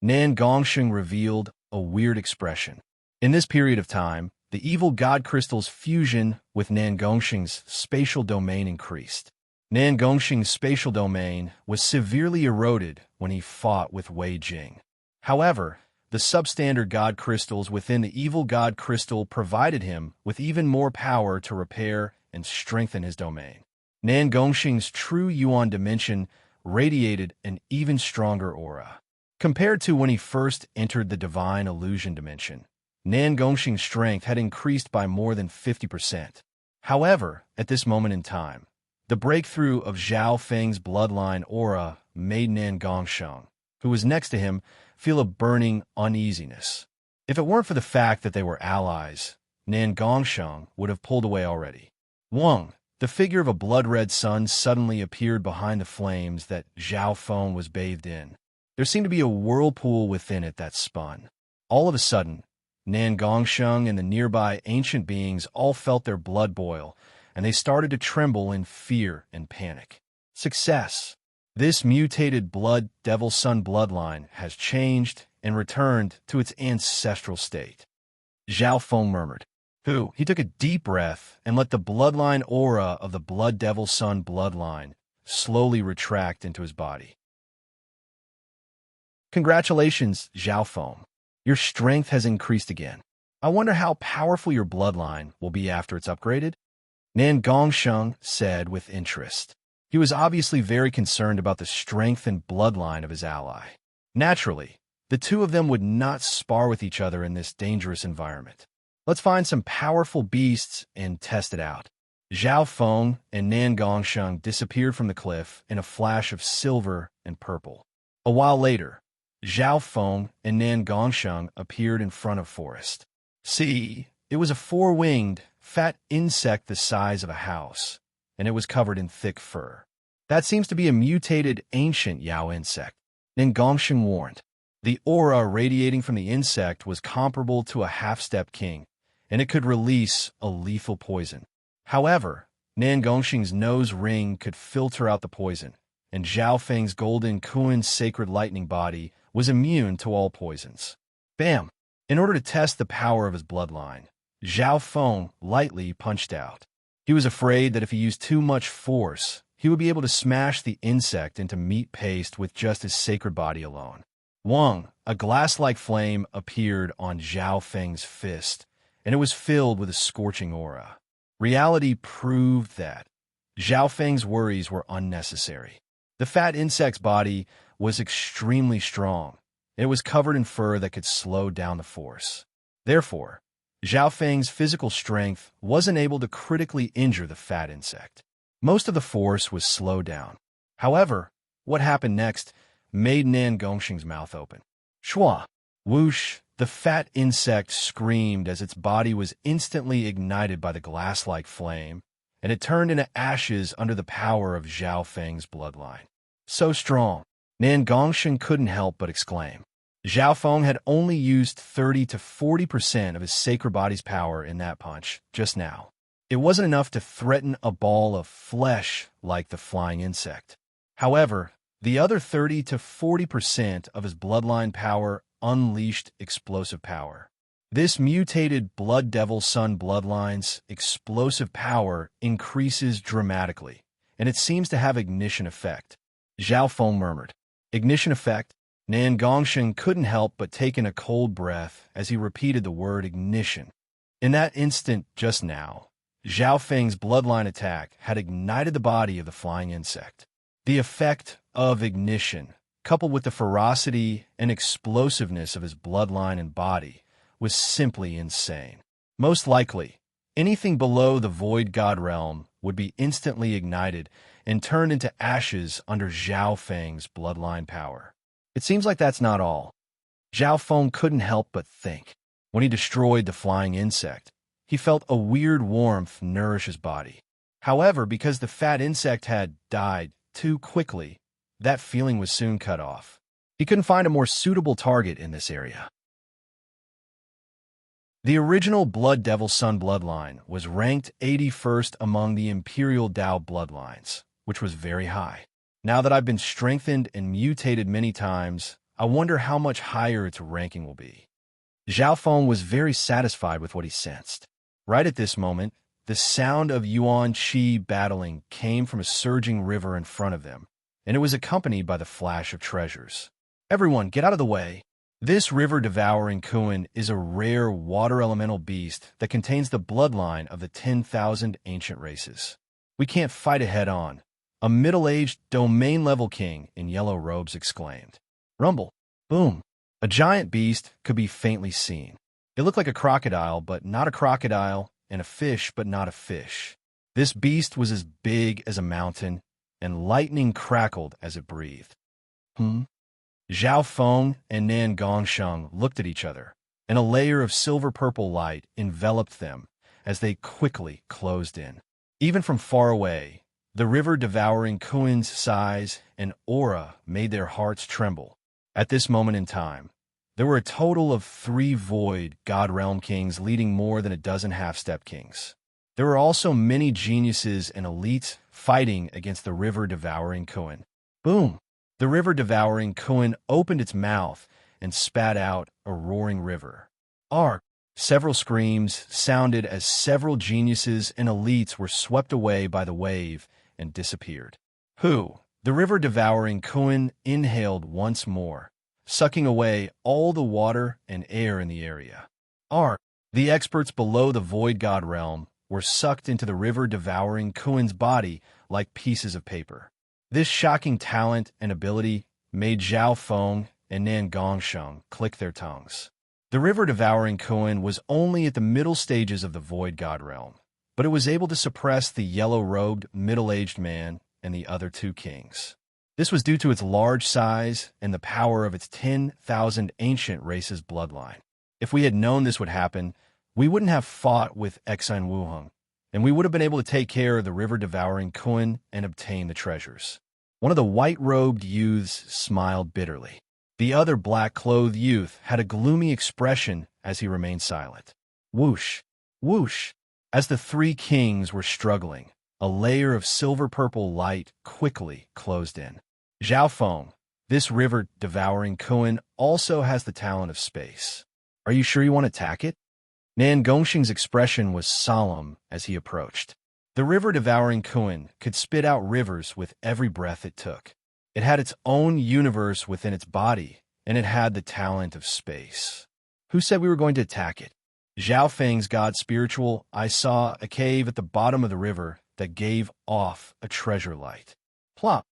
Nan Gongsheng revealed a weird expression. In this period of time, the evil god crystal's fusion with Nan Gongsheng's spatial domain increased. Nan Gongsheng's spatial domain was severely eroded when he fought with Wei Jing. However, the substandard god crystals within the evil god crystal provided him with even more power to repair and strengthen his domain. Nan Gongsheng's true Yuan dimension radiated an even stronger aura. Compared to when he first entered the divine illusion dimension, Nan Gongsheng's strength had increased by more than 50%. However, at this moment in time, the breakthrough of Zhao Feng's bloodline aura made Nan Gongsheng, who was next to him, feel a burning uneasiness. If it weren't for the fact that they were allies, Nan Gongsheng would have pulled away already. Wang, the figure of a blood-red sun, suddenly appeared behind the flames that Zhao Feng was bathed in. There seemed to be a whirlpool within it that spun. All of a sudden, Nan Gongsheng and the nearby ancient beings all felt their blood boil, and they started to tremble in fear and panic. Success! This mutated Blood Devil Sun bloodline has changed and returned to its ancestral state. Zhao Feng murmured. He took a deep breath and let the bloodline aura of the Blood Devil Sun bloodline slowly retract into his body. Congratulations, Zhao Feng. Your strength has increased again. I wonder how powerful your bloodline will be after it's upgraded? Nan Gongsheng said with interest. He was obviously very concerned about the strength and bloodline of his ally. Naturally, the two of them would not spar with each other in this dangerous environment. Let's find some powerful beasts and test it out. Zhao Feng and Nan Gongsheng disappeared from the cliff in a flash of silver and purple. A while later, Zhao Feng and Nan Gongsheng appeared in front of Forest. See, it was a four-winged, fat insect the size of a house, and it was covered in thick fur. That seems to be a mutated ancient Yao insect, Nan Gongsheng warned. The aura radiating from the insect was comparable to a half-step king, and it could release a lethal poison. However, Nan Gongsheng's nose ring could filter out the poison, and Zhao Feng's golden Kuan sacred lightning body was immune to all poisons. Bam! In order to test the power of his bloodline, Zhao Feng lightly punched out. He was afraid that if he used too much force, he would be able to smash the insect into meat paste with just his sacred body alone. Wang, a glass-like flame, appeared on Zhao Feng's fist, and it was filled with a scorching aura. Reality proved that Zhao Feng's worries were unnecessary. The fat insect's body was extremely strong, and it was covered in fur that could slow down the force. Therefore, Zhao Feng's physical strength wasn't able to critically injure the fat insect. Most of the force was slowed down. However, what happened next made Nan Gongsheng's mouth open. Shua! Whoosh! The fat insect screamed as its body was instantly ignited by the glass-like flame, and it turned into ashes under the power of Zhao Feng's bloodline. So strong, Nan Gongsheng couldn't help but exclaim. Zhao Feng had only used 30 to 40% of his sacred body's power in that punch just now. It wasn't enough to threaten a ball of flesh like the flying insect. However, the other 30 to 40% of his bloodline power unleashed explosive power. This mutated Blood Devil Sun bloodline's explosive power increases dramatically, and it seems to have ignition effect. Zhao Feng murmured. Ignition effect? Nan Gongsheng couldn't help but take in a cold breath as he repeated the word ignition. In that instant just now, Zhao Feng's bloodline attack had ignited the body of the flying insect. The effect of ignition coupled with the ferocity and explosiveness of his bloodline and body, was simply insane. Most likely, anything below the Void God realm would be instantly ignited and turned into ashes under Zhao Feng's bloodline power. It seems like that's not all. Zhao Feng couldn't help but think. When he destroyed the flying insect, he felt a weird warmth nourish his body. However, because the fat insect had died too quickly, that feeling was soon cut off. He couldn't find a more suitable target in this area. The original Blood Devil Sun bloodline was ranked 81st among the Imperial Dao bloodlines, which was very high. Now that I've been strengthened and mutated many times, I wonder how much higher its ranking will be. Zhao Feng was very satisfied with what he sensed. Right at this moment, the sound of Yuan Qi battling came from a surging river in front of them, and it was accompanied by the flash of treasures. Everyone, get out of the way! This river-devouring Kuan is a rare water elemental beast that contains the bloodline of the 10,000 ancient races. We can't fight it head-on, a middle-aged domain-level king in yellow robes exclaimed. Rumble. Boom. A giant beast could be faintly seen. It looked like a crocodile, but not a crocodile, and a fish, but not a fish. This beast was as big as a mountain, and lightning crackled as it breathed. Zhao Feng and Nan Gongsheng looked at each other, and a layer of silver-purple light enveloped them as they quickly closed in. Even from far away, the river-devouring Kuan's size and aura made their hearts tremble. At this moment in time, there were a total of 3 Void God Realm kings leading more than a dozen half-step kings. There were also many geniuses and elites fighting against the river-devouring Kuan. Boom! The river-devouring Kuan opened its mouth and spat out a roaring river. Ark! Several screams sounded as several geniuses and elites were swept away by the wave and disappeared. The river-devouring Kuan inhaled once more, sucking away all the water and air in the area. Ark! The experts below the Void God realm were sucked into the river-devouring Kuan's body like pieces of paper. This shocking talent and ability made Zhao Feng and Nan Gongsheng click their tongues. The river-devouring Kuan was only at the middle stages of the Void God realm, but it was able to suppress the yellow-robed, middle-aged man and the other 2 kings. This was due to its large size and the power of its 10,000 ancient races bloodline. If we had known this would happen, we wouldn't have fought with Exine Wuheng, and we would have been able to take care of the river-devouring Kuan and obtain the treasures. One of the white-robed youths smiled bitterly. The other black-clothed youth had a gloomy expression as he remained silent. Whoosh! Whoosh! As the 3 kings were struggling, a layer of silver-purple light quickly closed in. Zhao Feng, this river-devouring Kuan also has the talent of space. Are you sure you want to attack it? Nan Gongsheng's expression was solemn as he approached. The river-devouring Kuan could spit out rivers with every breath it took. It had its own universe within its body, and it had the talent of space. Who said we were going to attack it? Zhao Feng's god spiritual, I saw a cave at the bottom of the river that gave off a treasure light. Plop!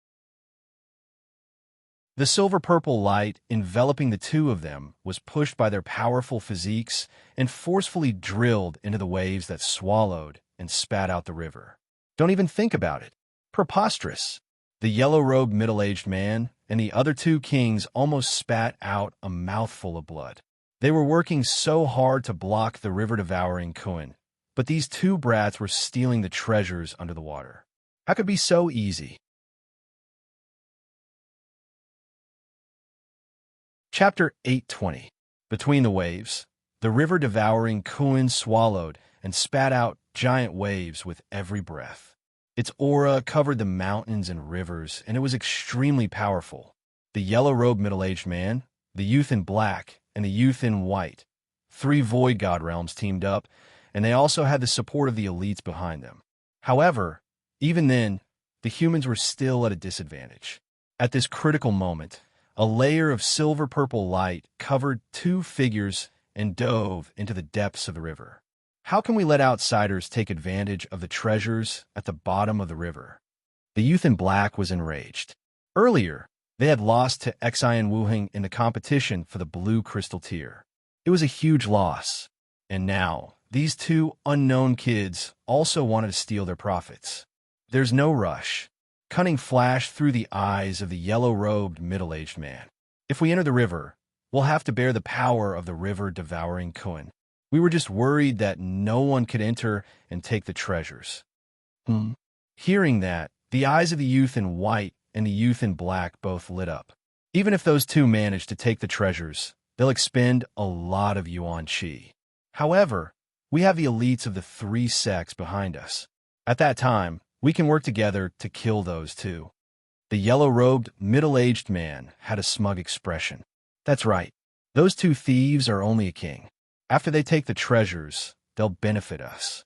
The silver-purple light enveloping the 2 of them was pushed by their powerful physiques and forcefully drilled into the waves that swallowed and spat out the river. Don't even think about it. Preposterous. The yellow-robed middle-aged man and the other 2 kings almost spat out a mouthful of blood. They were working so hard to block the river-devouring Kuan, but these 2 brats were stealing the treasures under the water. How could it be so easy? Chapter 820. Between the waves, the river-devouring Kuan swallowed and spat out giant waves with every breath. Its aura covered the mountains and rivers, and it was extremely powerful. The yellow-robed middle-aged man, the youth in black, and the youth in white, 3 Void God realms teamed up, and they also had the support of the elites behind them. However, even then, the humans were still at a disadvantage. At this critical moment, a layer of silver-purple light covered 2 figures and dove into the depths of the river. How can we let outsiders take advantage of the treasures at the bottom of the river? The youth in black was enraged. Earlier, They had lost to Xian Wuheng in the competition for the blue crystal tier. It was a huge loss. And now, these two unknown kids also wanted to steal their profits. There's no rush. Cunning flashed through the eyes of the yellow-robed middle-aged man. If we enter the river, we'll have to bear the power of the river-devouring Kun. We were just worried that no one could enter and take the treasures. Hearing that, the eyes of the youth in white and the youth in black both lit up. Even if those two manage to take the treasures, they'll expend a lot of yuan qi. However, we have the elites of the three sects behind us. At that time, we can work together to kill those two. The yellow-robed, middle-aged man had a smug expression. That's right. Those two thieves are only a king. After they take the treasures, they'll benefit us.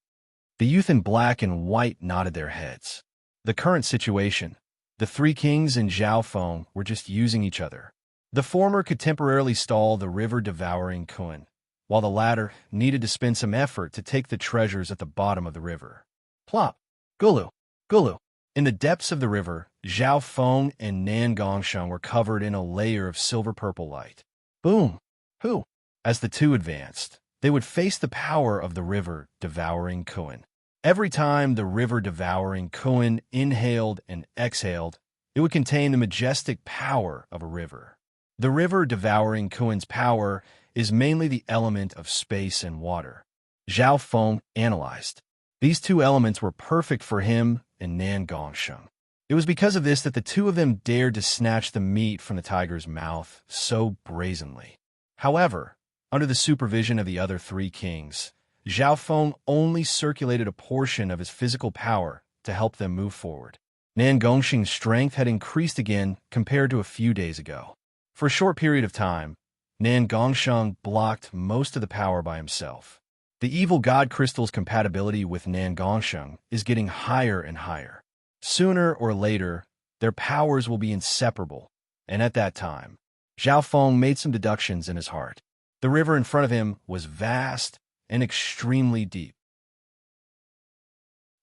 The youth in black and white nodded their heads. The current situation, the three kings and Zhao Feng were just using each other. The former could temporarily stall the river-devouring Kun, while the latter needed to spend some effort to take the treasures at the bottom of the river. Plop! Gulu! Gulu! In the depths of the river, Zhao Feng and Nan Gongsheng were covered in a layer of silver-purple light. Boom! Who? As the two advanced, they would face the power of the river-devouring Kun. Every time the river-devouring Kun inhaled and exhaled, it would contain the majestic power of a river. The river-devouring Kun's power is mainly the element of space and water. Zhao Feng analyzed. These two elements were perfect for him and Nan Gongsheng. It was because of this that the two of them dared to snatch the meat from the tiger's mouth so brazenly. However, under the supervision of the other three kings, Zhao Feng only circulated a portion of his physical power to help them move forward. Nan Gongsheng's strength had increased again compared to a few days ago. For a short period of time, Nan Gongsheng blocked most of the power by himself. The evil god crystal's compatibility with Nan Gongsheng is getting higher and higher. Sooner or later, their powers will be inseparable, and at that time, Zhao Feng made some deductions in his heart. The river in front of him was vast and extremely deep.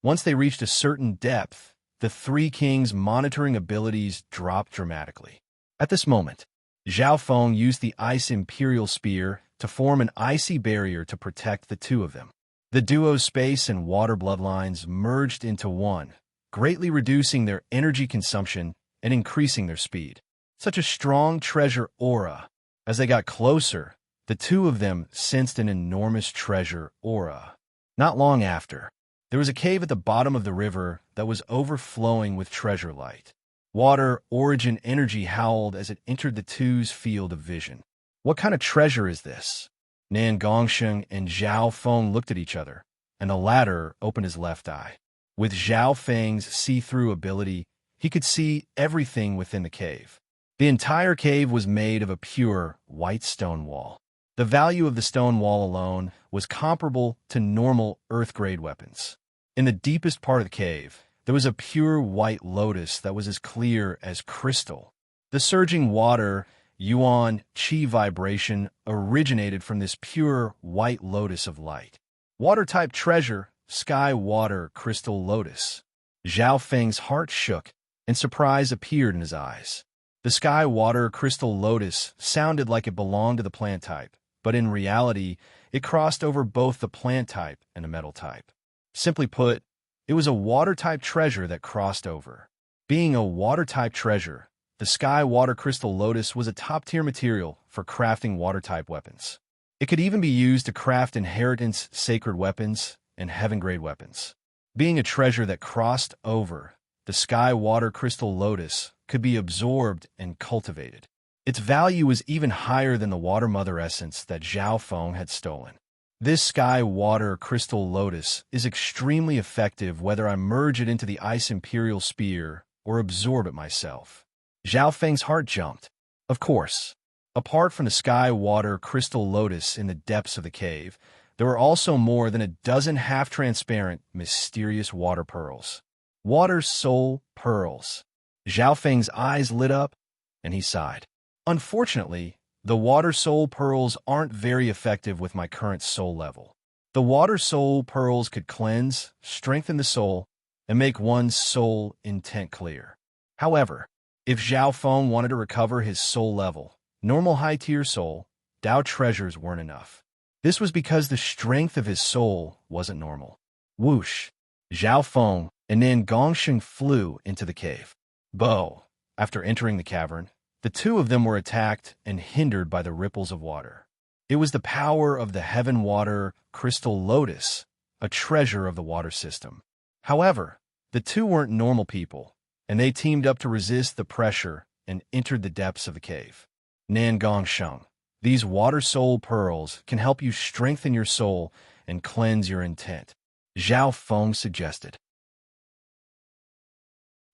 Once they reached a certain depth, the three kings' monitoring abilities dropped dramatically. At this moment, Zhao Feng used the Ice Imperial Spear to form an icy barrier to protect the two of them. The duo's space and water bloodlines merged into one, greatly reducing their energy consumption and increasing their speed. Such a strong treasure aura. As they got closer, the two of them sensed an enormous treasure aura. Not long after, there was a cave at the bottom of the river that was overflowing with treasure light. Water origin energy howled as it entered the two's field of vision. What kind of treasure is this? Nan Gongsheng and Zhao Feng looked at each other, and the latter opened his left eye. With Zhao Feng's see-through ability, he could see everything within the cave. The entire cave was made of a pure, white stone wall. The value of the stone wall alone was comparable to normal Earth-grade weapons. In the deepest part of the cave, there was a pure white lotus that was as clear as crystal. The surging water, yuan, qi vibration originated from this pure white lotus of light. Water-type treasure, sky water crystal lotus. Zhao Feng's heart shook, and surprise appeared in his eyes. The sky water crystal lotus sounded like it belonged to the plant type, but in reality, it crossed over both the plant type and the metal type. Simply put, it was a water-type treasure that crossed over. Being a water-type treasure, the sky water crystal lotus was a top-tier material for crafting water-type weapons. It could even be used to craft inheritance sacred weapons and heaven-grade weapons. Being a treasure that crossed over, the sky water crystal lotus could be absorbed and cultivated. Its value was even higher than the water mother essence that Zhao Feng had stolen. This sky water crystal lotus is extremely effective whether I merge it into the Ice Imperial Spear or absorb it myself. Zhao Feng's heart jumped. Of course, apart from the sky water crystal lotus in the depths of the cave, there were also more than a dozen half-transparent, mysterious water pearls. Water soul pearls. Zhao Feng's eyes lit up, and he sighed. Unfortunately, the water soul pearls aren't very effective with my current soul level. The water soul pearls could cleanse, strengthen the soul, and make one's soul intent clear. However, If Zhao Feng wanted to recover his soul level, normal high-tier soul, Dao treasures weren't enough. This was because the strength of his soul wasn't normal. Whoosh! Zhao Feng and then Gongsheng flew into the cave. Bo! After entering the cavern, the two of them were attacked and hindered by the ripples of water. It was the power of the heaven water crystal lotus, a treasure of the water system. However, the two weren't normal people, and they teamed up to resist the pressure and entered the depths of the cave. Nan Gongsheng, these water soul pearls can help you strengthen your soul and cleanse your intent, Zhao Feng suggested.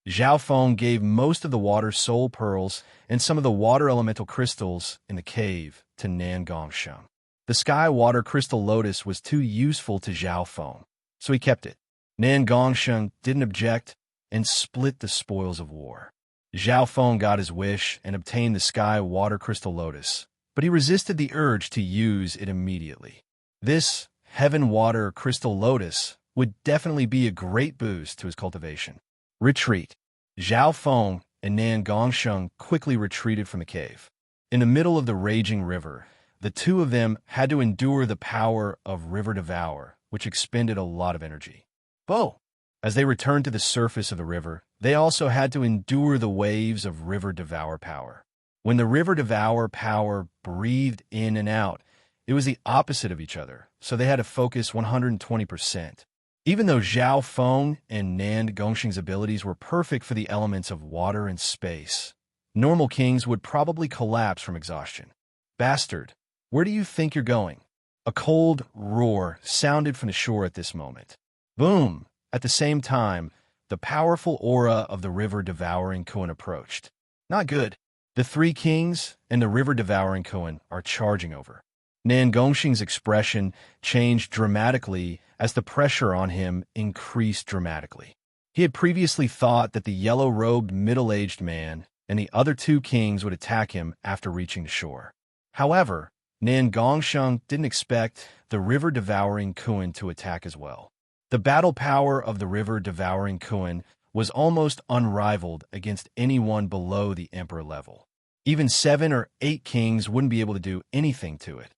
Zhao Feng gave most of the water soul pearls and some of the water elemental crystals in the cave to Nan Gongsheng. The sky water crystal lotus was too useful to Zhao Feng, so he kept it. Nan Gongsheng didn't object and split the spoils of war. Zhao Feng got his wish and obtained the sky water crystal lotus, but he resisted the urge to use it immediately. This heaven water crystal lotus would definitely be a great boost to his cultivation. Retreat. Zhao Feng and Nan Gongsheng quickly retreated from the cave. In the middle of the raging river, the two of them had to endure the power of River Devour, which expended a lot of energy. Bo! As they returned to the surface of the river, they also had to endure the waves of River Devour power. When the River Devour power breathed in and out, it was the opposite of each other, so they had to focus 120%. Even though Zhao Feng and Nan Gongsheng's abilities were perfect for the elements of water and space, normal kings would probably collapse from exhaustion. Bastard, where do you think you're going? A cold roar sounded from the shore at this moment. Boom! At the same time, the powerful aura of the river-devouring Kuan approached. Not good. The three kings and the river-devouring Kuan are charging over. Nan Gongsheng's expression changed dramatically as the pressure on him increased dramatically. He had previously thought that the yellow-robed middle-aged man and the other two kings would attack him after reaching the shore. However, Nan Gongsheng didn't expect the river-devouring Kuan to attack as well. The battle power of the river-devouring Kuan was almost unrivaled against anyone below the emperor level. Even 7 or 8 kings wouldn't be able to do anything to it.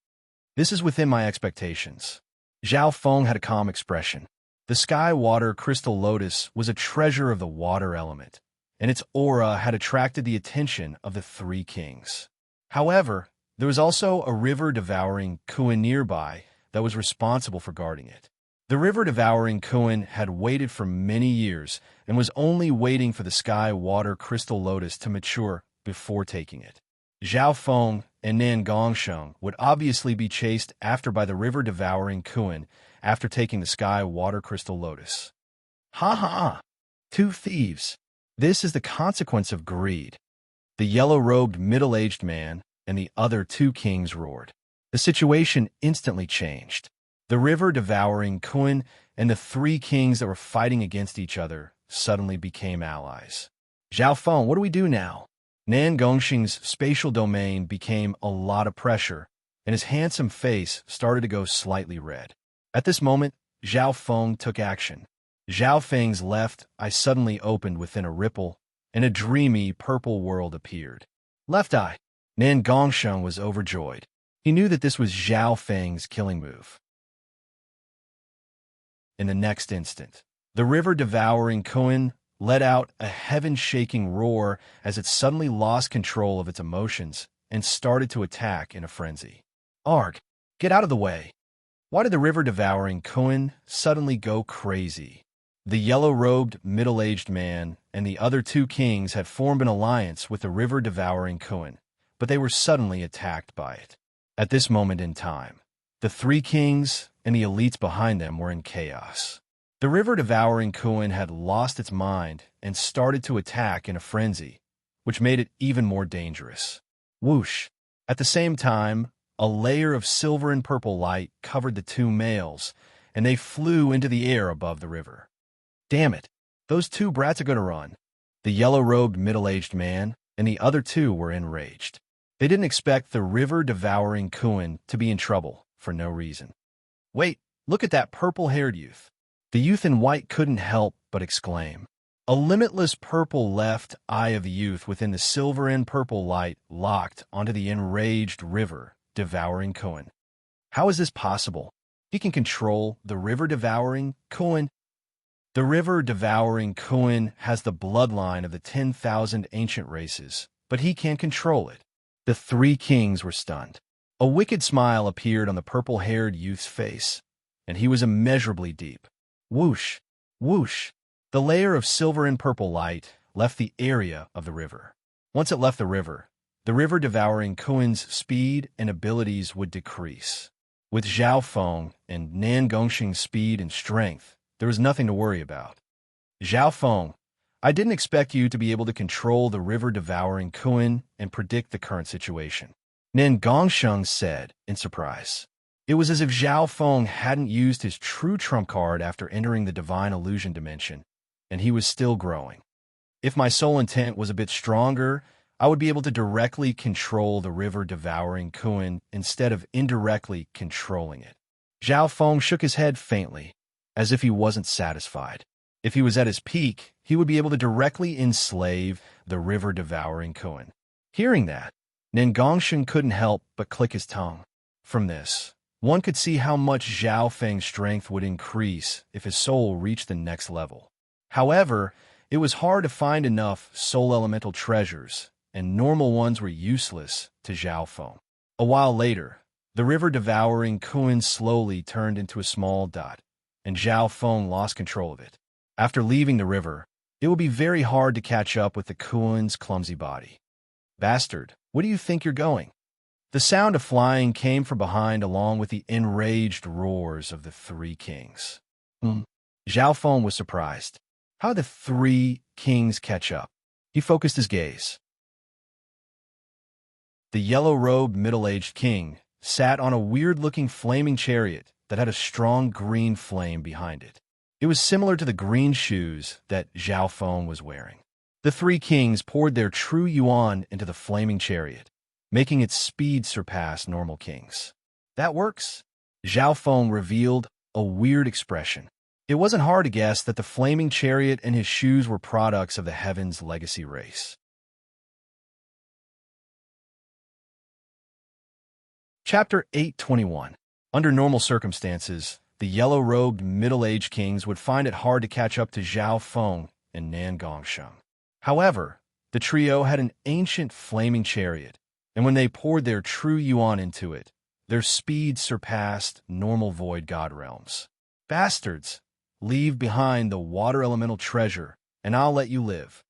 This is within my expectations. Zhao Feng had a calm expression. The sky water crystal lotus was a treasure of the water element, and its aura had attracted the attention of the 3 kings. However, there was also a river-devouring Kuan nearby that was responsible for guarding it. The river-devouring Kuan had waited for many years and was only waiting for the sky water crystal lotus to mature before taking it. Zhao Feng and Nan Gongsheng would obviously be chased after by the river-devouring Kuan after taking the sky water crystal lotus. Ha ha! 2 thieves. This is the consequence of greed. The yellow-robed middle-aged man and the other 2 kings roared. The situation instantly changed. The river-devouring Kuan and the 3 kings that were fighting against each other suddenly became allies. Zhao Feng, what do we do now? Nan Gongsheng's spatial domain became a lot of pressure, and his handsome face started to go slightly red. At this moment, Zhao Feng took action. Zhao Feng's left eye suddenly opened within a ripple, and a dreamy purple world appeared. Left eye. Nan Gongsheng was overjoyed. He knew that this was Zhao Feng's killing move. In the next instant, the river-devouring Kuan let out a heaven-shaking roar as it suddenly lost control of its emotions and started to attack in a frenzy. Arg! Get out of the way! Why did the river-devouring Kuan suddenly go crazy? The yellow-robed middle-aged man and the other 2 kings had formed an alliance with the river-devouring Kuan, but they were suddenly attacked by it. At this moment in time, the 3 kings and the elites behind them were in chaos. The river-devouring Kuan had lost its mind and started to attack in a frenzy, which made it even more dangerous. Whoosh! At the same time, a layer of silver and purple light covered the 2 males, and they flew into the air above the river. Damn it! Those 2 brats are going to run. The yellow-robed middle-aged man and the other 2 were enraged. They didn't expect the river-devouring Kuan to be in trouble for no reason. Wait, look at that purple-haired youth. The youth in white couldn't help but exclaim. A limitless purple left eye of the youth within the silver and purple light locked onto the enraged river, devouring Cohen. How is this possible? He can control the river devouring Cohen. The river devouring Cohen has the bloodline of the 10,000 ancient races, but he can't control it. The three kings were stunned. A wicked smile appeared on the purple-haired youth's face, and he was immeasurably deep. Whoosh, whoosh. The layer of silver and purple light left the area of the river. Once it left the river devouring Cohen's speed and abilities would decrease. With Zhao Feng and Nan Gongxing's speed and strength, there was nothing to worry about. Zhao Feng, I didn't expect you to be able to control the river devouring Cohen and predict the current situation, Nan Gongxing said in surprise. It was as if Zhao Feng hadn't used his true trump card after entering the divine illusion dimension, and he was still growing. If my soul intent was a bit stronger, I would be able to directly control the river devouring Cohen instead of indirectly controlling it. Zhao Feng shook his head faintly, as if he wasn't satisfied. If he was at his peak, he would be able to directly enslave the river devouring Cohen. Hearing that, Nan Gongxing couldn't help but click his tongue. From this, one could see how much Zhao Feng's strength would increase if his soul reached the next level. However, it was hard to find enough soul elemental treasures, and normal ones were useless to Zhao Feng. A while later, the river devouring Cohen slowly turned into a small dot, and Zhao Feng lost control of it. After leaving the river, it would be very hard to catch up with the Cohen's clumsy body. Bastard, where do you think you're going? The sound of flying came from behind along with the enraged roars of the three kings. Zhao Feng was surprised. How did the three kings catch up? He focused his gaze. The yellow-robed middle-aged king sat on a weird-looking flaming chariot that had a strong green flame behind it. It was similar to the green shoes that Zhao Feng was wearing. The three kings poured their true yuan into the flaming chariot, making its speed surpass normal kings. That works? Zhao Feng revealed a weird expression. It wasn't hard to guess that the flaming chariot and his shoes were products of the Heaven's legacy race. Chapter 821. Under normal circumstances, the yellow-robed middle-aged kings would find it hard to catch up to Zhao Feng and Nan Gongxing. However, the trio had an ancient flaming chariot, and when they poured their true yuan into it, their speed surpassed normal void god realms. Bastards! Leave behind the water elemental treasure, and I'll let you live.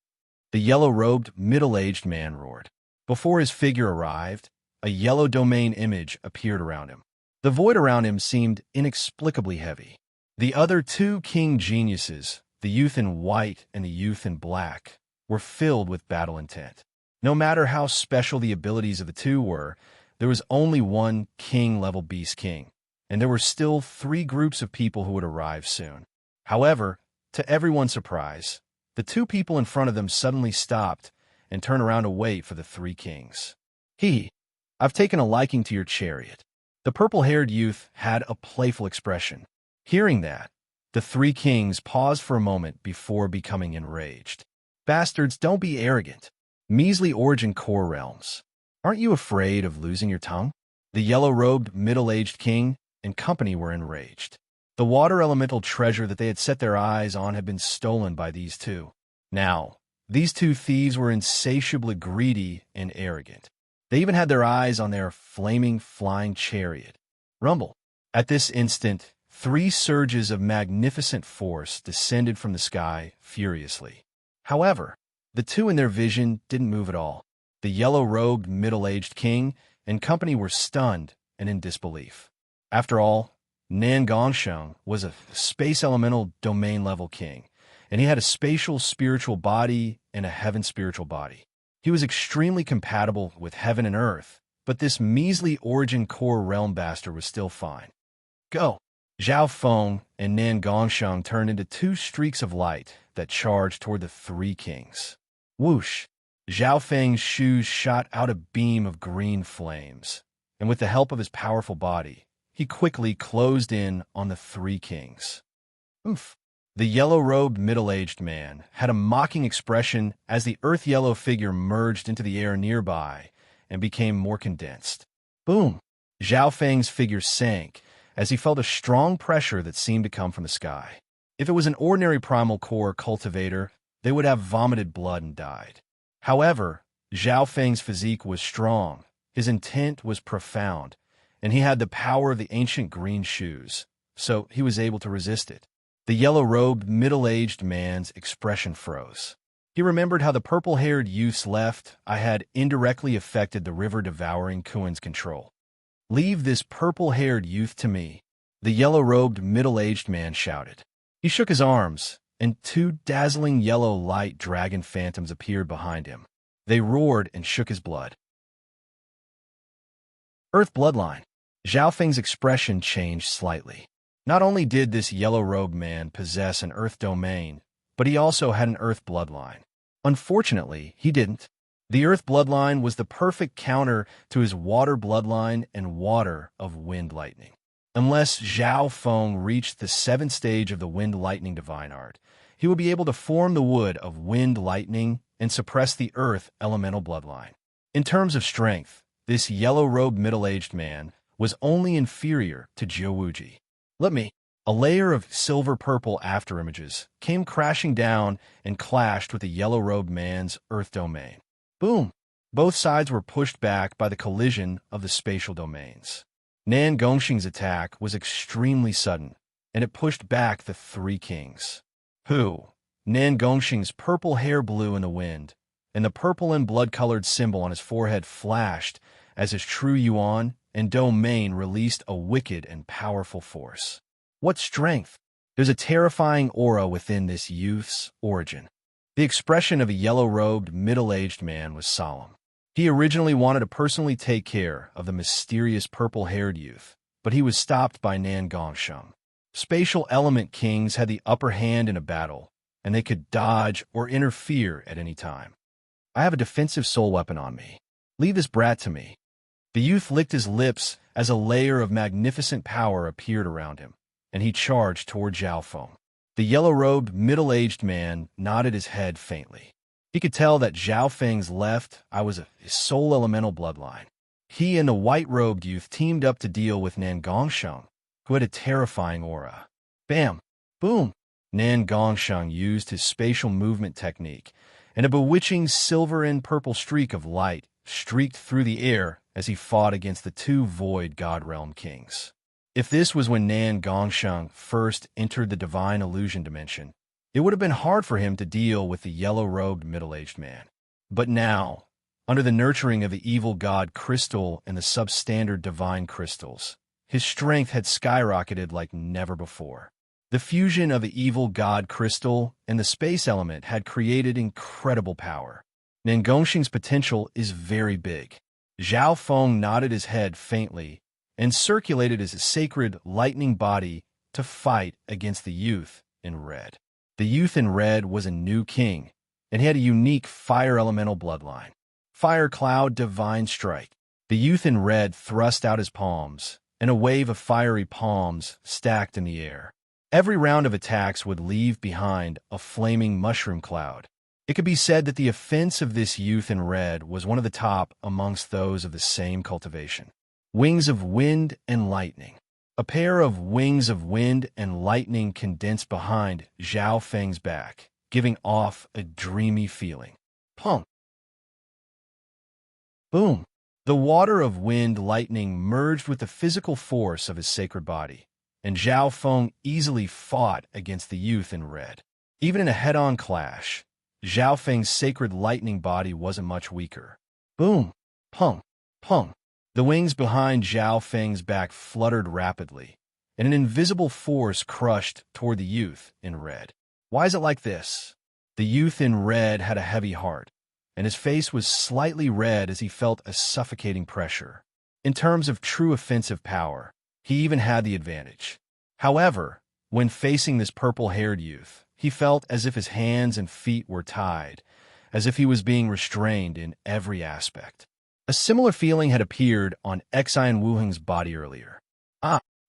The yellow-robed, middle-aged man roared. Before his figure arrived, a yellow domain image appeared around him. The void around him seemed inexplicably heavy. The other two king geniuses, the youth in white and the youth in black, were filled with battle intent. No matter how special the abilities of the two were, there was only one king-level beast king, and there were still three groups of people who would arrive soon. However, to everyone's surprise, the two people in front of them suddenly stopped and turned around to wait for the three kings. I've taken a liking to your chariot. The purple-haired youth had a playful expression. Hearing that, the three kings paused for a moment before becoming enraged. Bastards, don't be arrogant. Measly origin core realms. Aren't you afraid of losing your tongue? The yellow-robed, middle-aged king and company were enraged. The water elemental treasure that they had set their eyes on had been stolen by these two. Now, these two thieves were insatiably greedy and arrogant. They even had their eyes on their flaming, flying chariot. Rumble. At this instant, three surges of magnificent force descended from the sky furiously. However, the two in their vision didn't move at all. The yellow-robed, middle-aged king and company were stunned and in disbelief. After all, Nan Gongxing was a space elemental domain-level king, and he had a spatial spiritual body and a heaven spiritual body. He was extremely compatible with heaven and earth, but this measly origin core realm bastard was still fine. Go! Zhao Feng and Nan Gongxing turned into two streaks of light that charged toward the three kings. Whoosh! Zhao Feng's shoes shot out a beam of green flames, and with the help of his powerful body, he quickly closed in on the three kings. Oof! The yellow-robed middle-aged man had a mocking expression as the earth-yellow figure merged into the air nearby and became more condensed. Boom! Zhao Feng's figure sank as he felt a strong pressure that seemed to come from the sky. If it was an ordinary primal core cultivator, they would have vomited blood and died. However, Zhao Feng's physique was strong, his intent was profound, and he had the power of the ancient green shoes, so he was able to resist it. The yellow-robed, middle-aged man's expression froze. He remembered how the purple-haired youth's left eye had indirectly affected the river-devouring Kuin's control. "Leave this purple-haired youth to me," the yellow-robed, middle-aged man shouted. He shook his arms, and two dazzling yellow light dragon phantoms appeared behind him. They roared and shook his blood. Earth bloodline. Zhao Feng's expression changed slightly. Not only did this yellow-robed man possess an earth domain, but he also had an earth bloodline. Unfortunately, he didn't. The earth bloodline was the perfect counter to his water bloodline and water of wind lightning. Unless Zhao Feng reached the 7th stage of the wind lightning divine art, he would be able to form the wood of wind lightning and suppress the earth elemental bloodline. In terms of strength, this yellow-robed middle-aged man was only inferior to Jiu Wuji. A layer of silver-purple afterimages came crashing down and clashed with the yellow-robed man's earth domain. Boom! Both sides were pushed back by the collision of the spatial domains. Nan Gongxing's attack was extremely sudden, and it pushed back the three kings. Nan Gongxing's purple hair blew in the wind, and the purple and blood-colored symbol on his forehead flashed as his true yuan and domain released a wicked and powerful force. What strength! There's a terrifying aura within this youth's origin. The expression of a yellow-robed, middle-aged man was solemn. He originally wanted to personally take care of the mysterious purple-haired youth, but he was stopped by Nan Gongsheng. Spatial element kings had the upper hand in a battle, and they could dodge or interfere at any time. "I have a defensive soul weapon on me. Leave this brat to me." The youth licked his lips as a layer of magnificent power appeared around him, and he charged toward Zhao Feng. The yellow-robed, middle-aged man nodded his head faintly. He could tell that Zhao Feng's left eye was his soul elemental bloodline. He and the white-robed youth teamed up to deal with Nan Gongsheng, who had a terrifying aura. Bam! Boom! Nan Gongsheng used his spatial movement technique, and a bewitching silver and purple streak of light streaked through the air as he fought against the two void God Realm kings. If this was when Nan Gongsheng first entered the divine illusion dimension, it would have been hard for him to deal with the yellow-robed middle-aged man. But now, under the nurturing of the evil god crystal and the substandard divine crystals, his strength had skyrocketed like never before. The fusion of the evil god crystal and the space element had created incredible power. Nan Gongxing's potential is very big. Zhao Feng nodded his head faintly and circulated his sacred lightning body to fight against the youth in red. The youth in red was a new king, and he had a unique fire elemental bloodline. Fire Cloud Divine Strike. The youth in red thrust out his palms, and a wave of fiery palms stacked in the air. Every round of attacks would leave behind a flaming mushroom cloud. It could be said that the offense of this youth in red was one of the top amongst those of the same cultivation. Wings of Wind and Lightning. A pair of wings of wind and lightning condensed behind Zhao Feng's back, giving off a dreamy feeling. Punk. Boom! The water of wind lightning merged with the physical force of his sacred body, and Zhao Feng easily fought against the youth in red. Even in a head-on clash, Zhao Feng's sacred lightning body wasn't much weaker. Boom! Punk! Punk! The wings behind Zhao Feng's back fluttered rapidly, and an invisible force crushed toward the youth in red. Why is it like this? The youth in red had a heavy heart, and his face was slightly red as he felt a suffocating pressure. In terms of true offensive power, he even had the advantage. However, when facing this purple-haired youth, he felt as if his hands and feet were tied, as if he was being restrained in every aspect. A similar feeling had appeared on Xian Wuheng's body earlier.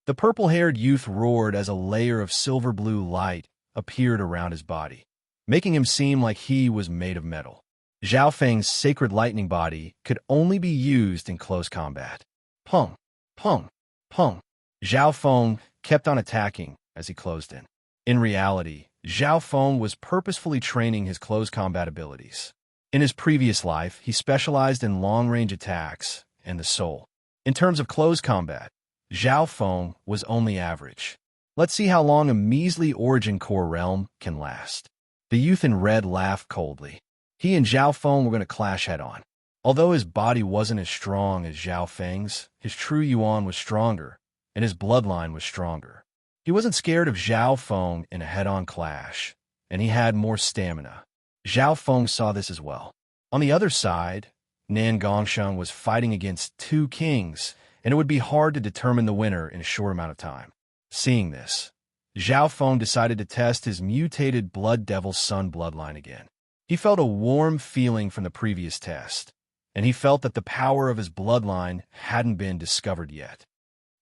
The purple-haired youth roared as a layer of silver-blue light appeared around his body, making him seem like he was made of metal. Zhao Feng's sacred lightning body could only be used in close combat. Pung, pung, pung. Zhao Feng kept on attacking as he closed in. In reality, Zhao Feng was purposefully training his close combat abilities. In his previous life, he specialized in long-range attacks and the soul. In terms of close combat, Zhao Feng was only average. Let's see how long a measly origin core realm can last. The youth in red laughed coldly. He and Zhao Feng were going to clash head-on. Although his body wasn't as strong as Zhao Feng's, his true yuan was stronger, and his bloodline was stronger. He wasn't scared of Zhao Feng in a head-on clash, and he had more stamina. Zhao Feng saw this as well. On the other side, Nan Gongsheng was fighting against two kings, and it would be hard to determine the winner in a short amount of time. Seeing this, Zhao Feng decided to test his mutated Blood Devil Sun bloodline again. He felt a warm feeling from the previous test, and he felt that the power of his bloodline hadn't been discovered yet.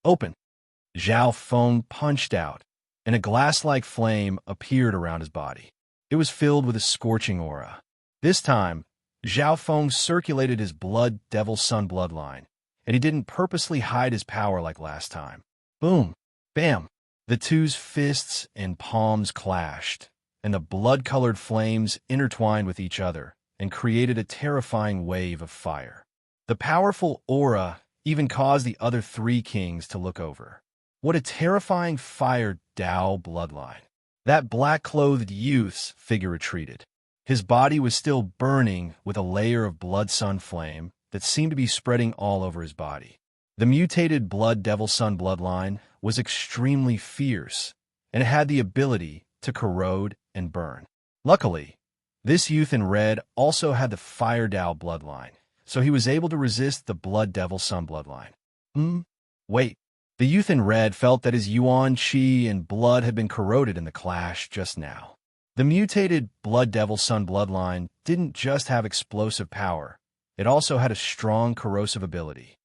Open! Zhao Feng punched out, and a glass-like flame appeared around his body. It was filled with a scorching aura. This time, Zhao Feng circulated his Blood Devil Sun bloodline, and he didn't purposely hide his power like last time. Boom! Bam! The two's fists and palms clashed, and the blood-colored flames intertwined with each other and created a terrifying wave of fire. The powerful aura even caused the other three kings to look over. What a terrifying fire Dao bloodline. That black-clothed youth's figure retreated. His body was still burning with a layer of blood sun flame that seemed to be spreading all over his body. The mutated Blood Devil Sun bloodline was extremely fierce, and it had the ability to corrode and burn. Luckily, this youth in red also had the Fire Dao bloodline, so he was able to resist the Blood Devil Sun bloodline. Wait. The youth in red felt that his yuan, qi, and blood had been corroded in the clash just now. The mutated Blood Devil Sun bloodline didn't just have explosive power, it also had a strong corrosive ability.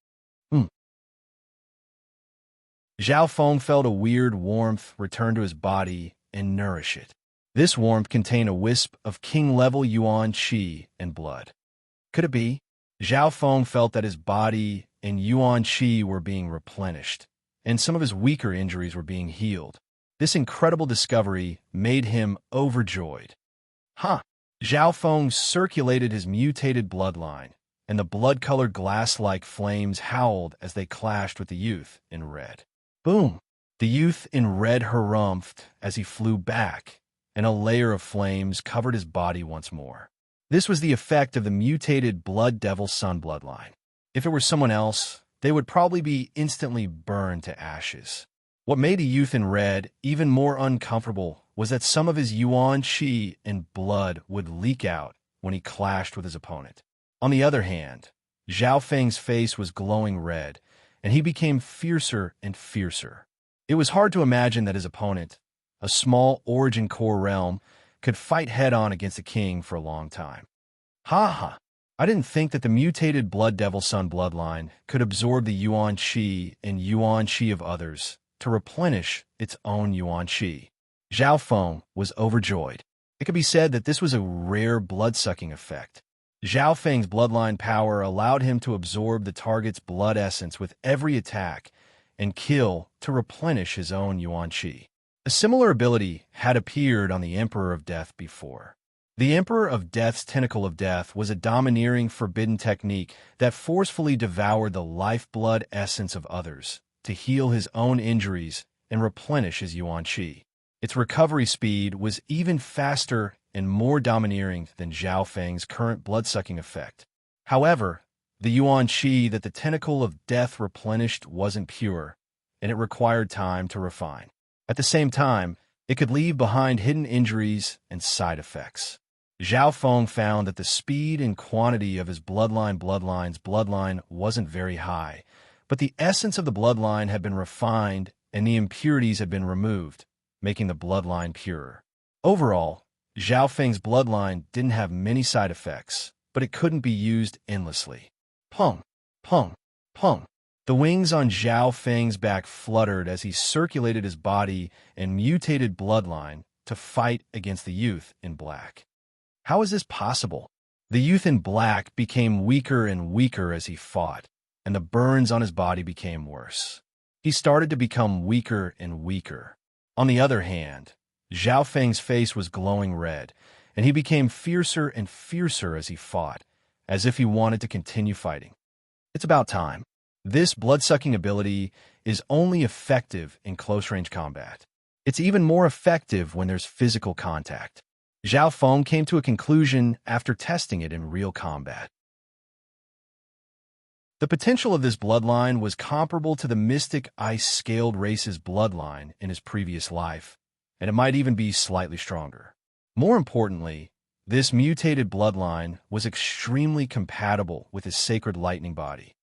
Zhao Feng felt a weird warmth return to his body and nourish it. This warmth contained a wisp of king-level yuan, qi, and blood. Could it be? Zhao Feng felt that his body and yuan qi were being replenished, and some of his weaker injuries were being healed. This incredible discovery made him overjoyed. Zhao Feng circulated his mutated bloodline, and the blood-colored glass-like flames howled as they clashed with the youth in red. Boom! The youth in red harumphed as he flew back, and a layer of flames covered his body once more. This was the effect of the mutated Blood Devil Sun bloodline. If it were someone else, they would probably be instantly burned to ashes. What made the youth in red even more uncomfortable was that some of his yuan, qi, and blood would leak out when he clashed with his opponent. On the other hand, Zhao Feng's face was glowing red, and he became fiercer and fiercer. It was hard to imagine that his opponent, a small origin core realm, could fight head-on against a king for a long time. I didn't think that the mutated Blood Devil Sun bloodline could absorb the yuan qi and yuan qi of others to replenish its own yuan qi. Zhao Feng was overjoyed. It could be said that this was a rare blood-sucking effect. Zhao Feng's bloodline power allowed him to absorb the target's blood essence with every attack and kill to replenish his own yuan qi. A similar ability had appeared on the Emperor of Death before. The Emperor of Death's Tentacle of Death was a domineering, forbidden technique that forcefully devoured the lifeblood essence of others to heal his own injuries and replenish his yuan qi. Its recovery speed was even faster and more domineering than Zhao Feng's current blood-sucking effect. However, the yuan qi that the Tentacle of Death replenished wasn't pure, and it required time to refine. At the same time, it could leave behind hidden injuries and side effects. Zhao Feng found that the speed and quantity of his bloodline wasn't very high, but the essence of the bloodline had been refined and the impurities had been removed, making the bloodline purer. Overall, Zhao Feng's bloodline didn't have many side effects, but it couldn't be used endlessly. Pung, pung, pung. The wings on Zhao Feng's back fluttered as he circulated his body and mutated bloodline to fight against the youth in black. How is this possible? The youth in black became weaker and weaker as he fought, and the burns on his body became worse. He started to become weaker and weaker. On the other hand, Zhao Feng's face was glowing red, and he became fiercer and fiercer as he fought, as if he wanted to continue fighting. It's about time. This blood-sucking ability is only effective in close-range combat. It's even more effective when there's physical contact. Zhao Feng came to a conclusion after testing it in real combat. The potential of this bloodline was comparable to the mystic ice-scaled race's bloodline in his previous life, and it might even be slightly stronger. More importantly, this mutated bloodline was extremely compatible with his sacred lightning body.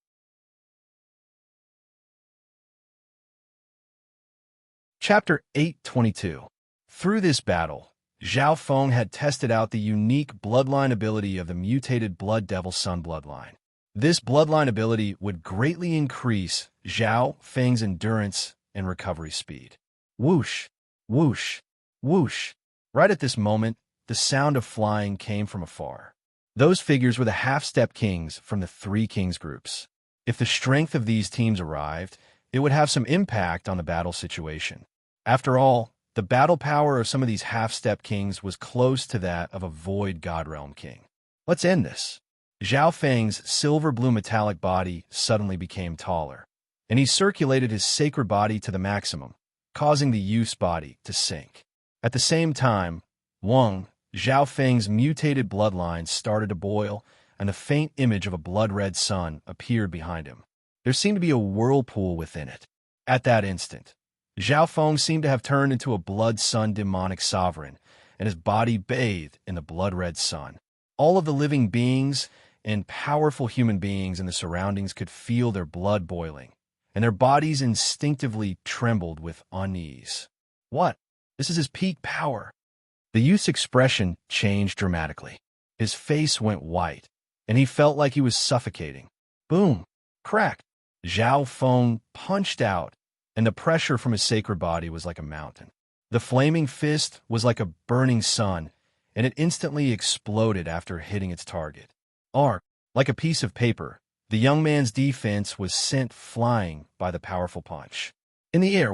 Chapter 822. Through this battle, Zhao Feng had tested out the unique bloodline ability of the mutated Blood Devil Sun bloodline. This bloodline ability would greatly increase Zhao Feng's endurance and recovery speed. Whoosh, whoosh, whoosh. Right at this moment, the sound of flying came from afar. Those figures were the half-step kings from the three kings groups. If the strength of these teams arrived, it would have some impact on the battle situation. After all, the battle power of some of these half-step kings was close to that of a void God Realm king. Let's end this. Zhao Feng's silver-blue metallic body suddenly became taller, and he circulated his sacred body to the maximum, causing the youth's body to sink. At the same time, Wang, Zhao Feng's mutated bloodline started to boil, and the faint image of a blood-red sun appeared behind him. There seemed to be a whirlpool within it. At that instant, Zhao Feng seemed to have turned into a blood-sun demonic sovereign, and his body bathed in the blood-red sun. All of the living beings and powerful human beings in the surroundings could feel their blood boiling, and their bodies instinctively trembled with unease. What? This is his peak power. The youth's expression changed dramatically. His face went white, and he felt like he was suffocating. Boom! Crack! Zhao Feng punched out, and the pressure from his sacred body was like a mountain. The flaming fist was like a burning sun, and it instantly exploded after hitting its target. Like a piece of paper, the young man's defense was sent flying by the powerful punch. In the air,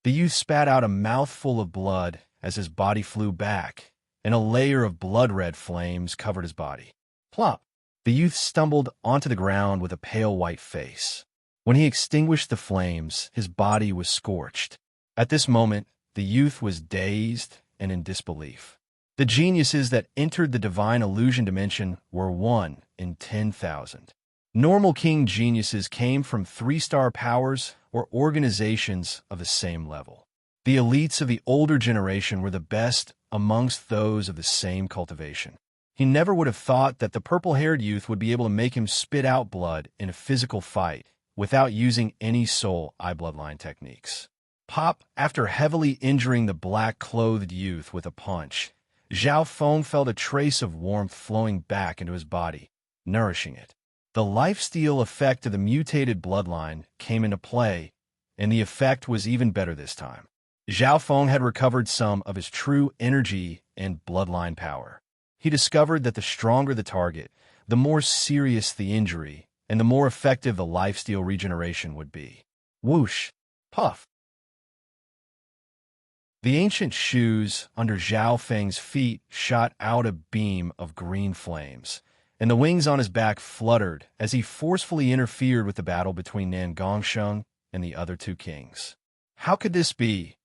the youth spat out a mouthful of blood as his body flew back, and a layer of blood-red flames covered his body. Plop! The youth stumbled onto the ground with a pale white face. When he extinguished the flames, his body was scorched. At this moment, the youth was dazed and in disbelief. The geniuses that entered the divine illusion dimension were 1 in 10,000. Normal king geniuses came from 3-star powers or organizations of the same level. The elites of the older generation were the best amongst those of the same cultivation. He never would have thought that the purple-haired youth would be able to make him spit out blood in a physical fight without using any soul eye bloodline techniques. Pop! After heavily injuring the black-clothed youth with a punch, Zhao Feng felt a trace of warmth flowing back into his body, nourishing it. The lifesteal effect of the mutated bloodline came into play, and the effect was even better this time. Zhao Feng had recovered some of his true energy and bloodline power. He discovered that the stronger the target, the more serious the injury, and the more effective the lifesteal regeneration would be. Whoosh! Puff! The ancient shoes under Zhao Feng's feet shot out a beam of green flames, and the wings on his back fluttered as he forcefully interfered with the battle between Nan Gongsheng and the other two kings. How could this be?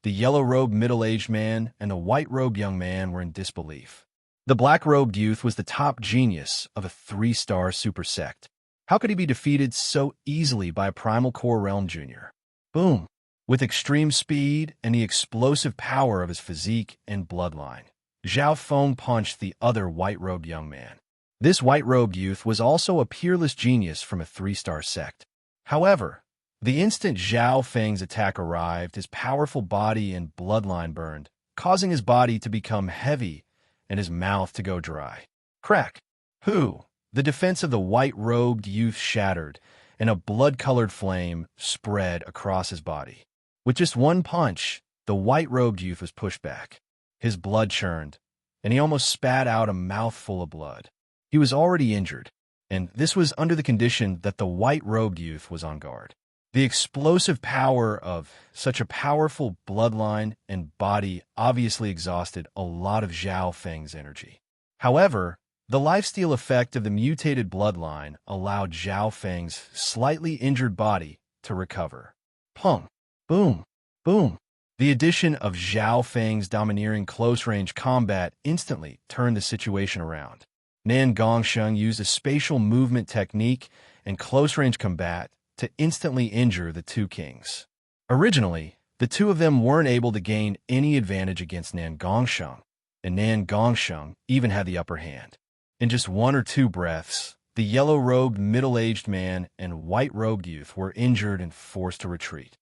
The yellow-robed middle-aged man and the white-robed young man were in disbelief. The black-robed youth was the top genius of a 3-star super sect. How could he be defeated so easily by a Primal Core Realm Junior? Boom! With extreme speed and the explosive power of his physique and bloodline, Zhao Feng punched the other white-robed young man. This white-robed youth was also a peerless genius from a 3-star sect. However, the instant Zhao Feng's attack arrived, his powerful body and bloodline burned, causing his body to become heavy and his mouth to go dry. Crack! Hoo! The defense of the white-robed youth shattered, and a blood-colored flame spread across his body. With just one punch, the white-robed youth was pushed back. His blood churned, and he almost spat out a mouthful of blood. He was already injured, and this was under the condition that the white-robed youth was on guard. The explosive power of such a powerful bloodline and body obviously exhausted a lot of Zhao Feng's energy. However, the lifesteal effect of the mutated bloodline allowed Zhao Feng's slightly injured body to recover. Pong! Boom! Boom! The addition of Zhao Feng's domineering close-range combat instantly turned the situation around. Nan Gongsheng used a spatial movement technique and close-range combat to instantly injure the two kings. Originally, the two of them weren't able to gain any advantage against Nan Gongsheng, and Nan Gongsheng even had the upper hand. In just 1 or 2 breaths, the yellow-robed middle-aged man and white-robed youth were injured and forced to retreat.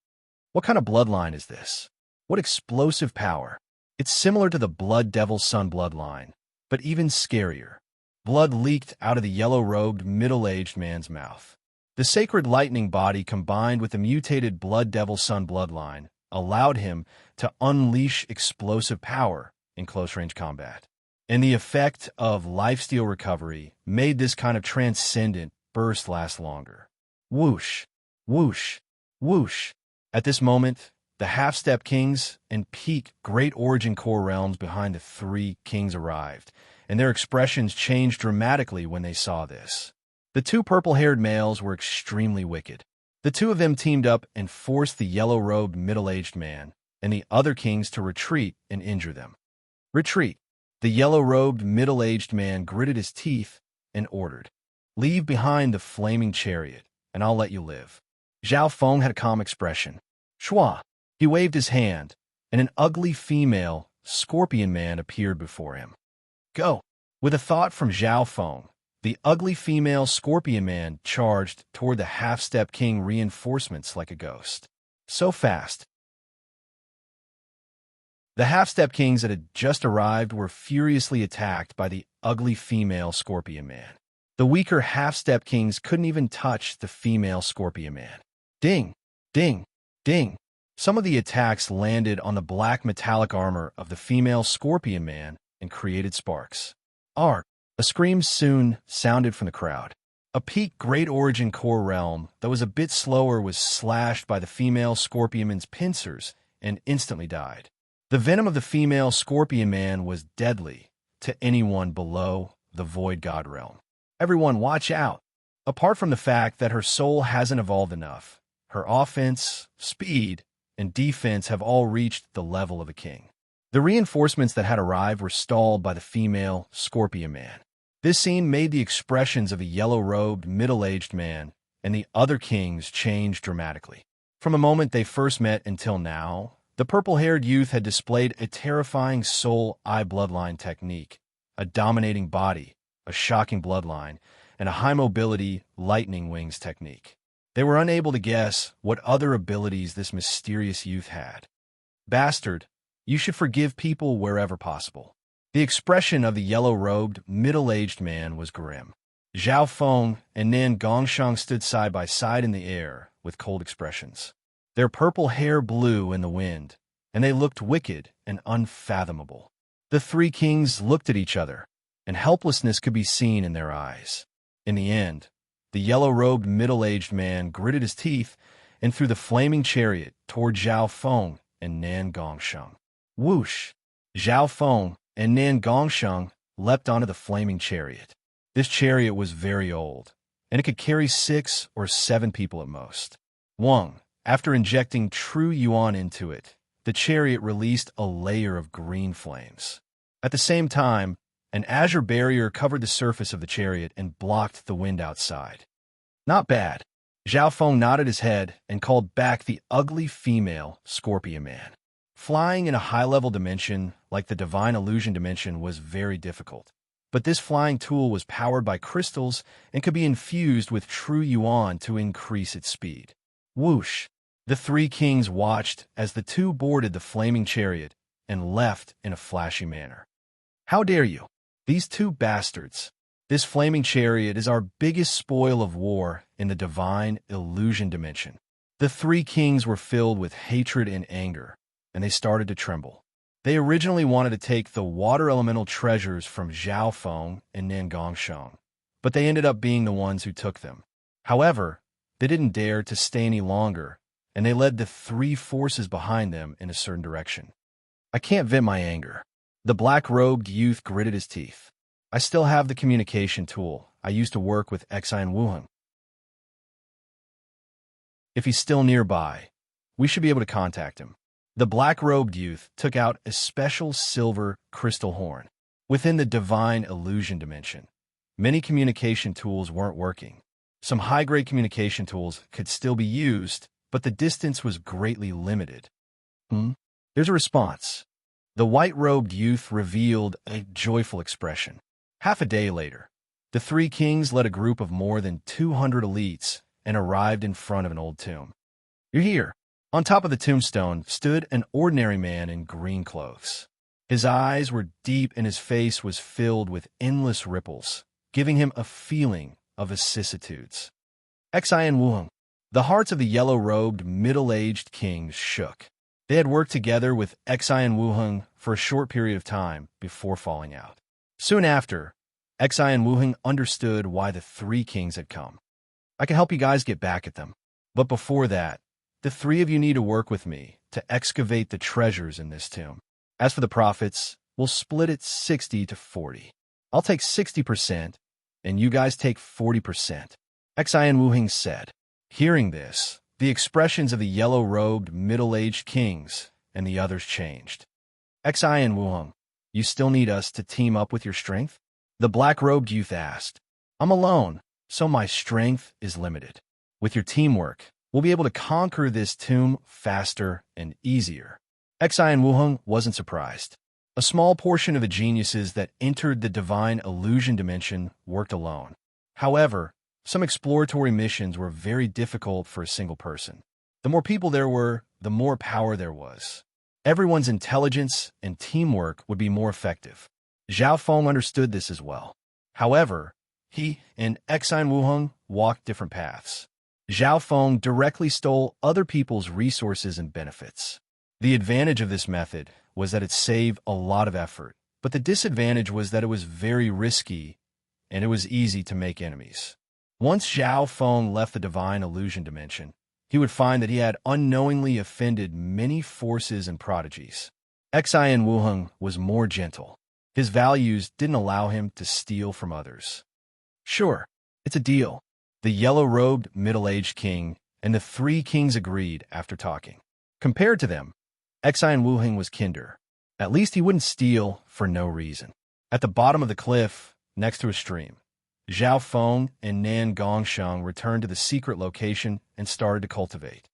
What kind of bloodline is this? What explosive power! It's similar to the Blood Devil Sun bloodline, but even scarier. Blood leaked out of the yellow-robed middle-aged man's mouth. The sacred lightning body combined with the mutated Blood Devil Sun bloodline allowed him to unleash explosive power in close-range combat. And the effect of lifesteal recovery made this kind of transcendent burst last longer. Whoosh, whoosh, whoosh. At this moment, the half-step kings and peak Great Origin Core realms behind the 3 kings arrived, and their expressions changed dramatically when they saw this. The 2 purple-haired males were extremely wicked. The 2 of them teamed up and forced the yellow-robed middle-aged man and the other kings to retreat and injure them. Retreat! The yellow-robed middle-aged man gritted his teeth and ordered, "Leave behind the flaming chariot, and I'll let you live." Zhao Feng had a calm expression. Shua! He waved his hand, and an ugly female scorpion man appeared before him. Go! With a thought from Zhao Feng, the ugly female scorpion man charged toward the half-step king reinforcements like a ghost. So fast. The half-step kings that had just arrived were furiously attacked by the ugly female scorpion man. The weaker half-step kings couldn't even touch the female scorpion man. Ding! Ding! Ding! Some of the attacks landed on the black metallic armor of the female scorpion man and created sparks. Arg! A scream soon sounded from the crowd. A peak Great Origin Core realm that was a bit slower was slashed by the female scorpion man's pincers and instantly died. The venom of the female scorpion man was deadly to anyone below the Void God realm. Everyone watch out! Apart from the fact that her soul hasn't evolved enough, her offense, speed, and defense have all reached the level of a king. The reinforcements that had arrived were stalled by the female scorpion man. This scene made the expressions of a yellow-robed, middle-aged man and the other kings change dramatically. From the moment they first met until now, the purple-haired youth had displayed a terrifying soul-eye bloodline technique, a dominating body, a shocking bloodline, and a high-mobility lightning wings technique. They were unable to guess what other abilities this mysterious youth had. Bastard, you should forgive people wherever possible. The expression of the yellow-robed, middle-aged man was grim. Zhao Feng and Nan Gongsheng stood side by side in the air with cold expressions. Their purple hair blew in the wind, and they looked wicked and unfathomable. The 3 kings looked at each other, and helplessness could be seen in their eyes. In the end, the yellow-robed middle-aged man gritted his teeth and threw the flaming chariot toward Zhao Feng and Nan Gongsheng. Whoosh! Zhao Feng and Nan Gongsheng leapt onto the flaming chariot. This chariot was very old, and it could carry 6 or 7 people at most. Wang, after injecting true yuan into it, the chariot released a layer of green flames. At the same time, an azure barrier covered the surface of the chariot and blocked the wind outside. Not bad. Zhao Feng nodded his head and called back the ugly female scorpion man. Flying in a high-level dimension like the divine illusion dimension was very difficult. But this flying tool was powered by crystals and could be infused with true yuan to increase its speed. Whoosh! The 3 kings watched as the 2 boarded the flaming chariot and left in a flashy manner. How dare you? These 2 bastards! This flaming chariot is our biggest spoil of war in the divine illusion dimension. The 3 kings were filled with hatred and anger, and they started to tremble. They originally wanted to take the water elemental treasures from Zhao Feng and Nan Gongsheng, but they ended up being the ones who took them. However, they didn't dare to stay any longer, and they led the three forces behind them in a certain direction. I can't vent my anger. The black-robed youth gritted his teeth. I still have the communication tool. I used to work with Xi and Wuheng. If he's still nearby, we should be able to contact him. The black-robed youth took out a special silver crystal horn. Within the divine illusion dimension, many communication tools weren't working. Some high-grade communication tools could still be used, but the distance was greatly limited. There's a response. The white-robed youth revealed a joyful expression. Half a day later, the three kings led a group of more than 200 elites and arrived in front of an old tomb. You're here. On top of the tombstone stood an ordinary man in green clothes. His eyes were deep and his face was filled with endless ripples, giving him a feeling of vicissitudes. Xi and Wuheng. The hearts of the yellow-robed, middle-aged kings shook. They had worked together with Xi and Wuheng for a short period of time before falling out. Soon after, Xi and Wuheng understood why the three kings had come. I can help you guys get back at them. But before that, the three of you need to work with me to excavate the treasures in this tomb. As for the profits, we'll split it 60-40. I'll take 60%, and you guys take 40%. Xi and Wuheng said. Hearing this, the expressions of the yellow-robed, middle-aged kings and the others changed. Xi and Wuheng, you still need us to team up with your strength? The black-robed youth asked. I'm alone, so my strength is limited. With your teamwork, we'll be able to conquer this tomb faster and easier. Xi and Wuheng wasn't surprised. A small portion of the geniuses that entered the divine illusion dimension worked alone. However, some exploratory missions were very difficult for a single person. The more people there were, the more power there was. Everyone's intelligence and teamwork would be more effective. Zhao Feng understood this as well. However, he and Xi and Wuheng walked different paths. Zhao Feng directly stole other people's resources and benefits. The advantage of this method was that it saved a lot of effort, but the disadvantage was that it was very risky and it was easy to make enemies. Once Zhao Feng left the divine illusion dimension, he would find that he had unknowingly offended many forces and prodigies. Xi and Wuheng was more gentle. His values didn't allow him to steal from others. Sure, it's a deal. The yellow-robed, middle-aged king and the three kings agreed after talking. Compared to them, Xi and Wuheng was kinder. At least he wouldn't steal for no reason. At the bottom of the cliff, next to a stream, Zhao Feng and Nan Gongsheng returned to the secret location and started to cultivate.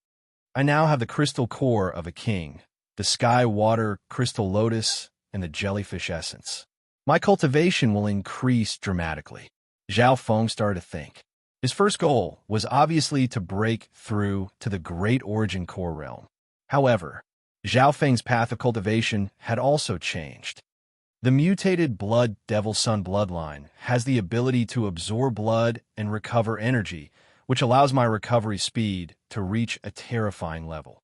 I now have the crystal core of a king, the sky water crystal lotus, and the jellyfish essence. My cultivation will increase dramatically. Zhao Feng started to think. His first goal was obviously to break through to the great origin core realm. However, Zhao Feng's path of cultivation had also changed. The mutated blood devil sun bloodline has the ability to absorb blood and recover energy, which allows my recovery speed to reach a terrifying level.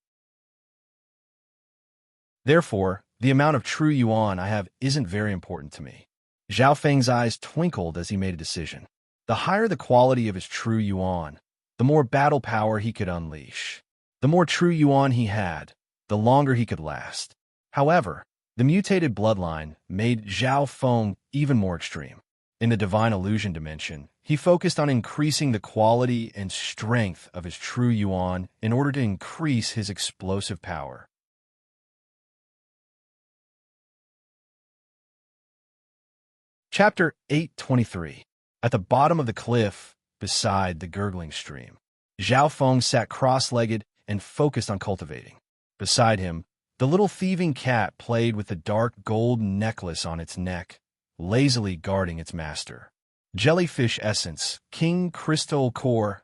Therefore, the amount of true yuan I have isn't very important to me. Zhao Feng's eyes twinkled as he made a decision. The higher the quality of his true yuan, the more battle power he could unleash. The more true yuan he had, the longer he could last. However, the mutated bloodline made Zhao Feng even more extreme. In the divine illusion dimension, he focused on increasing the quality and strength of his true yuan in order to increase his explosive power. Chapter 823. At the bottom of the cliff, beside the gurgling stream, Zhao Feng sat cross-legged and focused on cultivating. Beside him, the little thieving cat played with the dark gold necklace on its neck, lazily guarding its master. Jellyfish essence, king crystal core.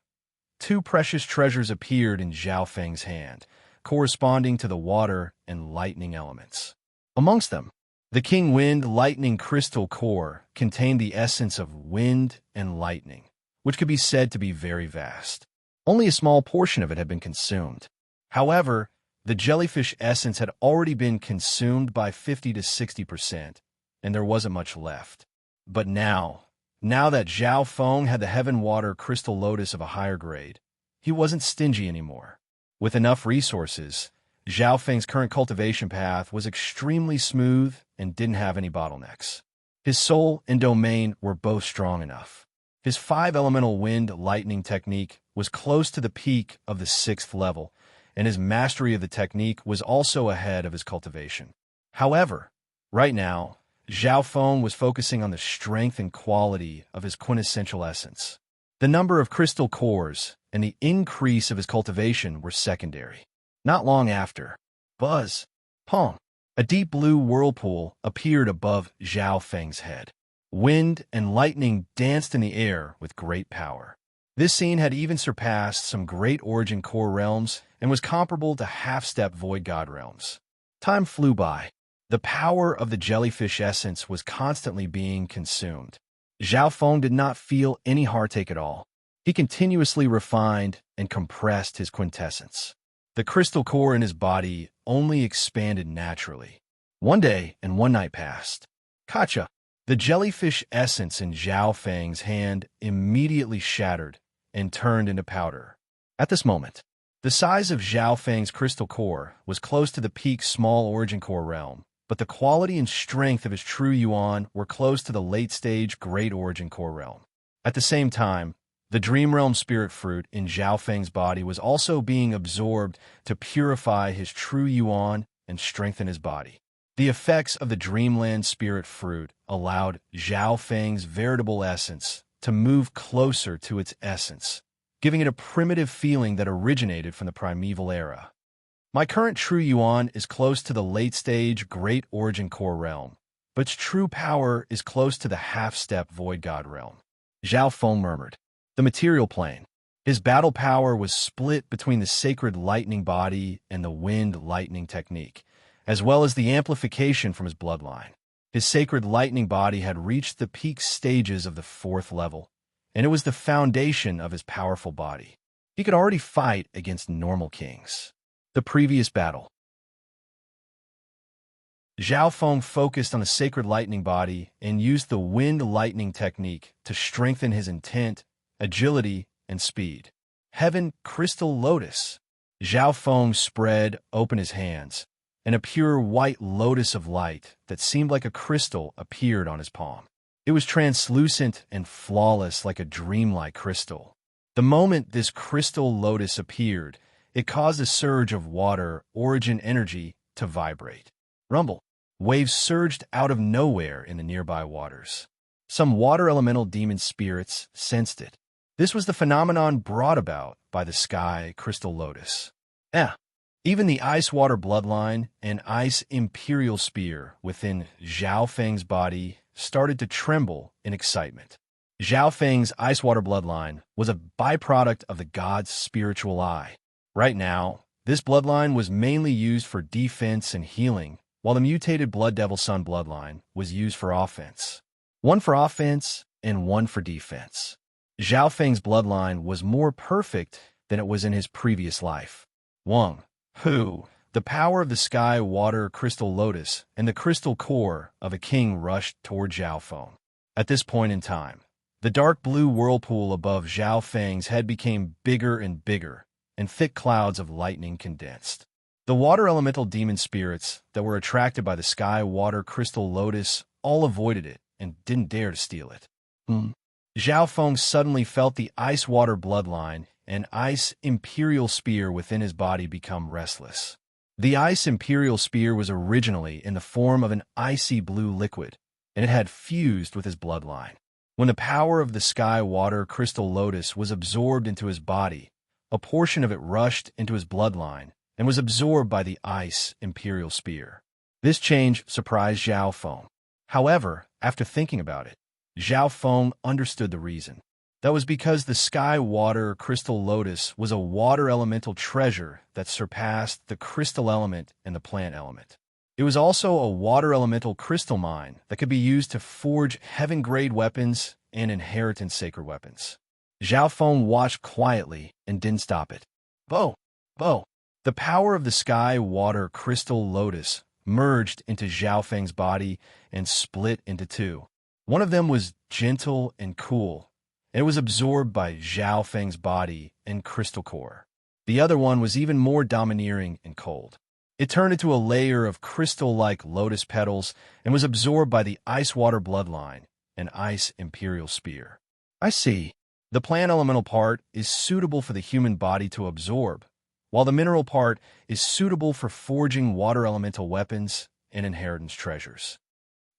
Two precious treasures appeared in Zhao Feng's hand, corresponding to the water and lightning elements. Amongst them, the king wind lightning crystal core contained the essence of wind and lightning, which could be said to be very vast. Only a small portion of it had been consumed. However, The jellyfish essence had already been consumed by 50 to 60%, and there wasn't much left. But now that Zhao Feng had the heaven water crystal lotus of a higher grade, he wasn't stingy anymore. With enough resources, Zhao Feng's current cultivation path was extremely smooth and didn't have any bottlenecks. His soul and domain were both strong enough. His 5-elemental wind lightning technique was close to the peak of the 6th level, and his mastery of the technique was also ahead of his cultivation. However, right now, Zhao Feng was focusing on the strength and quality of his quintessential essence. The number of crystal cores and the increase of his cultivation were secondary. Not long after, buzz, pong, a deep blue whirlpool appeared above Zhao Feng's head. Wind and lightning danced in the air with great power. This scene had even surpassed some great origin core realms and was comparable to half-step void god realms. Time flew by. The power of the jellyfish essence was constantly being consumed. Zhao Feng did not feel any heartache at all. He continuously refined and compressed his quintessence. The crystal core in his body only expanded naturally. One day and one night passed. Kacha, the jellyfish essence in Zhao Feng's hand immediately shattered and turned into powder. At this moment, the size of Zhao Feng's crystal core was close to the peak small origin core realm, but the quality and strength of his true yuan were close to the late-stage great origin core realm. At the same time, the dream realm spirit fruit in Zhao Feng's body was also being absorbed to purify his true yuan and strengthen his body. The effects of the dreamland spirit fruit allowed Zhao Feng's veritable essence to move closer to its essence, giving it a primitive feeling that originated from the primeval era. My current true yuan is close to the late-stage great origin core realm, but its true power is close to the half-step void god realm. Zhao Feng murmured. The material plane. His battle power was split between the sacred lightning body and the wind lightning technique, as well as the amplification from his bloodline. His sacred lightning body had reached the peak stages of the 4th level, and it was the foundation of his powerful body. He could already fight against normal kings. The previous battle. Zhao Feng focused on the sacred lightning body and used the wind lightning technique to strengthen his intent, agility, and speed. Heaven Crystal Lotus. Zhao Feng spread open his hands, and a pure white lotus of light that seemed like a crystal appeared on his palm. It was translucent and flawless like a dreamlike crystal. The moment this crystal lotus appeared, it caused a surge of water origin energy to vibrate. Rumble. Waves surged out of nowhere in the nearby waters. Some water elemental demon spirits sensed it. This was the phenomenon brought about by the sky crystal lotus. Even the ice water bloodline and ice imperial spear within Zhao Feng's body started to tremble in excitement. Zhao Feng's ice water bloodline was a byproduct of the god's spiritual eye. Right now, this bloodline was mainly used for defense and healing, while the mutated Blood Devil Sun bloodline was used for offense. One for offense and one for defense. Zhao Feng's bloodline was more perfect than it was in his previous life. Wang, Hu, the power of the sky water crystal lotus, and the crystal core of a king rushed toward Zhao Feng. At this point in time, the dark blue whirlpool above Zhao Feng's head became bigger and bigger, and thick clouds of lightning condensed. The water elemental demon spirits that were attracted by the sky water crystal lotus all avoided it and didn't dare to steal it. Zhao Feng suddenly felt the ice water bloodline and ice imperial spear within his body become restless. The ice imperial spear was originally in the form of an icy blue liquid, and it had fused with his bloodline. When the power of the sky water crystal lotus was absorbed into his body, a portion of it rushed into his bloodline and was absorbed by the ice imperial spear. This change surprised Zhao Feng. However, after thinking about it, Zhao Feng understood the reason. That was because the sky water crystal lotus was a water elemental treasure that surpassed the crystal element and the plant element. It was also a water elemental crystal mine that could be used to forge heaven-grade weapons and inheritance sacred weapons. Zhao Feng watched quietly and didn't stop it. Bo! The power of the sky water crystal lotus merged into Zhao Feng's body and split into two. One of them was gentle and cool, and it was absorbed by Zhao Feng's body and crystal core. The other one was even more domineering and cold. It turned into a layer of crystal-like lotus petals and was absorbed by the ice-water bloodline and ice imperial spear. I see. The plant elemental part is suitable for the human body to absorb, while the mineral part is suitable for forging water elemental weapons and inheritance treasures.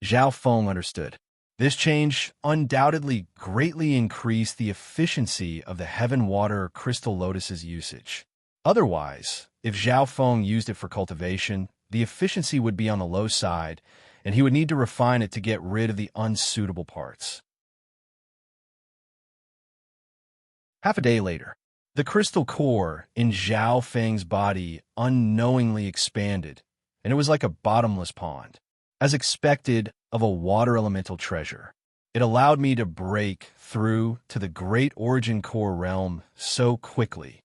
Zhao Feng understood. This change undoubtedly greatly increased the efficiency of the heaven water crystal lotus's usage. Otherwise, if Zhao Feng used it for cultivation, the efficiency would be on the low side, and he would need to refine it to get rid of the unsuitable parts. Half a day later, the crystal core in Zhao Feng's body unknowingly expanded, and it was like a bottomless pond. As expected of a water elemental treasure, it allowed me to break through to the great origin core realm so quickly.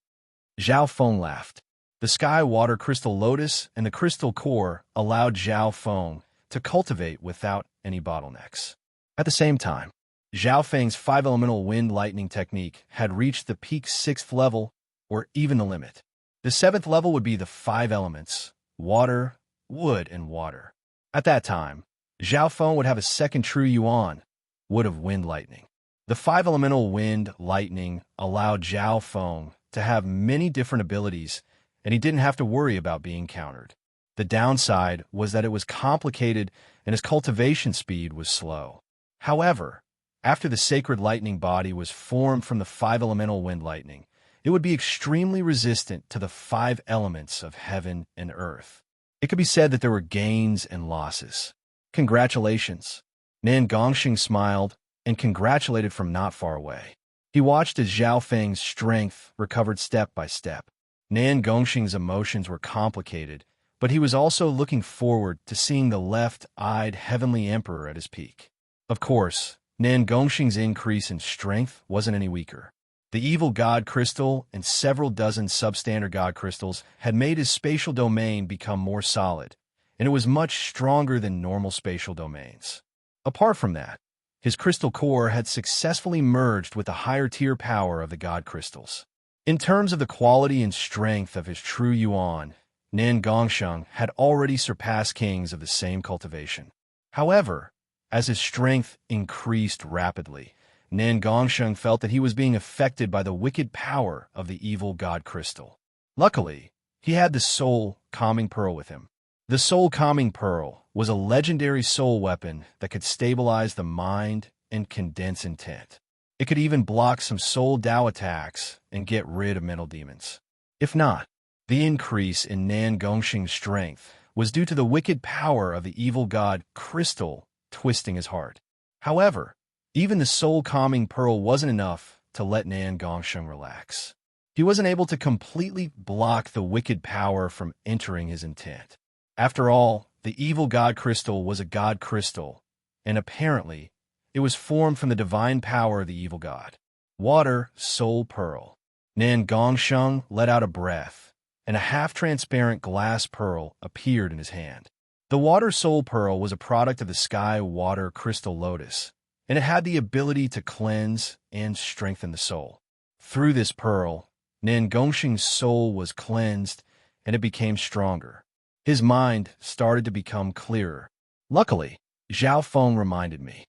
Zhao Feng laughed. The sky water crystal lotus and the crystal core allowed Zhao Feng to cultivate without any bottlenecks. At the same time, Zhao Feng's 5-elemental wind lightning technique had reached the peak 6th level, or even the limit. The 7th level would be the 5 elements: water, wood, and water. At that time, Zhao Feng would have a second true yuan, wood of wind lightning. The 5-elemental wind lightning allowed Zhao Feng to have many different abilities, and he didn't have to worry about being countered. The downside was that it was complicated and his cultivation speed was slow. However, after the sacred lightning body was formed from the 5-elemental wind lightning, it would be extremely resistant to the 5 elements of heaven and earth. It could be said that there were gains and losses. Congratulations. Nan Gongxing smiled and congratulated from not far away. He watched as Zhao Feng's strength recovered step by step. Nan Gongxing's emotions were complicated, but he was also looking forward to seeing the left-eyed heavenly emperor at his peak. Of course, Nan Gongxing's increase in strength wasn't any weaker. The evil god crystal and several dozen substandard god crystals had made his spatial domain become more solid, and it was much stronger than normal spatial domains. Apart from that, his crystal core had successfully merged with the higher tier power of the god crystals. In terms of the quality and strength of his true yuan, Nan Gongxing had already surpassed kings of the same cultivation. However, as his strength increased rapidly, Nan Gongxing felt that he was being affected by the wicked power of the evil god crystal. Luckily, he had the soul calming pearl with him. The soul calming pearl was a legendary soul weapon that could stabilize the mind and condense intent. It could even block some soul Dao attacks and get rid of mental demons. If not, the increase in Nan Gongxing's strength was due to the wicked power of the evil god crystal twisting his heart. However, even the soul-calming pearl wasn't enough to let Nan Gongxing relax. He wasn't able to completely block the wicked power from entering his intent. After all, the evil god crystal was a god crystal, and apparently, it was formed from the divine power of the evil god. Water, soul pearl. Nan Gongxing let out a breath, and a half-transparent glass pearl appeared in his hand. The water soul pearl was a product of the sky water crystal lotus, and it had the ability to cleanse and strengthen the soul. Through this pearl, Nan Gongxing's soul was cleansed, and it became stronger. His mind started to become clearer. Luckily, Zhao Feng reminded me.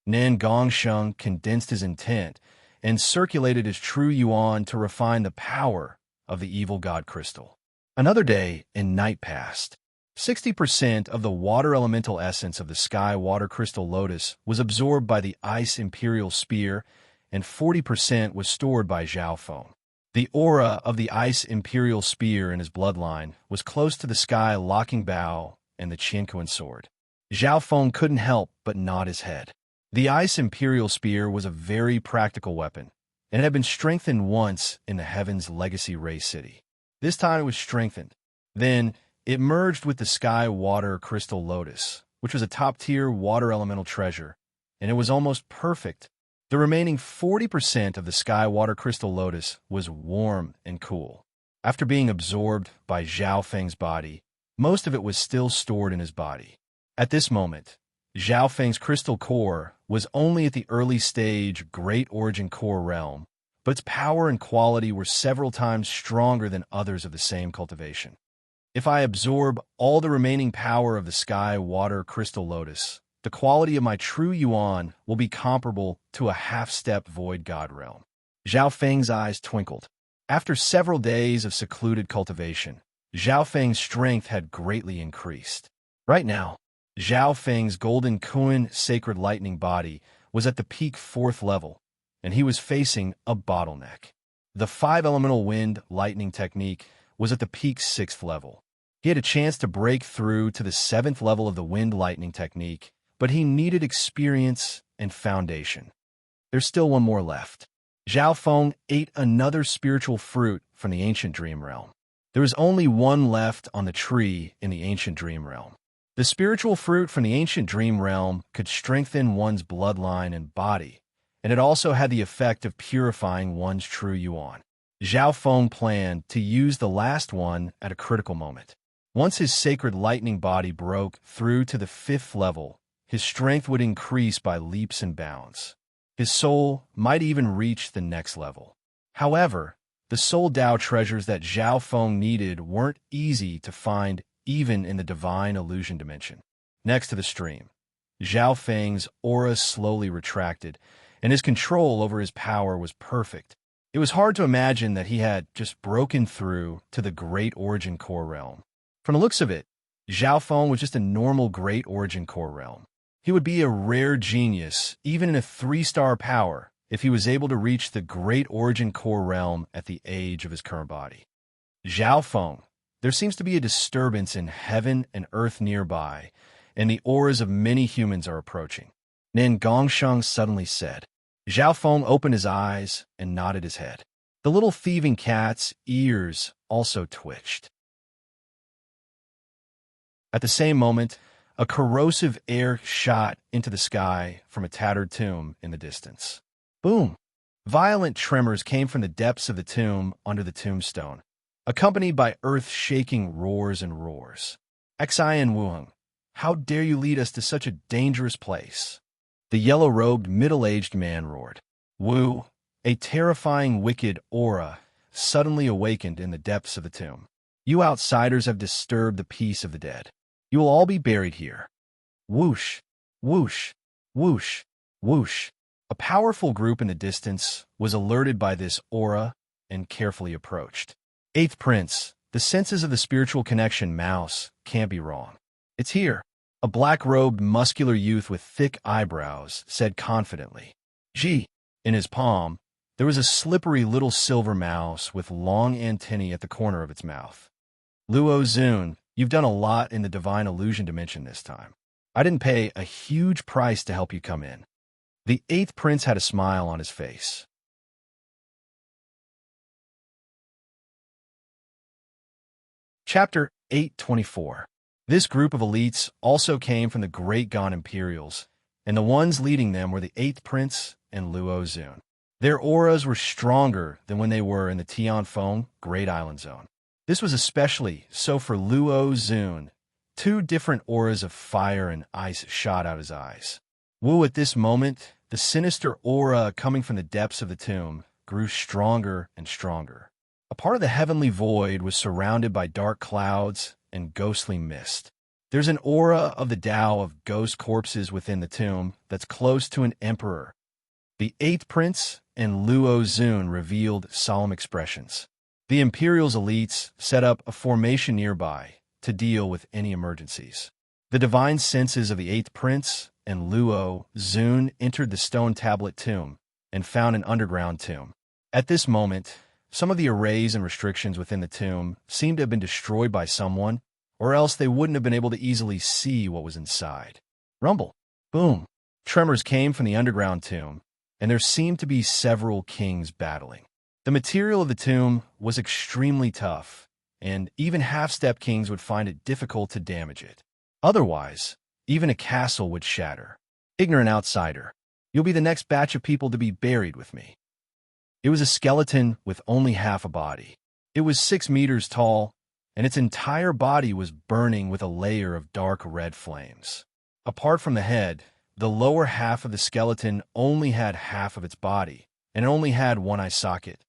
Nan Gongxing condensed his intent and circulated his true yuan to refine the power of the evil god crystal. Another day and night passed. 60% of the water elemental essence of the sky water crystal lotus was absorbed by the ice imperial spear, and 40% was stored by Zhao Feng. The aura of the ice imperial spear in his bloodline was close to the sky locking bow and the Qianquan sword. Zhao Feng couldn't help but nod his head. The ice imperial spear was a very practical weapon, and it had been strengthened once in the Heaven's Legacy Ray City. This time it was strengthened. Then, it merged with the sky water crystal lotus, which was a top-tier water elemental treasure, and it was almost perfect The remaining 40% of the sky water crystal lotus was warm and cool. After being absorbed by Zhao Feng's body, most of it was still stored in his body. At this moment, Zhao Feng's crystal core was only at the early stage Great Origin Core realm, but its power and quality were several times stronger than others of the same cultivation. If I absorb all the remaining power of the sky water crystal lotus, the quality of my true yuan will be comparable to a half-step void god realm. Zhao Feng's eyes twinkled. After several days of secluded cultivation, Zhao Feng's strength had greatly increased. Right now, Zhao Feng's golden Kuan sacred lightning body was at the peak 4th level, and he was facing a bottleneck. The 5-elemental wind lightning technique was at the peak 6th level. He had a chance to break through to the 7th level of the wind lightning technique, but he needed experience and foundation. There's still one more left. Zhao Feng ate another spiritual fruit from the ancient dream realm. There was only one left on the tree in the ancient dream realm. The spiritual fruit from the ancient dream realm could strengthen one's bloodline and body, and it also had the effect of purifying one's true yuan. Zhao Feng planned to use the last one at a critical moment. Once his sacred lightning body broke through to the 5th level, his strength would increase by leaps and bounds. His soul might even reach the next level. However, the soul Dao treasures that Zhao Feng needed weren't easy to find even in the divine illusion dimension. Next to the stream, Zhao Feng's aura slowly retracted, and his control over his power was perfect. It was hard to imagine that he had just broken through to the Great Origin Core realm. From the looks of it, Zhao Feng was just a normal Great Origin Core realm. He would be a rare genius, even in a 3-star power, if he was able to reach the Great Origin Core realm at the age of his current body. Zhao Feng, there seems to be a disturbance in heaven and earth nearby, and the auras of many humans are approaching. Nin Gongsheng suddenly said. Zhao Feng opened his eyes and nodded his head. The little thieving cat's ears also twitched. At the same moment, a corrosive air shot into the sky from a tattered tomb in the distance. Boom! Violent tremors came from the depths of the tomb under the tombstone, accompanied by earth-shaking roars and roars. Xian Wuheng, how dare you lead us to such a dangerous place? The yellow-robed, middle-aged man roared. Wu, a terrifying, wicked aura, suddenly awakened in the depths of the tomb. You outsiders have disturbed the peace of the dead. You will all be buried here. Whoosh, whoosh, whoosh, whoosh. A powerful group in the distance was alerted by this aura and carefully approached. 8th Prince, the senses of the spiritual connection mouse can't be wrong. It's here. A black-robed, muscular youth with thick eyebrows said confidently. Gee, in his palm, there was a slippery little silver mouse with long antennae at the corner of its mouth. Luo Zun, you've done a lot in the divine illusion dimension this time. I didn't pay a huge price to help you come in. The 8th Prince had a smile on his face. Chapter 824. This group of elites also came from the Great Gan Imperials, and the ones leading them were the 8th Prince and Luo Zun. Their auras were stronger than when they were in the Tianfeng Great Island Zone. This was especially so for Luo Zun. 2 different auras of fire and ice shot out his eyes. Wu, at this moment, the sinister aura coming from the depths of the tomb grew stronger and stronger. A part of the heavenly void was surrounded by dark clouds and ghostly mist. There's an aura of the Tao of ghost corpses within the tomb that's close to an emperor. The 8th Prince and Luo Zun revealed solemn expressions. The Imperial's elites set up a formation nearby to deal with any emergencies. The divine senses of the 8th Prince and Luo Zun entered the stone tablet tomb and found an underground tomb. At this moment, some of the arrays and restrictions within the tomb seemed to have been destroyed by someone, or else they wouldn't have been able to easily see what was inside. Rumble. Boom. Tremors came from the underground tomb, and there seemed to be several kings battling. The material of the tomb was extremely tough, and even half-step kings would find it difficult to damage it. Otherwise, even a castle would shatter. Ignorant outsider. You'll be the next batch of people to be buried with me. It was a skeleton with only half a body. It was 6 meters tall, and its entire body was burning with a layer of dark red flames. Apart from the head, the lower half of the skeleton only had half of its body, and it only had one eye socket.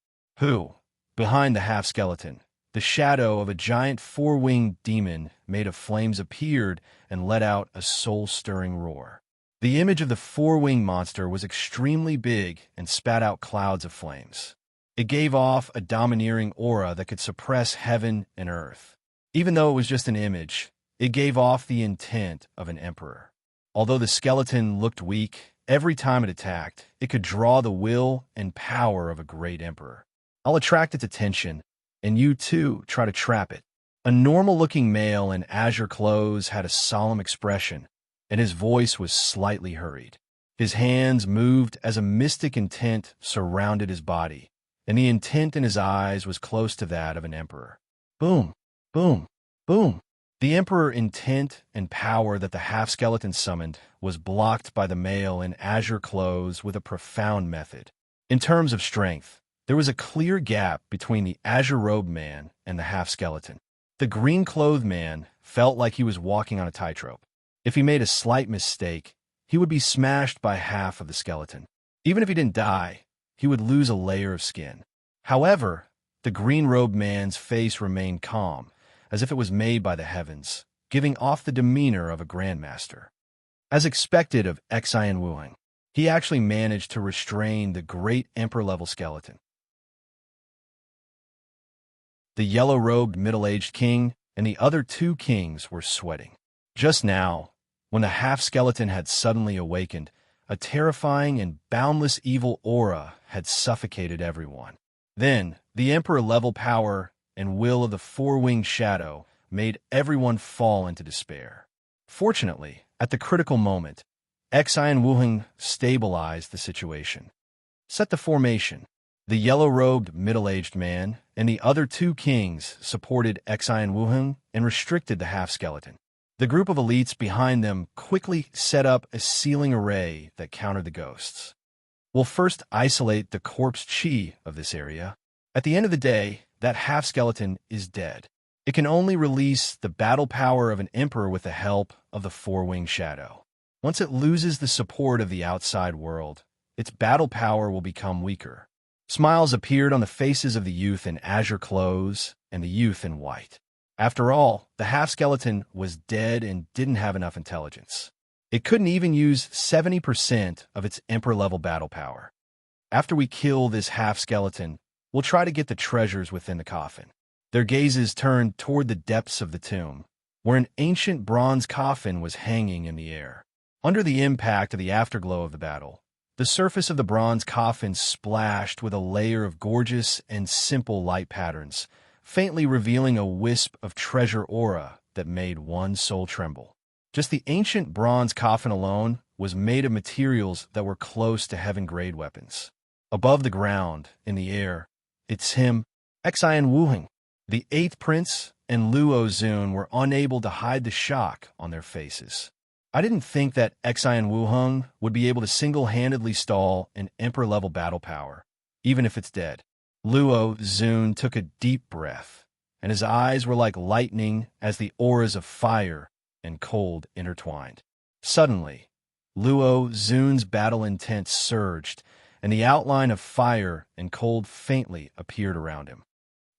Behind the half-skeleton, the shadow of a giant 4-winged demon made of flames appeared and let out a soul-stirring roar. The image of the 4-winged monster was extremely big and spat out clouds of flames. It gave off a domineering aura that could suppress heaven and earth. Even though it was just an image, it gave off the intent of an emperor. Although the skeleton looked weak, every time it attacked, it could draw the will and power of a great emperor. I'll attract its attention, and you too try to trap it. A normal-looking male in azure clothes had a solemn expression, and his voice was slightly hurried. His hands moved as a mystic intent surrounded his body, and the intent in his eyes was close to that of an emperor. Boom, boom, boom. The emperor intent and power that the half-skeleton summoned was blocked by the male in azure clothes with a profound method. In terms of strength, there was a clear gap between the azure-robed man and the half-skeleton. The green-clothed man felt like he was walking on a tightrope. If he made a slight mistake, he would be smashed by half of the skeleton. Even if he didn't die, he would lose a layer of skin. However, the green-robed man's face remained calm, as if it was made by the heavens, giving off the demeanor of a grandmaster. As expected of Xian Wuheng, he actually managed to restrain the great emperor-level skeleton. The yellow-robed middle-aged king and the other 2 kings were sweating. Just now, when the half-skeleton had suddenly awakened, a terrifying and boundless evil aura had suffocated everyone. Then, the emperor-level power and will of the 4-winged shadow made everyone fall into despair. Fortunately, at the critical moment, Xian Wuheng stabilized the situation. Set the formation. The yellow-robed middle-aged man and the other 2 kings supported Xian Wuheng and restricted the half-skeleton. The group of elites behind them quickly set up a sealing array that countered the ghosts. We'll first isolate the corpse chi of this area. At the end of the day, that half-skeleton is dead. It can only release the battle power of an emperor with the help of the 4-winged shadow. Once it loses the support of the outside world, its battle power will become weaker. Smiles appeared on the faces of the youth in azure clothes and the youth in white. After all, the half-skeleton was dead and didn't have enough intelligence. It couldn't even use 70% of its emperor-level battle power. After we kill this half-skeleton, we'll try to get the treasures within the coffin. Their gazes turned toward the depths of the tomb, where an ancient bronze coffin was hanging in the air. Under the impact of the afterglow of the battle, the surface of the bronze coffin splashed with a layer of gorgeous and simple light patterns, faintly revealing a wisp of treasure aura that made one's soul tremble. Just the ancient bronze coffin alone was made of materials that were close to heaven-grade weapons. Above the ground, in the air, it's him, Xian Wuheng. The 8th prince and Luo Zun were unable to hide the shock on their faces. I didn't think that Xian Wuheng would be able to single-handedly stall an emperor-level battle power, even if it's dead. Luo Zun took a deep breath, and his eyes were like lightning as the auras of fire and cold intertwined. Suddenly, Luo Zun's battle intent surged, and the outline of fire and cold faintly appeared around him.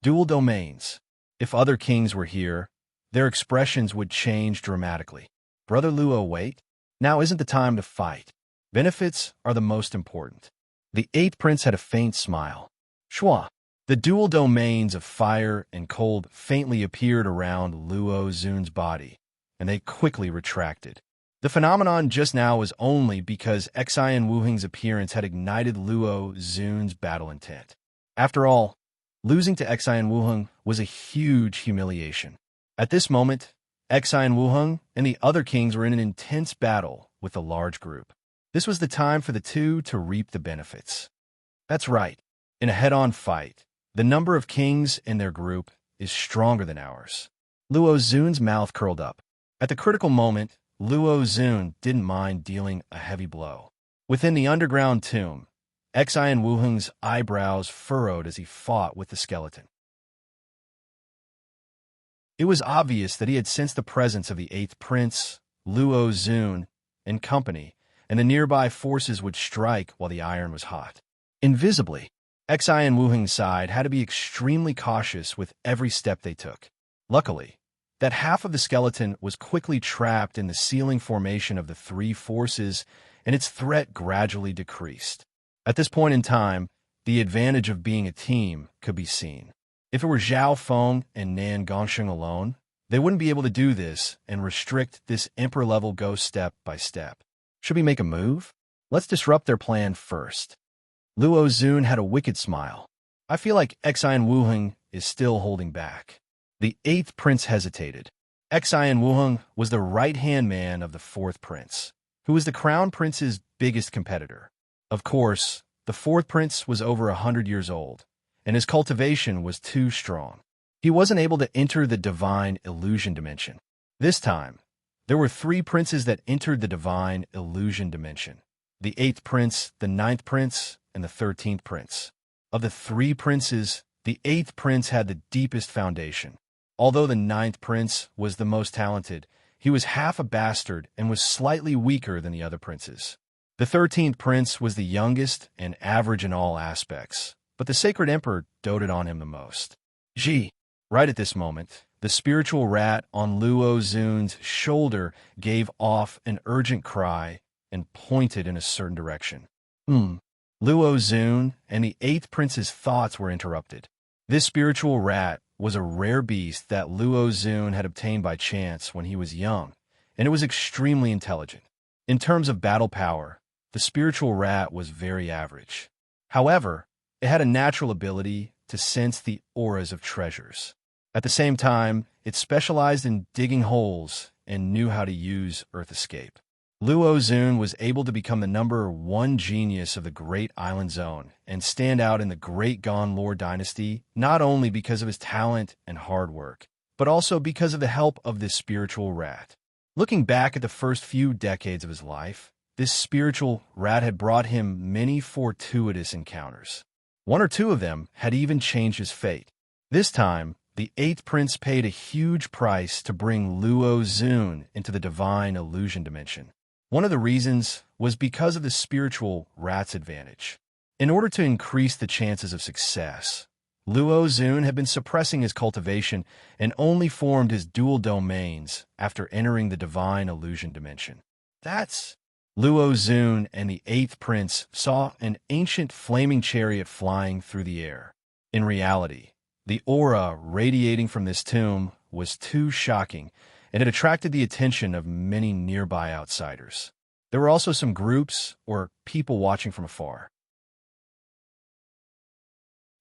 Dual domains. If other kings were here, their expressions would change dramatically. Brother Luo, wait. Now isn't the time to fight. Benefits are the most important. The 8th prince had a faint smile. Shua. The dual domains of fire and cold faintly appeared around Luo Zun's body, and they quickly retracted. The phenomenon just now was only because Xian Wuheng's appearance had ignited Luo Zun's battle intent. After all, losing to Xian Wuheng was a huge humiliation. At this moment, Xian Wuheng and the other kings were in an intense battle with a large group. This was the time for the 2 to reap the benefits. That's right. In a head-on fight, the number of kings in their group is stronger than ours. Luo Zun's mouth curled up. At the critical moment, Luo Zun didn't mind dealing a heavy blow. Within the underground tomb, Xian Wuheng's eyebrows furrowed as he fought with the skeleton. It was obvious that he had sensed the presence of the eighth prince, Luo Zun, and company, and the nearby forces would strike while the iron was hot. Invisibly, Xian Wuheng's side had to be extremely cautious with every step they took. Luckily, that half of the skeleton was quickly trapped in the sealing formation of the three forces, and its threat gradually decreased. At this point in time, the advantage of being a team could be seen. If it were Zhao Feng and Nan Gongsheng alone, they wouldn't be able to do this and restrict this emperor-level ghost step by step. Should we make a move? Let's disrupt their plan first. Luo Zun had a wicked smile. I feel like Xian Wuheng is still holding back. The eighth prince hesitated. Xian Wuheng was the right-hand man of the fourth prince, who was the crown prince's biggest competitor. Of course, the fourth prince was over 100 years old, and his cultivation was too strong. He wasn't able to enter the divine illusion dimension. This time, there were three princes that entered the divine illusion dimension: the eighth prince, the ninth prince, and the 13th prince. Of the three princes, the eighth prince had the deepest foundation. Although the ninth prince was the most talented, he was half a bastard and was slightly weaker than the other princes. The 13th prince was the youngest and average in all aspects, but the sacred emperor doted on him the most. Ji. Right at this moment, the spiritual rat on Luo Zun's shoulder gave off an urgent cry and pointed in a certain direction. Luo Zun and the eighth prince's thoughts were interrupted. This spiritual rat was a rare beast that Luo Zun had obtained by chance when he was young, and it was extremely intelligent. In terms of battle power, the spiritual rat was very average. However, it had a natural ability to sense the auras of treasures. At the same time, it specialized in digging holes and knew how to use Earth Escape. Luo Zun was able to become the #1 genius of the Great Island Zone and stand out in the Great Gon Lore dynasty not only because of his talent and hard work, but also because of the help of this spiritual rat. Looking back at the first few decades of his life, this spiritual rat had brought him many fortuitous encounters. One or two of them had even changed his fate. This time, the eighth prince paid a huge price to bring Luo Zun into the divine illusion dimension. One of the reasons was because of the spiritual rat's advantage. In order to increase the chances of success, Luo Zun had been suppressing his cultivation and only formed his dual domains after entering the divine illusion dimension. Luo Zun and the eighth prince saw an ancient flaming chariot flying through the air. In reality, the aura radiating from this tomb was too shocking, and it attracted the attention of many nearby outsiders. There were also some groups or people watching from afar.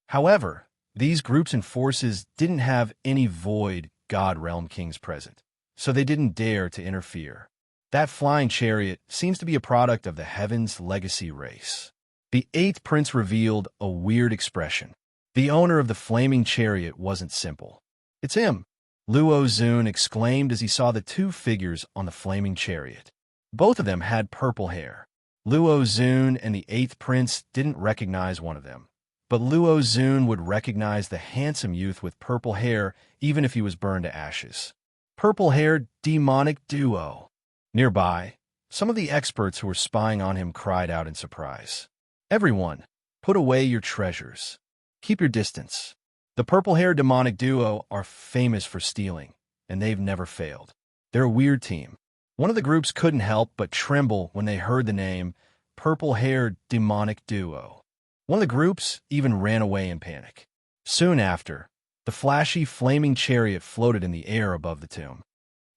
However, these groups and forces didn't have any void god realm kings present, so they didn't dare to interfere. That flying chariot seems to be a product of the Heaven's Legacy race. The eighth prince revealed a weird expression. The owner of the flaming chariot wasn't simple. "It's him," Luo Zun exclaimed as he saw the two figures on the flaming chariot. Both of them had purple hair. Luo Zun and the eighth prince didn't recognize one of them, but Luo Zun would recognize the handsome youth with purple hair even if he was burned to ashes. Purple-haired demonic duo. Nearby, some of the experts who were spying on him cried out in surprise. "Everyone, put away your treasures. Keep your distance." The purple-haired demonic duo are famous for stealing, and they've never failed. They're a weird team. One of the groups couldn't help but tremble when they heard the name purple-haired demonic duo. One of the groups even ran away in panic. Soon after, the flashy, flaming chariot floated in the air above the tomb.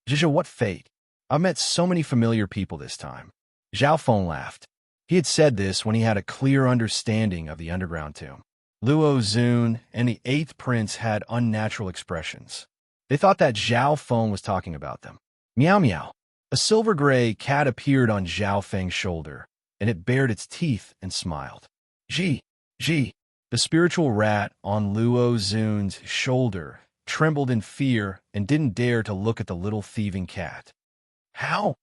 "Zhizha, what fate? I've met so many familiar people this time." Zhao Feng laughed. He had said this when he had a clear understanding of the underground tomb. Luo Zun and the eighth prince had unnatural expressions. They thought that Zhao Feng was talking about them. Meow meow. A silver-gray cat appeared on Zhao Feng's shoulder, and it bared its teeth and smiled. Ji. The spiritual rat on Luo Zun's shoulder trembled in fear and didn't dare to look at the little thieving cat. "How?"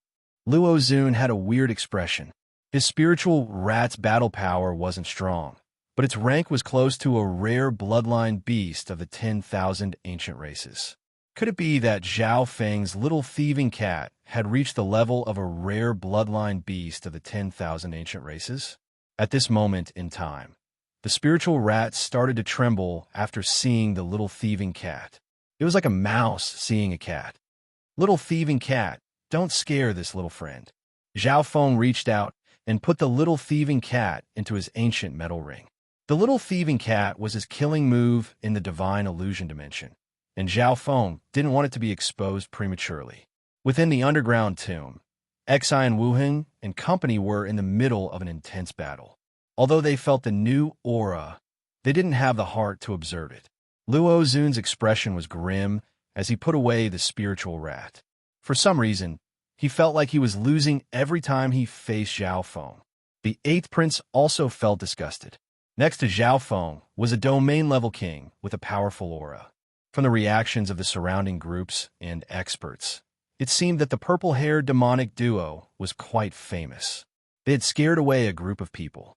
Luo Zun had a weird expression. His spiritual rat's battle power wasn't strong, but its rank was close to a rare bloodline beast of the 10,000 ancient races. Could it be that Zhao Feng's little thieving cat had reached the level of a rare bloodline beast of the 10,000 ancient races? At this moment in time, the spiritual rat started to tremble after seeing the little thieving cat. It was like a mouse seeing a cat. Little thieving cat, don't scare this little friend. Zhao Feng reached out and put the little thieving cat into his ancient metal ring. The little thieving cat was his killing move in the divine illusion dimension, and Zhao Feng didn't want it to be exposed prematurely. Within the underground tomb, Xi and Wu Heng and company were in the middle of an intense battle. Although they felt the new aura, they didn't have the heart to observe it. Luo Zun's expression was grim as he put away the spiritual rat. For some reason, he felt like he was losing every time he faced Zhao Feng. The 8th prince also felt disgusted. Next to Zhao Feng was a domain-level king with a powerful aura. From the reactions of the surrounding groups and experts, it seemed that the purple-haired demonic duo was quite famous. They had scared away a group of people.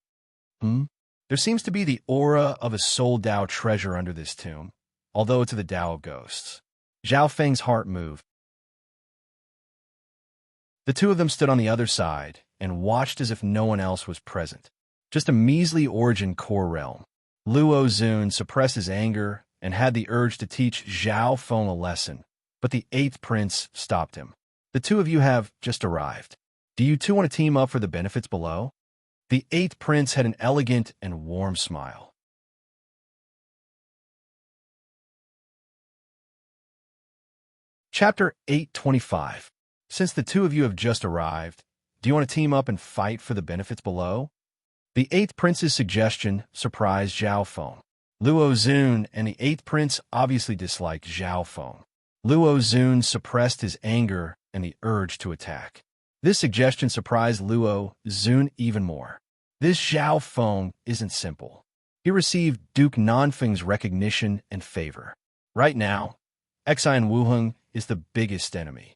There seems to be the aura of a soul Dao treasure under this tomb, although it's the Dao of ghosts. Zhao Feng's heart moved. The two of them stood on the other side and watched as if no one else was present. Just a measly origin core realm. Luo Zun suppressed his anger and had the urge to teach Zhao Feng a lesson, but the 8th prince stopped him. The two of you have just arrived. Do you two want to team up for the benefits below? The 8th prince had an elegant and warm smile. Chapter 825. Since the two of you have just arrived, do you want to team up and fight for the benefits below? The 8th prince's suggestion surprised Zhao Feng. Luo Zun and the 8th prince obviously disliked Zhao Feng. Luo Zun suppressed his anger and the urge to attack. This suggestion surprised Luo Zun even more. This Zhao Feng isn't simple. He received Duke Nanfeng's recognition and favor. Right now, Xi and Wu Heng is the biggest enemy.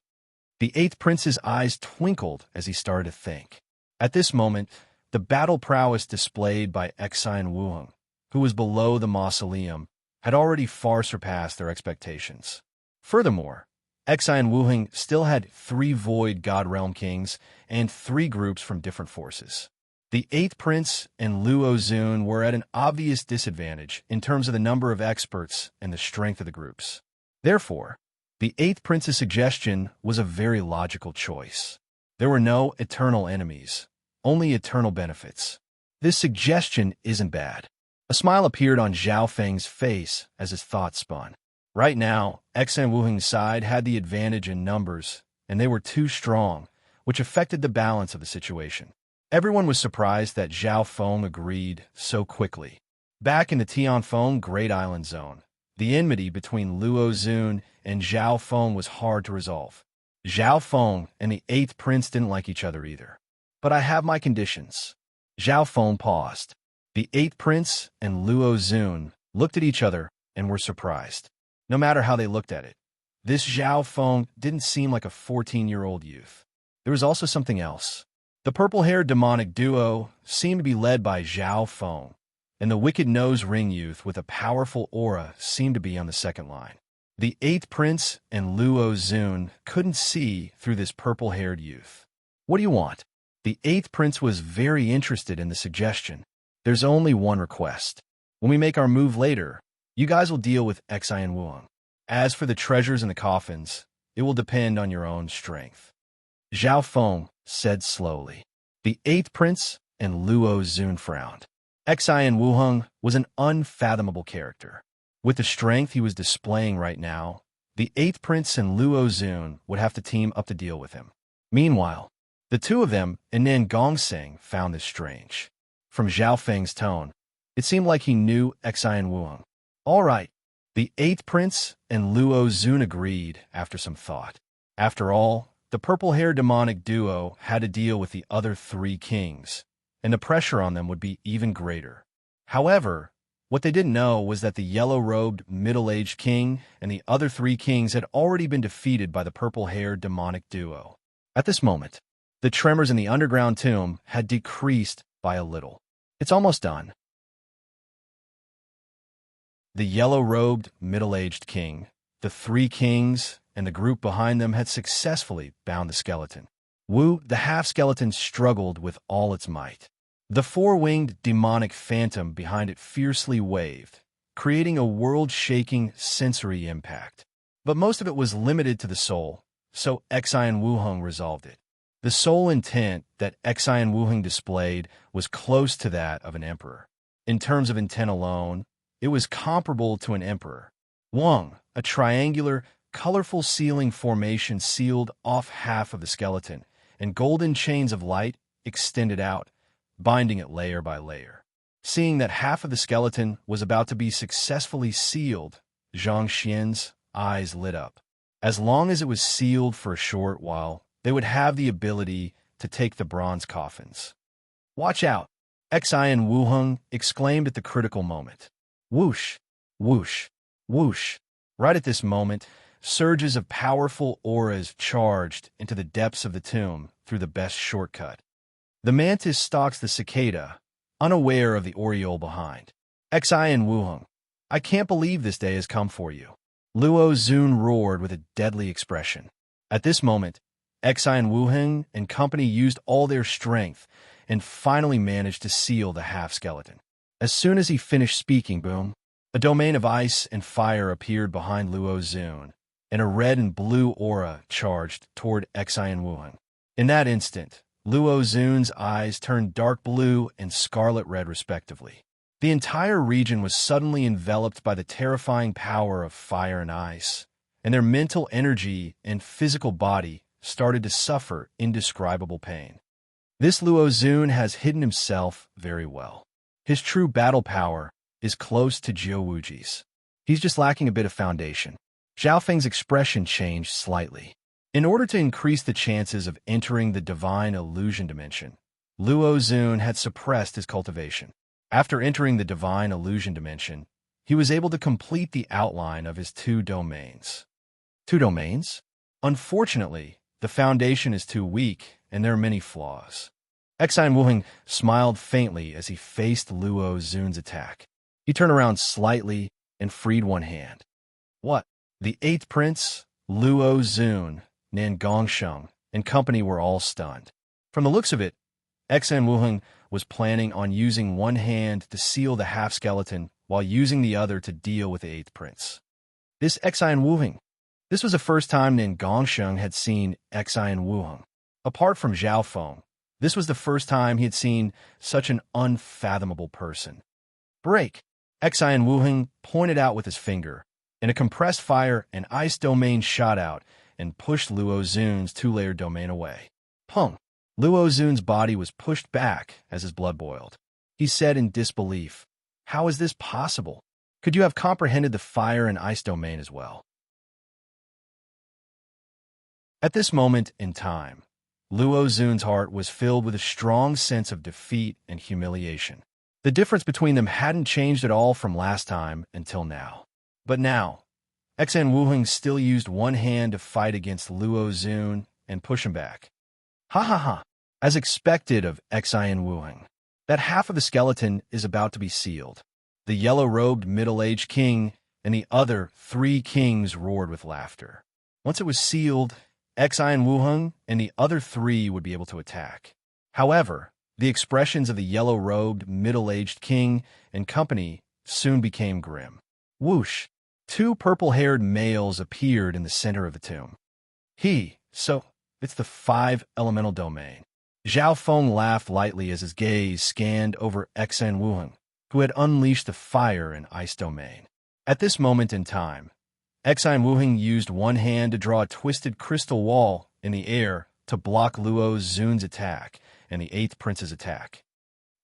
The 8th prince's eyes twinkled as he started to think. At this moment, the battle prowess displayed by Xi and Wu Heng, who was below the mausoleum, had already far surpassed their expectations. Furthermore, Xi and Wu Heng still had 3 Void God Realm Kings and 3 groups from different forces. The 8th prince and Luo Zun were at an obvious disadvantage in terms of the number of experts and the strength of the groups. Therefore, the 8th prince's suggestion was a very logical choice. There were no eternal enemies, only eternal benefits. This suggestion isn't bad. A smile appeared on Zhao Feng's face as his thoughts spun. Right now, Xi and Wu Heng's side had the advantage in numbers, and they were too strong, which affected the balance of the situation. Everyone was surprised that Zhao Feng agreed so quickly. Back in the Tianfeng Great Island Zone, the enmity between Luo Zun and Zhao Feng was hard to resolve. Zhao Feng and the 8th prince didn't like each other either. But I have my conditions. Zhao Feng paused. The 8th prince and Luo Zun looked at each other and were surprised. No matter how they looked at it, this Zhao Feng didn't seem like a 14-year-old youth. There was also something else. The purple-haired demonic duo seemed to be led by Zhao Feng, and the wicked nose ring youth with a powerful aura seemed to be on the second line. The 8th prince and Luo Zun couldn't see through this purple-haired youth. What do you want? The 8th prince was very interested in the suggestion. There's only one request. When we make our move later, you guys will deal with Xi and Wu Heng. As for the treasures in the coffins, it will depend on your own strength. Zhao Feng said slowly. The 8th prince and Luo Zun frowned. Xi and Wu Heng was an unfathomable character. With the strength he was displaying right now, the 8th prince and Luo Zun would have to team up to deal with him. Meanwhile, the two of them and Nan Gongseng found this strange. From Zhao Feng's tone, it seemed like he knew Xi and Wu Heng. All right, the 8th prince and Luo Zun agreed after some thought. After all, the purple-haired demonic duo had to deal with the other 3 kings, and the pressure on them would be even greater. However, what they didn't know was that the yellow-robed middle-aged king and the other 3 kings had already been defeated by the purple-haired demonic duo. At this moment, The tremors in the underground tomb had decreased by a little. It's almost done. The yellow-robed, middle-aged king, the three kings, and the group behind them had successfully bound the skeleton. Wu, the half-skeleton, struggled with all its might. The four-winged demonic phantom behind it fiercely waved, creating a world-shaking sensory impact. But most of it was limited to the soul, so Xian Wuheng resolved it. The soul intent that Xian Wuheng displayed was close to that of an emperor. In terms of intent alone, it was comparable to an emperor. Wang, a triangular, colorful ceiling formation sealed off half of the skeleton, and golden chains of light extended out, binding it layer by layer. Seeing that half of the skeleton was about to be successfully sealed, Zhang Xian's eyes lit up. As long as it was sealed for a short while, they would have the ability to take the bronze coffins. "Watch out!" Xian Wuheng exclaimed at the critical moment. Whoosh, whoosh, whoosh. Right at this moment, surges of powerful auras charged into the depths of the tomb through the best shortcut. The mantis stalks the cicada, unaware of the aureole behind. Xian Wuheng, I can't believe this day has come for you. Luo Zun roared with a deadly expression. At this moment, Xian Wuheng and company used all their strength and finally managed to seal the half-skeleton. As soon as he finished speaking, boom, a domain of ice and fire appeared behind Luo Zun, and a red and blue aura charged toward Xian Wuheng. In that instant, Luo Zun's eyes turned dark blue and scarlet red respectively. The entire region was suddenly enveloped by the terrifying power of fire and ice, and their mental energy and physical body started to suffer indescribable pain. This Luo Zun has hidden himself very well. His true battle power is close to Jiu Wuji's. He's just lacking a bit of foundation. Zhao Feng's expression changed slightly. In order to increase the chances of entering the divine illusion dimension, Luo Zun had suppressed his cultivation. After entering the divine illusion dimension, he was able to complete the outline of his 2 domains. 2 domains? Unfortunately, the foundation is too weak, and there are many flaws. Xian Wuheng smiled faintly as he faced Luo Zun's attack. He turned around slightly and freed one hand. What? The 8th prince, Luo Zun, Nan Gongsheng, and company were all stunned. From the looks of it, Xian Wuheng was planning on using one hand to seal the half-skeleton while using the other to deal with the 8th prince. This Xian Wuheng. This was the first time Nan Gongsheng had seen Xian Wuheng. Apart from Zhao Feng, this was the first time he had seen such an unfathomable person. Break! Xian Wuheng pointed out with his finger, and a compressed fire and ice domain shot out and pushed Luo Zun's 2-layered domain away. Pung! Luo Zun's body was pushed back as his blood boiled. He said in disbelief, "How is this possible? Could you have comprehended the fire and ice domain as well?" At this moment in time, Luo Zun's heart was filled with a strong sense of defeat and humiliation. The difference between them hadn't changed at all from last time until now. But now, Xian Wuheng still used one hand to fight against Luo Zun and push him back. Ha ha ha! As expected of Xian Wuheng, that half of the skeleton is about to be sealed. The yellow-robed middle-aged king and the other 3 kings roared with laughter. Once it was sealed, Xian Wuheng and the other 3 would be able to attack. However, the expressions of the yellow-robed middle-aged king and company soon became grim. Whoosh! 2 purple-haired males appeared in the center of the tomb. So, it's the 5 elemental domain. Zhao Feng laughed lightly as his gaze scanned over Xian Wuheng, who had unleashed the fire and ice domain. At this moment in time, Xian Wuheng used one hand to draw a twisted crystal wall in the air to block Luo Zun's attack and the 8th prince's attack.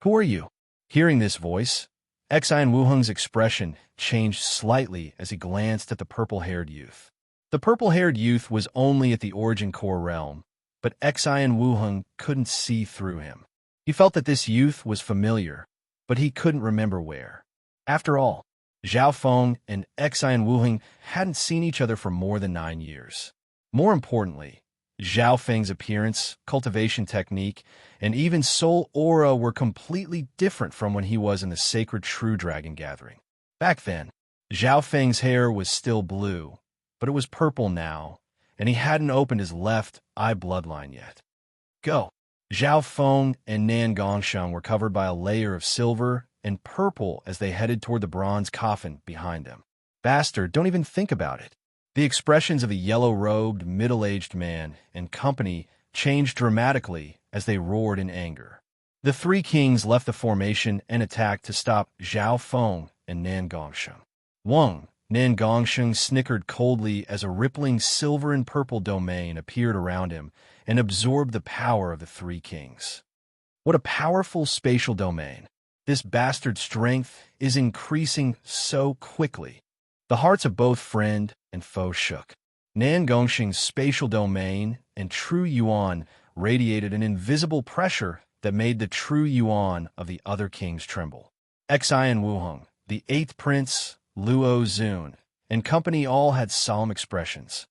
"Who are you?" Hearing this voice, Xian Wuheng's expression changed slightly as he glanced at the purple-haired youth. The purple-haired youth was only at the origin core realm, but Xian Wuheng couldn't see through him. He felt that this youth was familiar, but he couldn't remember where. After all, Zhao Feng and Xian Wuheng hadn't seen each other for more than 9 years. More importantly, Zhao Feng's appearance, cultivation technique, and even soul aura were completely different from when he was in the sacred True Dragon gathering. Back then, Zhao Feng's hair was still blue, but it was purple now, and he hadn't opened his left eye bloodline yet. Go! Zhao Feng and Nan Gongsheng were covered by a layer of silver and purple as they headed toward the bronze coffin behind them. Bastard, don't even think about it. The expressions of the yellow-robed, middle-aged man and company changed dramatically as they roared in anger. The three kings left the formation and attacked to stop Zhao Feng and Nan Gongsheng. Nan Gongsheng snickered coldly as a rippling silver and purple domain appeared around him and absorbed the power of the three kings. What a powerful spatial domain. This bastard's strength is increasing so quickly. The hearts of both friend and foe shook. Nan Gongsheng's spatial domain and true yuan radiated an invisible pressure that made the true yuan of the other kings tremble. Xi and Wuheng, the eighth prince, Luo Zun, and company all had solemn expressions.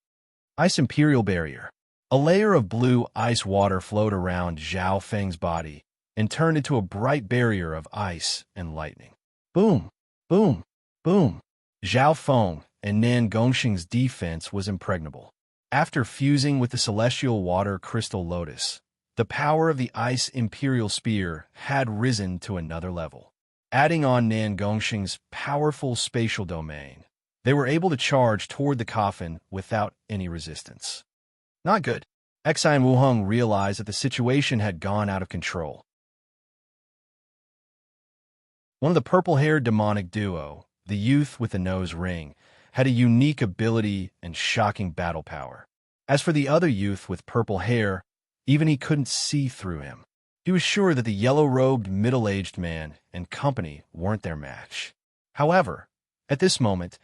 Ice Imperial Barrier. A layer of blue ice water flowed around Zhao Feng's body and turned into a bright barrier of ice and lightning. Boom! Boom! Boom! Zhao Feng and Nan Gongsheng's defense was impregnable. After fusing with the celestial water crystal lotus, the power of the Ice Imperial Spear had risen to another level. Adding on Nan Gongsheng's powerful spatial domain, they were able to charge toward the coffin without any resistance. Not good. Xi and Wuheng realized that the situation had gone out of control. One of the purple-haired demonic duo, the youth with the nose ring, had a unique ability and shocking battle power. As for the other youth with purple hair, even he couldn't see through him. He was sure that the yellow-robed middle-aged man and company weren't their match. However, at this moment,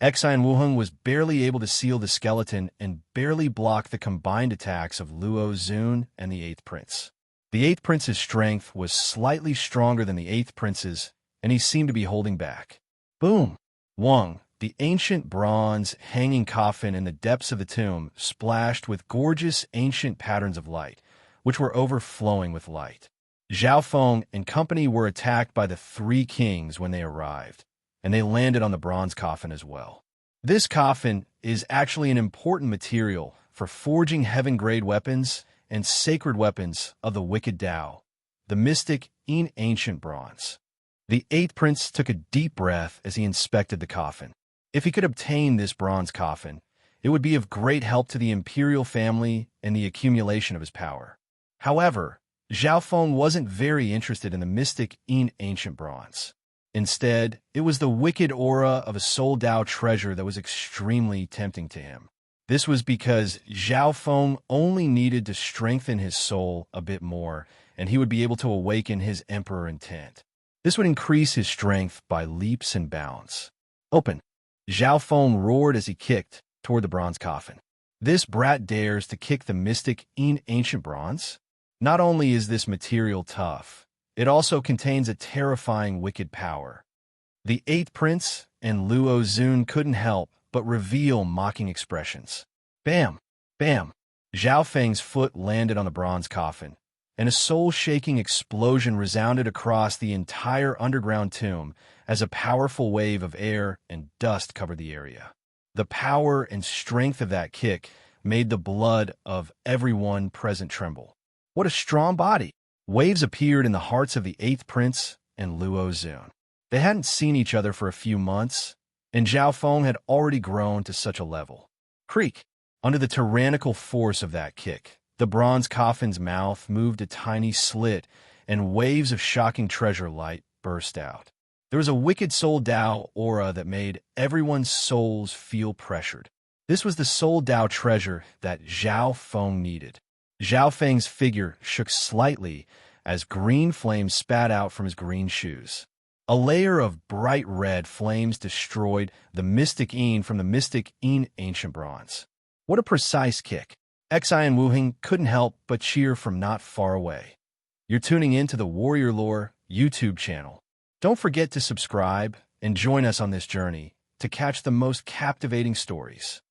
Xi and Wuheng was barely able to seal the skeleton and barely block the combined attacks of Luo Zun and the Eighth Prince. The Eighth Prince's strength was slightly stronger than the Eighth Prince's, and he seemed to be holding back. Boom! Wang, the ancient bronze hanging coffin in the depths of the tomb, splashed with gorgeous ancient patterns of light, which were overflowing with light. Zhao Feng and company were attacked by the three kings when they arrived, and they landed on the bronze coffin as well. This coffin is actually an important material for forging heaven-grade weapons and sacred weapons of the wicked Tao, the mystic ancient bronze. The Eighth Prince took a deep breath as he inspected the coffin. If he could obtain this bronze coffin, it would be of great help to the imperial family and the accumulation of his power. However, Zhao Feng wasn't very interested in the mystic ancient bronze. Instead, it was the wicked aura of a soul Tao treasure that was extremely tempting to him. This was because Zhao Feng only needed to strengthen his soul a bit more, and he would be able to awaken his emperor intent. This would increase his strength by leaps and bounds. Open! Zhao Feng roared as he kicked toward the bronze coffin. This brat dares to kick the mystic ancient bronze? Not only is this material tough, it also contains a terrifying wicked power. The Eighth Prince and Luo Zun couldn't help but reveal mocking expressions. Bam! Bam! Zhao Feng's foot landed on the bronze coffin, and a soul-shaking explosion resounded across the entire underground tomb as a powerful wave of air and dust covered the area. The power and strength of that kick made the blood of everyone present tremble. What a strong body! Waves appeared in the hearts of the Eighth Prince and Luo Zun. They hadn't seen each other for a few months, and Zhao Feng had already grown to such a level. Creak! Under the tyrannical force of that kick, the bronze coffin's mouth moved a tiny slit, and waves of shocking treasure light burst out. There was a wicked soul Tao aura that made everyone's souls feel pressured. This was the soul Tao treasure that Zhao Feng needed. Zhao Feng's figure shook slightly as green flames spat out from his green shoes. A layer of bright red flames destroyed the mystic from the mystic ancient bronze. What a precise kick! Xi and Wuheng couldn't help but cheer from not far away. You're tuning in to the Warrior Lore YouTube channel. Don't forget to subscribe and join us on this journey to catch the most captivating stories.